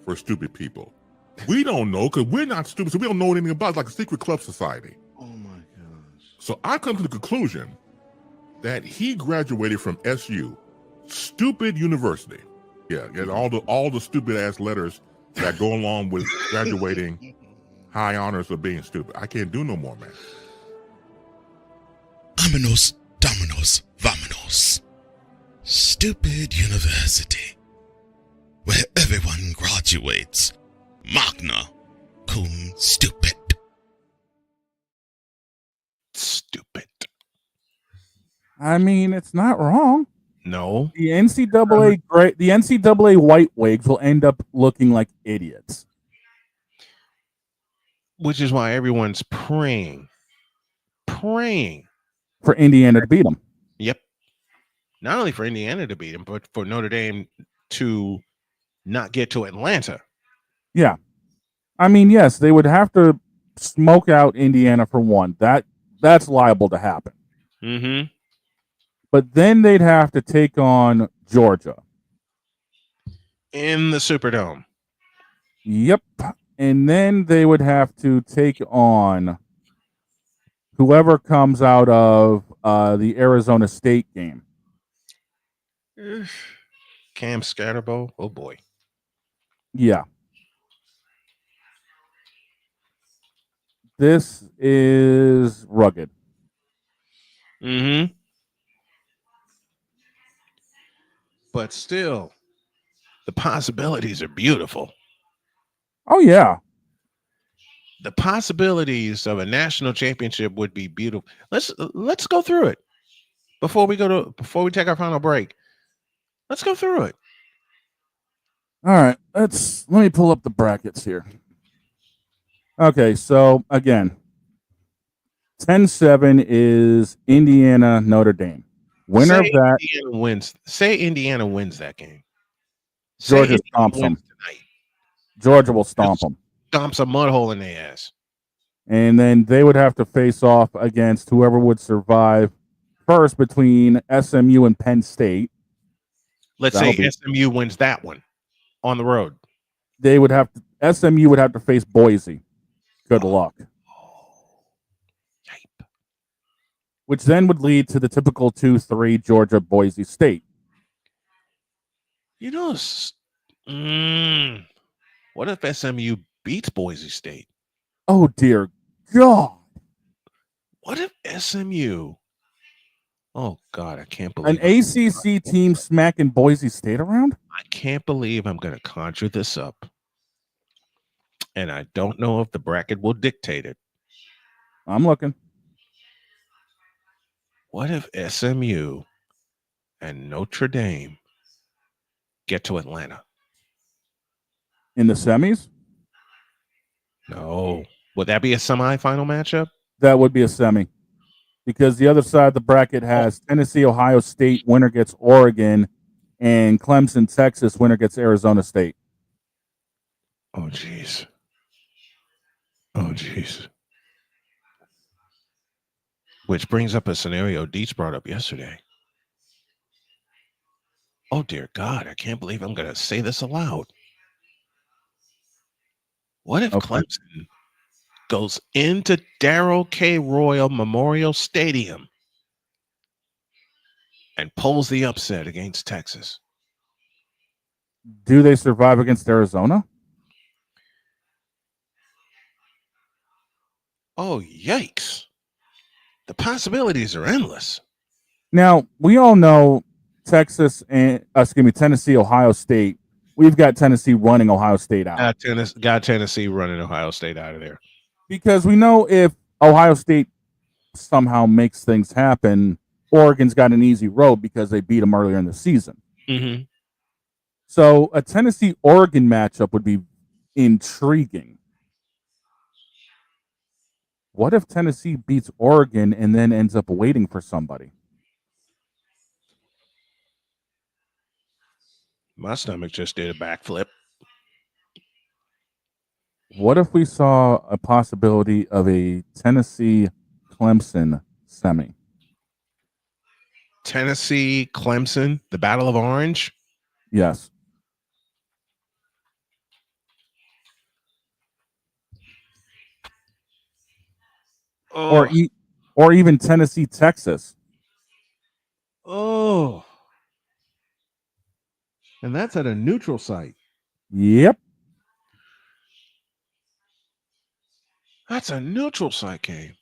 for stupid people. We don't know because we're not stupid, so we don't know anything about it. It's like a secret club society. Oh my gosh. So I come to the conclusion that he graduated from SU, stupid university. Yeah, get all the stupid ass letters that go along with graduating. High honors of being stupid. I can't do no more, man. Vámonos, dominos, vámonos. Stupid university, where everyone graduates. Magna cum stupid. Stupid. I mean, it's not wrong. No. The NCAA white wigs will end up looking like idiots. Which is why everyone's praying for Indiana to beat them. Yep. Not only for Indiana to beat them, but for Notre Dame to not get to Atlanta. Yeah. I mean, yes, they would have to smoke out Indiana for one. That's liable to happen. Mm-hmm. But then they'd have to take on Georgia. In the Superdome. Yep. And then they would have to take on whoever comes out of the Arizona State game. Cam Scatterbo. Oh, boy. Yeah. This is rugged. Mm-hmm. But still, the possibilities are beautiful. Oh, yeah. The possibilities of a national championship would be beautiful. Let's go through it before we take our final break. Let's go through it. All right, let me pull up the brackets here. Okay, so again, 10-7 is Indiana Notre Dame. Winner of that. Indiana wins. Say Indiana wins that game. Georgia stomps them. Georgia will stomp them. Stomps a mud hole in their ass. And then they would have to face off against whoever would survive first between SMU and Penn State. Let's say SMU wins that one on the road. They would have to, SMU would have to face Boise. Good luck. Which then would lead to the typical 2-3 Georgia Boise State. You know, what if SMU beats Boise State? Oh, dear God. What if SMU? Oh, God, I can't An believe ACC team smacking Boise State around? I can't believe I'm going to conjure this up. And I don't know if the bracket will dictate it. I'm looking. What if SMU and Notre Dame get to Atlanta? In the semis? No. Would that be a semifinal matchup? That would be a semi. Because the other side of the bracket has Tennessee, Ohio State, winner gets Oregon, and Clemson, Texas, winner gets Arizona State. Oh, jeez. Oh, jeez. Which brings up a scenario Dietz brought up yesterday. Oh, dear God, I can't believe I'm going to say this aloud. What if Clemson goes into Darrell K. Royal Memorial Stadium and pulls the upset against Texas? Do they survive against Arizona? Oh, yikes. The possibilities are endless. Now, we all know Texas and, Tennessee, Ohio State. We've got Tennessee running Ohio State out. Got Tennessee running Ohio State out of there. Because we know if Ohio State somehow makes things happen, Oregon's got an easy road because they beat them earlier in the season. Mm-hmm. So a Tennessee-Oregon matchup would be intriguing. What if Tennessee beats Oregon and then ends up waiting for somebody? My stomach just did a backflip. What if we saw a possibility of a Tennessee-Clemson semi? Tennessee, Clemson, the Battle of Orange? Yes. Oh. Or even Tennessee, Texas. Oh. And that's at a neutral site. Yep. That's a neutral site game.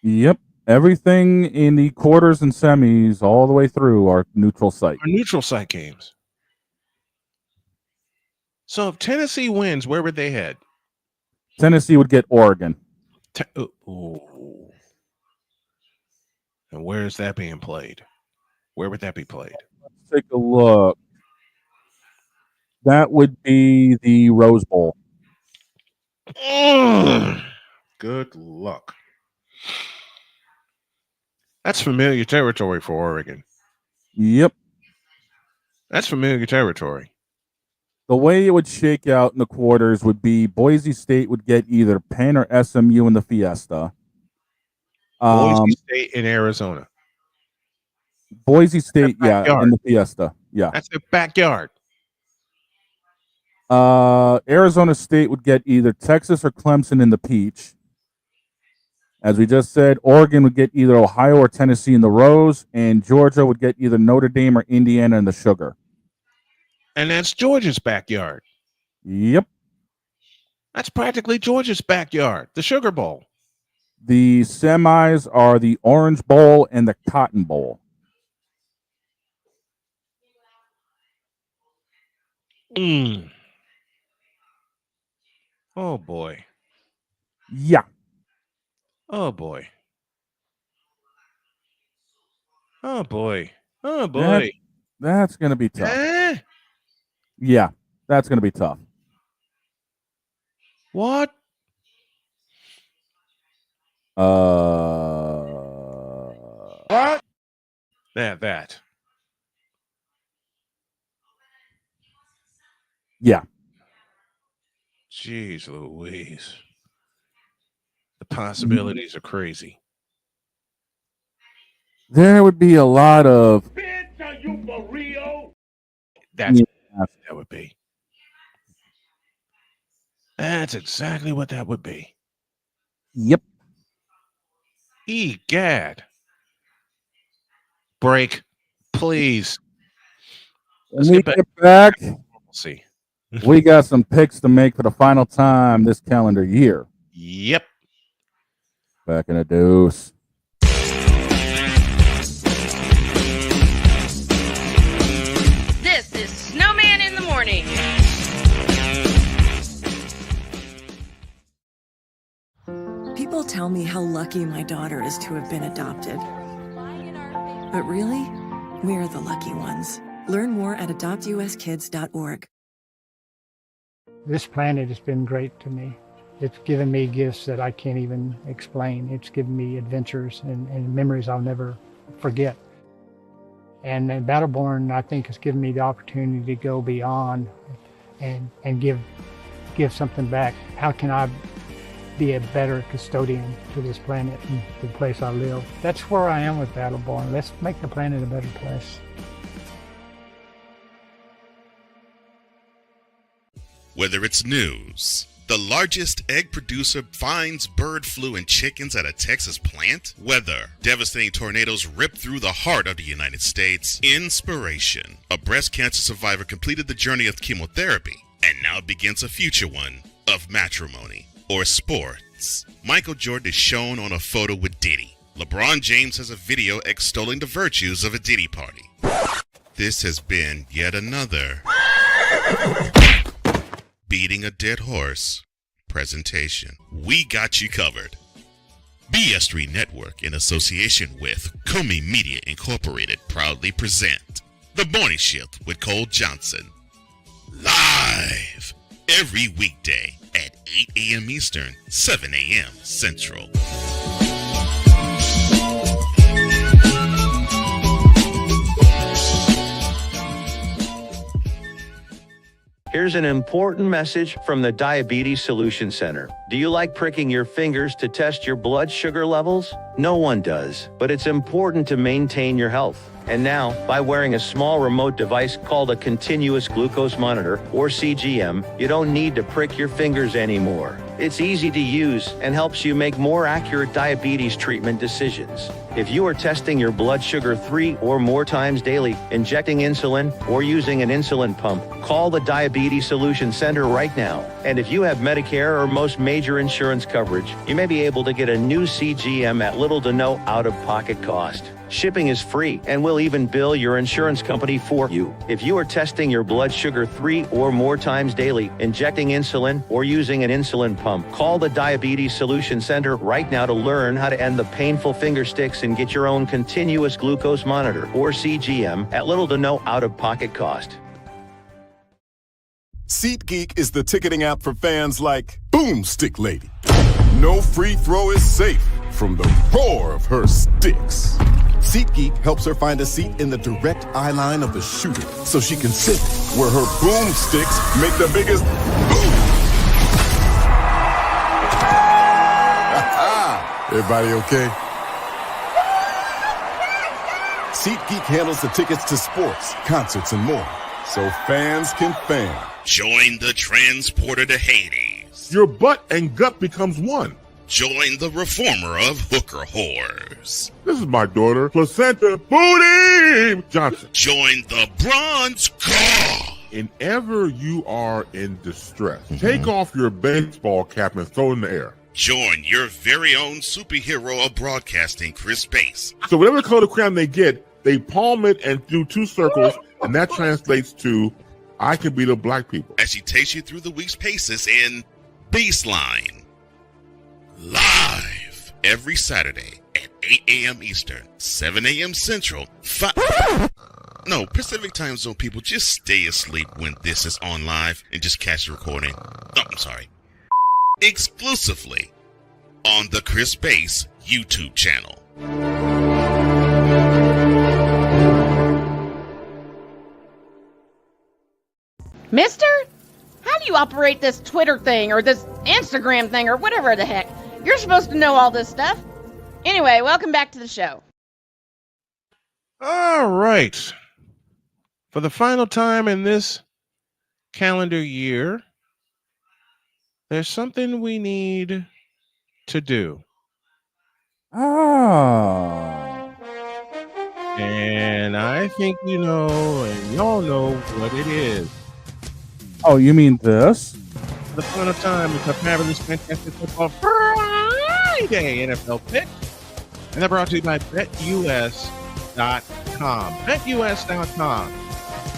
Yep. Everything in the quarters and semis all the way through are neutral site. Are neutral site games. So if Tennessee wins, where would they head? Tennessee would get Oregon. And where is that being played? Where would that be played? Let's take a look. That would be the Rose Bowl. Good luck. That's familiar territory for Oregon. Yep. That's familiar territory. The way it would shake out in the quarters would be Boise State would get either Penn or SMU in the Fiesta. Boise State in Arizona. Boise State, yeah, in the Fiesta. Yeah. That's their backyard. Arizona State would get either Texas or Clemson in the Peach. As we just said, Oregon would get either Ohio or Tennessee in the Rose, and Georgia would get either Notre Dame or Indiana in the Sugar. And that's Georgia's backyard. Yep. That's practically Georgia's backyard, the Sugar Bowl. The semis are the Orange Bowl and the Cotton Bowl. Oh, boy. Yeah. Oh, boy. Oh, boy. Oh, boy. That's going to be tough. Yeah, that's going to be tough. What? What? That. Yeah. Jeez Louise. The possibilities are crazy. there would be a lot of. That's Yeah. what that would be. That's exactly what that would be. Yep. Egad. Break, please. When we get back, See. we got some picks to make for the final time this calendar year. Yep. Back in a deuce. This is Snowman in the Morning. People tell me how lucky my daughter is to have been adopted. But really, we're the lucky ones. Learn more at adoptuskids.org. This planet has been great to me. It's given me gifts that I can't even explain. It's given me adventures and memories I'll never forget. And Battleborn, I think, has given me the opportunity to go beyond and give something back. How can I be a better custodian to this planet and the place I live? That's where I am with Battleborn. Let's make the planet a better place. Whether it's news, the largest egg producer finds bird flu in chickens at a Texas plant, weather, devastating tornadoes rip through the heart of the United States, inspiration, a breast cancer survivor completed the journey of chemotherapy and now begins a future one of matrimony or sports. Michael Jordan is shown on a photo with Diddy. LeBron James has a video extolling the virtues of a Diddy party. This has been yet another beating a dead horse presentation. We got you covered. BS3 Network, in association with Comey Media Incorporated, proudly present The Morning Shift with Cole Johnson. Live every weekday at 8 a.m. Eastern, 7 a.m. Central. Here's an important message from the Diabetes Solution Center. Do you like pricking your fingers to test your blood sugar levels? No one does, but it's important to maintain your health. And now, by wearing a small remote device called a continuous glucose monitor, or CGM, you don't need to prick your fingers anymore. It's easy to use and helps you make more accurate diabetes treatment decisions. If you are testing your blood sugar 3 or more times daily, injecting insulin, or using an insulin pump, call the Diabetes Solution Center right now. And if you have Medicare or most major insurance coverage, you may be able to get a new CGM at little to no out-of-pocket cost. Shipping is free, and we'll even bill your insurance company for you. If you are testing your blood sugar 3 or more times daily, injecting insulin, or using an insulin pump, call the Diabetes Solution Center right now to learn how to end the painful finger sticks and get your own continuous glucose monitor, or CGM, at little to no out-of-pocket cost. SeatGeek is the ticketing app for fans like Boomstick Lady. No free throw is safe from the roar of her sticks. SeatGeek helps her find a seat in the direct eye line of the shooter so she can sit where her boomsticks make the biggest boom. Everybody okay? SeatGeek handles the tickets to sports, concerts, and more, so fans can fan. Join the transporter to Hades. Your butt and gut becomes one. Join the reformer of hooker whores. This is my daughter, Placenta Booty Johnson. Join the bronze car. Whenever you are in distress, take off your baseball cap and throw it in the air. Join your very own superhero of broadcasting, Chris Bass. So whatever color crayon they get, they palm it and do 2 circles, and that translates to, I can beat up black people. As she takes you through the week's paces in Baseline. Live every Saturday at 8 a.m. Eastern, 7 a.m. Central, Pacific Time Zone people, just stay asleep when this is on live and just catch the recording. Exclusively on the Chris Bass YouTube channel. Mister? How do you operate this Twitter thing or this Instagram thing or whatever the heck? You're supposed to know all this stuff. Anyway, welcome back to the show. All right. For the final time in this calendar year, there's something we need to do. Oh. And I think you know, and y'all know what it is. Oh, you mean this? For the final time, it's a fabulous, fantastic football Friday NFL pick. And they're brought to you by BetUS.com. BetUS.com,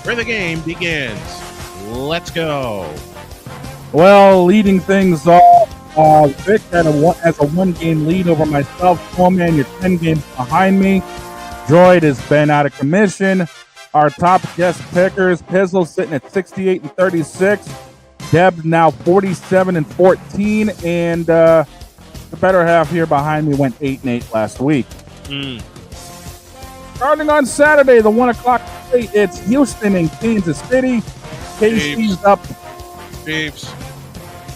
where the game begins. Let's go. Well, leading things off, Vic has a one-game lead over myself. Coleman, you're 10 games behind me. Droid has been out of commission. Our top guest pickers, Pizzle sitting at 68 and 36. Deb now 47 and 14, and the better half here behind me went 8 and 8 last week. Starting on Saturday, the 1 o'clock slate, it's Houston and Kansas City. KC's up. Chiefs.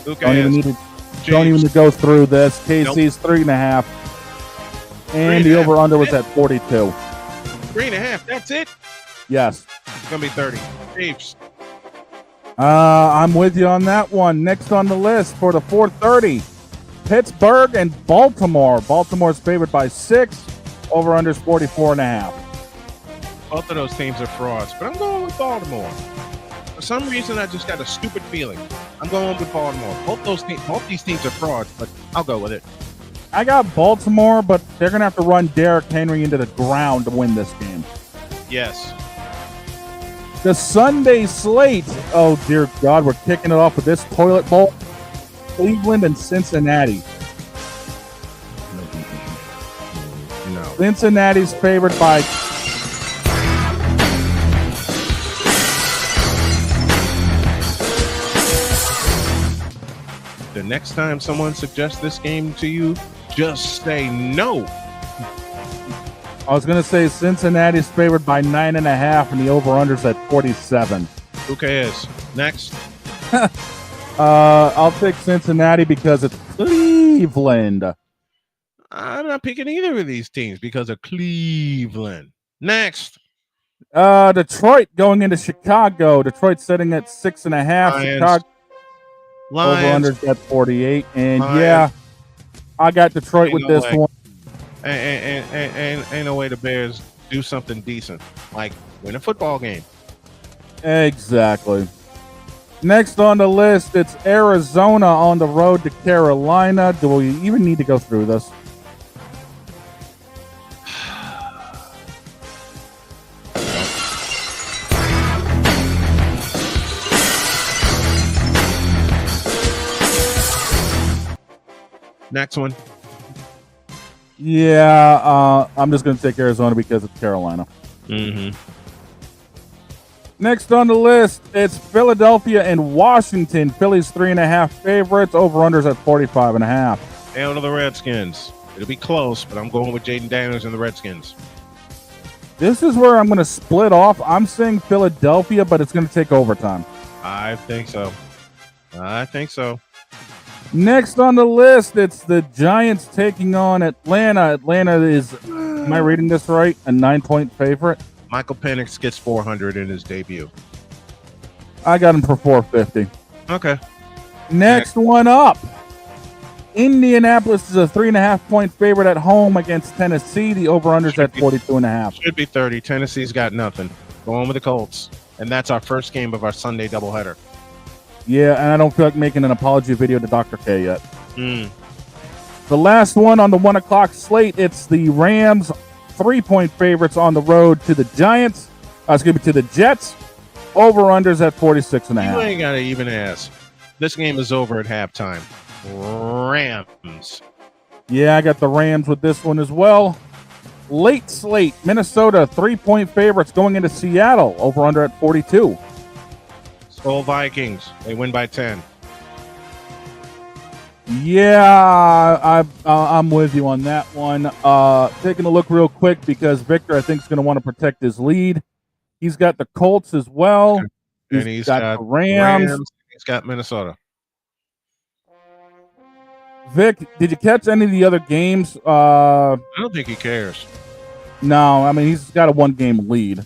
Don't even need to go through this. KC's 3.5. And the over-under was at 42. 3.5. That's it. Yes. It's gonna be 30. Chiefs. I'm with you on that one. Next on the list for the 4:30, Pittsburgh and Baltimore. Baltimore's favored by 6. Over-under's 44.5. Both of those teams are frauds, but I'm going with Baltimore. For some reason, I just got a stupid feeling. I'm going with Baltimore. Both these teams are frauds, but I'll go with it. I got Baltimore, but they're going to have to run Derrick Henry into the ground to win this game. Yes. The Sunday slate. Oh, dear God, we're kicking it off with this toilet bowl. Cleveland and Cincinnati. No. Cincinnati's favored by... The next time someone suggests this game to you, just say no. I was going to say Cincinnati's favored by 9.5, and the over-under's at 47. Who cares? Next. I'll pick Cincinnati because it's Cleveland. I'm not picking either of these teams because of Cleveland. Next. Detroit going into Chicago. Detroit sitting at 6.5. Lions. Chicago over-under's at 48. And yeah, I got Detroit with this one. Ain't no way the Bears do something decent, like win a football game. Exactly. Next on the list, it's Arizona on the road to Carolina. Do we even need to go through this? Next one. Yeah, I'm just going to take Arizona because it's Carolina. Mm-hmm. Next on the list, it's Philadelphia and Washington. Philly's 3.5 favorites. Over-unders at 45.5. Hail to the Redskins. It'll be close, but I'm going with Jaden Daniels and the Redskins. This is where I'm going to split off. I'm saying Philadelphia, but it's going to take overtime. I think so. Next on the list, it's the Giants taking on Atlanta. Atlanta is, am I reading this right, a 9-point favorite? Michael Penix gets 400 in his debut. I got him for 450. Okay. Next one up. Indianapolis is a 3.5-point favorite at home against Tennessee. The over-under's at 42.5. Should be 30. Tennessee's got nothing. Going with the Colts. And that's our first game of our Sunday doubleheader. Yeah, and I don't feel like making an apology video to Dr. K yet. Mm. The last one on the 1 o'clock slate, it's the Rams 3-point favorites on the road to the Giants. To the Jets. Over-unders at 46.5. You ain't got to even ask. This game is over at halftime. Rams. Yeah, I got the Rams with this one as well. Late slate, Minnesota 3-point favorites going into Seattle. Over-under at 42. Skull Vikings. They win by 10. Yeah, I'm with you on that one. Taking a look real quick because Victor, I think, is going to want to protect his lead. He's got the Colts as well. And he's got the Rams. He's got Minnesota. Vic, did you catch any of the other games? I don't think he cares. No, I mean, he's got a 1-game lead.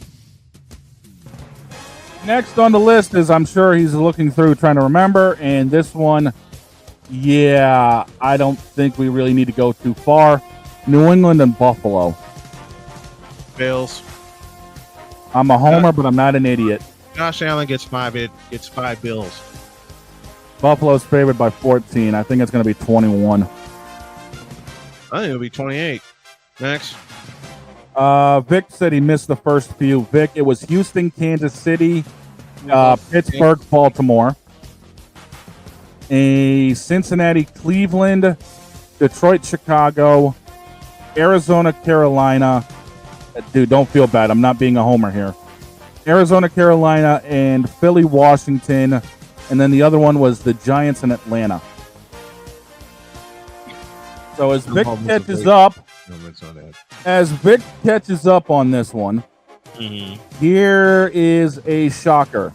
Next on the list is, I'm sure he's looking through trying to remember, and this one, yeah, I don't think we really need to go too far. New England and Buffalo. Bills. I'm a homer, but I'm not an idiot. Josh Allen gets 5 Bills. Buffalo's favored by 14. I think it's going to be 21. I think it'll be 28. Next. Vic said he missed the first few. Vic, it was Houston, Kansas City, Pittsburgh, Baltimore, Cincinnati, Cleveland, Detroit, Chicago, Arizona, Carolina. Dude, don't feel bad. I'm not being a homer here. Arizona, Carolina, and Philly, Washington. And then the other one was the Giants in Atlanta. So as Vic catches up, on this one, here is a shocker.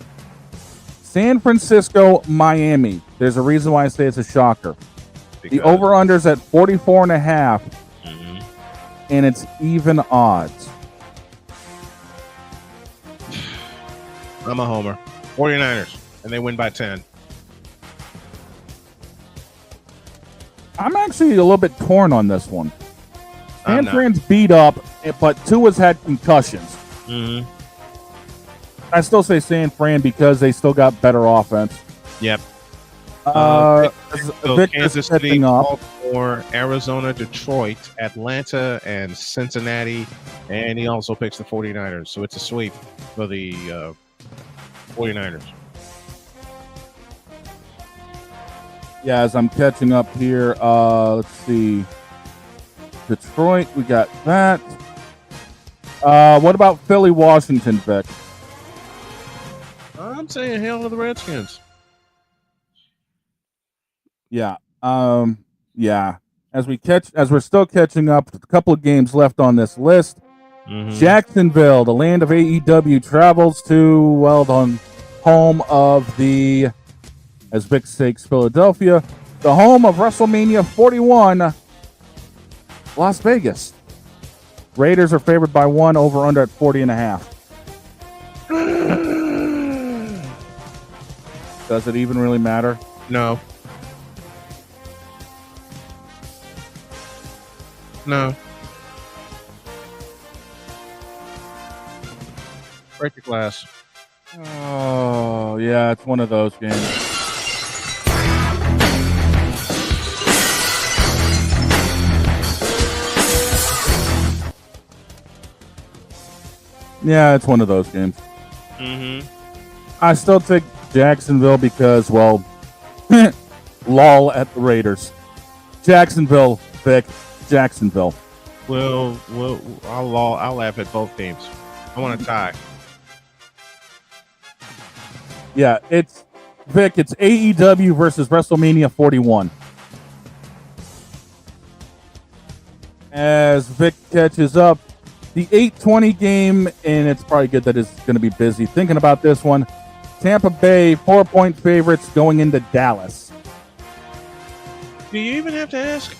San Francisco, Miami. There's a reason why I say it's a shocker. The over-under's at 44.5, and it's even odds. I'm a homer. 49ers, and they win by 10. I'm actually a little bit torn on this one. San Fran's beat up, but Tua's had concussions. I still say San Fran because they still got better offense. Yep. Kansas City, Baltimore, Arizona, Detroit, Atlanta, and Cincinnati. And he also picks the 49ers. So it's a sweep for the 49ers. Yeah, as I'm catching up here, let's see. Detroit, we got that. What about Philly, Washington, Vic? I'm saying hail to the Redskins. Yeah. Yeah. As we're still catching up, a couple of games left on this list. Jacksonville, the land of AEW, travels to, the home of the, as Vic sakes, Philadelphia, the home of WrestleMania 41, Las Vegas. Raiders are favored by 1, over under at 40.5. Does it even really matter? No. Break the glass. Oh, yeah, it's one of those games. Yeah, it's one of those games. I still take Jacksonville because, lol at the Raiders. Jacksonville, Vic. Jacksonville. Well, I'll laugh at both teams. I want a tie. Yeah, it's AEW versus WrestleMania 41. As Vic catches up, the 8:20 game, and it's probably good that it's going to be busy. Thinking about this one, Tampa Bay 4-point favorites going into Dallas. Do you even have to ask?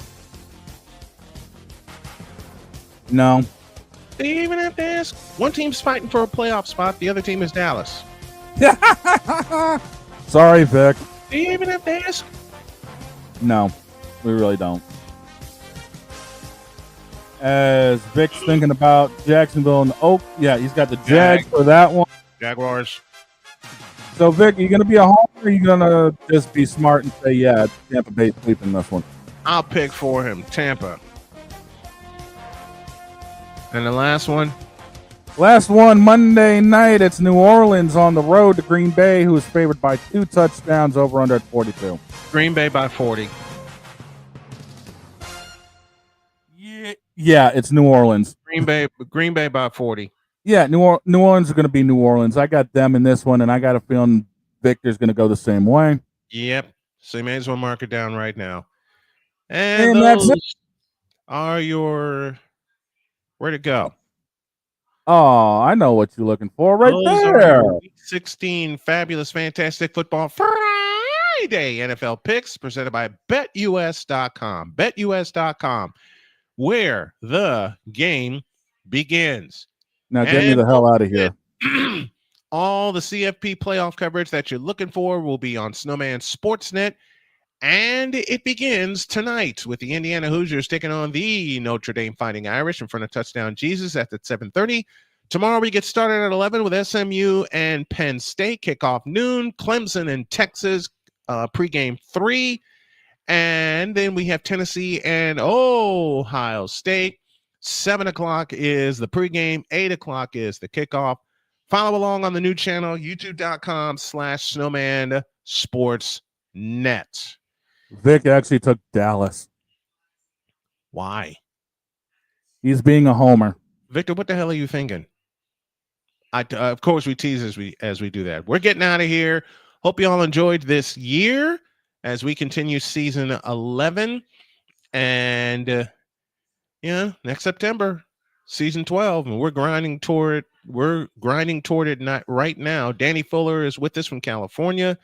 No. Do you even have to ask? One team's fighting for a playoff spot. The other team is Dallas. Sorry, Vic. Do you even have to ask? No, we really don't. As Vic's thinking about Jacksonville and he's got the Jags for that one. Jaguars. So, Vic, are you going to be a homer, or are you going to just be smart and say, yeah, Tampa Bay sweeping this one? I'll pick for him, Tampa. And the last one? Last one, Monday night. It's New Orleans on the road to Green Bay, who is favored by 2 touchdowns, over under at 42. Green Bay by 40. Yeah, it's New Orleans. Green Bay by 40. Yeah, New Orleans are going to be New Orleans. I got them in this one, and I got a feeling Victor's going to go the same way. Yep. So you may as well mark it down right now. And that's it. Are your... Where'd it go? Oh, I know what you're looking for Those there. Are Week 16 fabulous, fantastic football Friday NFL picks presented by BetUS.com. BetUS.com, where the game begins. Now get me the hell out of here. All the CFP playoff coverage that you're looking for will be on Snowman Sportsnet. And it begins tonight with the Indiana Hoosiers taking on the Notre Dame Fighting Irish in front of Touchdown Jesus at 7:30. Tomorrow we get started at 11 with SMU and Penn State. Kickoff noon. Clemson and Texas pregame 3. And then we have Tennessee and Ohio State. 7 o'clock is the pregame. 8 o'clock is the kickoff. Follow along on the new channel, youtube.com/Snowman Sportsnet. Vic actually took Dallas. Why? He's being a homer. Victor, what the hell are you thinking? Of course, we tease as we do that. We're getting out of here. Hope you all enjoyed this year as we continue season 11. And next September, season 12, and we're grinding toward it. We're grinding toward it right now. Danny Fuller is with us from California.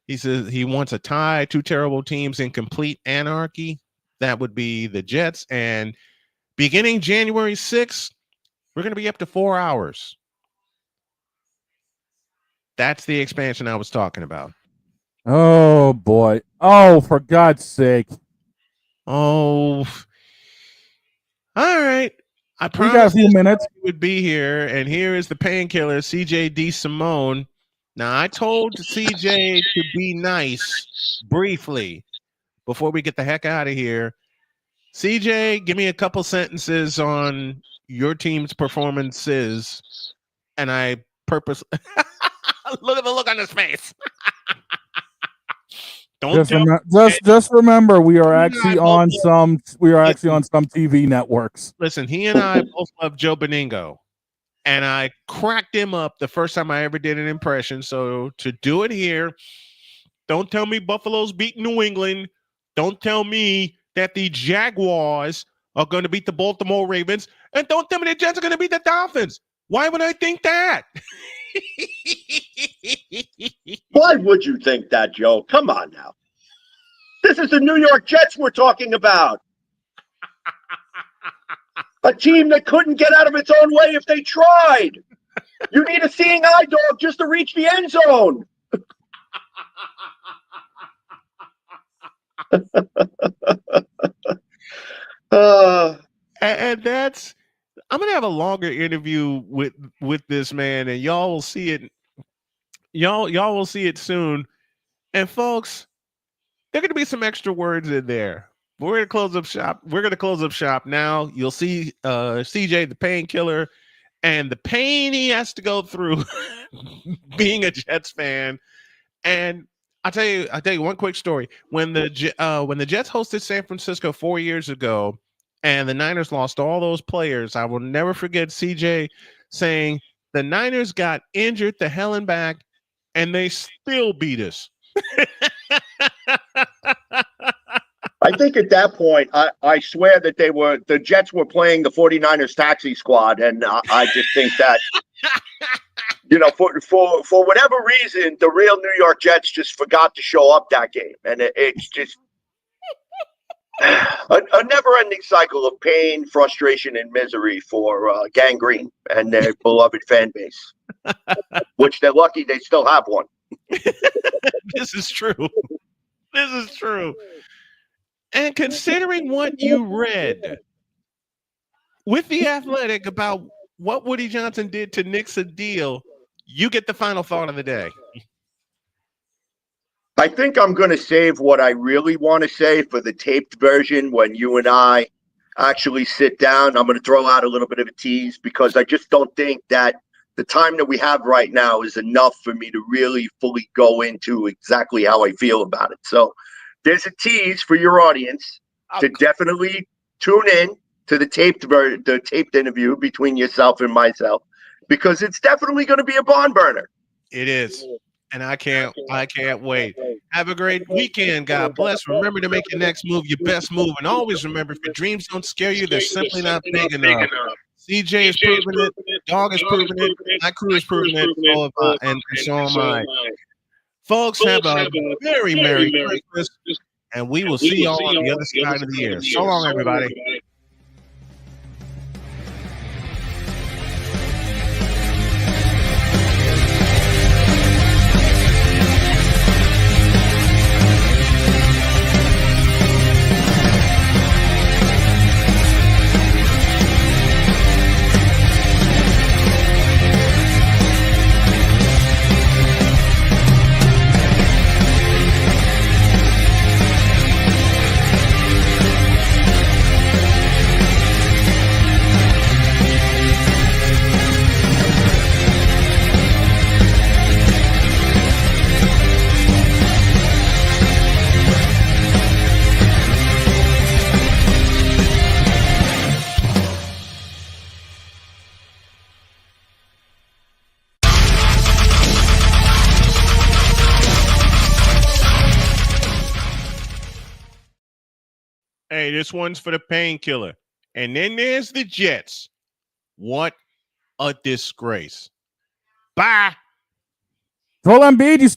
He says he wants a tie, 2 terrible teams in complete anarchy. That would be the Jets. And beginning January 6th, we're going to be up to 4 hours. That's the expansion I was talking about. Oh, boy. Oh, for God's sake. Oh. All right. I We got a few minutes. We would be here, and here is the painkiller, CJ D. Simone. Now, I told CJ to be nice briefly before we get the heck out of here. CJ, give me a couple sentences on your team's performances, and I purposely look at the look on his face. Just remember, we are actually on some TV networks. Listen, he and I both love Joe Beningo, and I cracked him up the first time I ever did an impression. So to do it here, don't tell me Buffalo's beating New England. Don't tell me that the Jaguars are going to beat the Baltimore Ravens, and don't tell me the Jets are going to beat the Dolphins. Why would I think that? Why would you think that, Joe? Come on now. This is the New York Jets we're talking about. A team that couldn't get out of its own way if they tried. You need a seeing eye dog just to reach the end zone. And that's, I'm gonna have a longer interview with this man, and y'all will see it. Y'all will see it soon. And folks, there are gonna be some extra words in there. We're gonna close up shop. We're gonna close up shop now. You'll see CJ the painkiller and the pain he has to go through being a Jets fan. And I'll tell you one quick story. When the Jets hosted San Francisco 4 years ago, and the Niners lost all those players, I will never forget CJ saying the Niners got injured to hell and back, and they still beat us. I think at that point, I swear that the Jets were playing the 49ers taxi squad, and I just think that, for whatever reason, the real New York Jets just forgot to show up that game, and it's just a never-ending cycle of pain, frustration, and misery for Gangrene and their beloved fan base, which they're lucky they still have one. This is true. This is true. And considering what you read with The Athletic about what Woody Johnson did to Nick Sedil, you get the final thought of the day. I think I'm going to save what I really want to say for the taped version when you and I actually sit down. I'm going to throw out a little bit of a tease because I just don't think that the time that we have right now is enough for me to really fully go into exactly how I feel about it. So there's a tease for your audience to definitely tune in to the taped interview between yourself and myself, because it's definitely going to be a barn burner. It is. And I can't wait. Have a great weekend. God bless. Remember to make your next move your best move. And always remember, if your dreams don't scare you, they're simply not big enough. CJ is proving it. Dog is proving it. My crew is proving it. And so am I. Folks, have a very Merry Christmas. And we will see y'all on the other side of the year. So long, everybody. Hey, this one's for the painkiller. And then there's the Jets. What a disgrace. Bye. Joel Embiid, you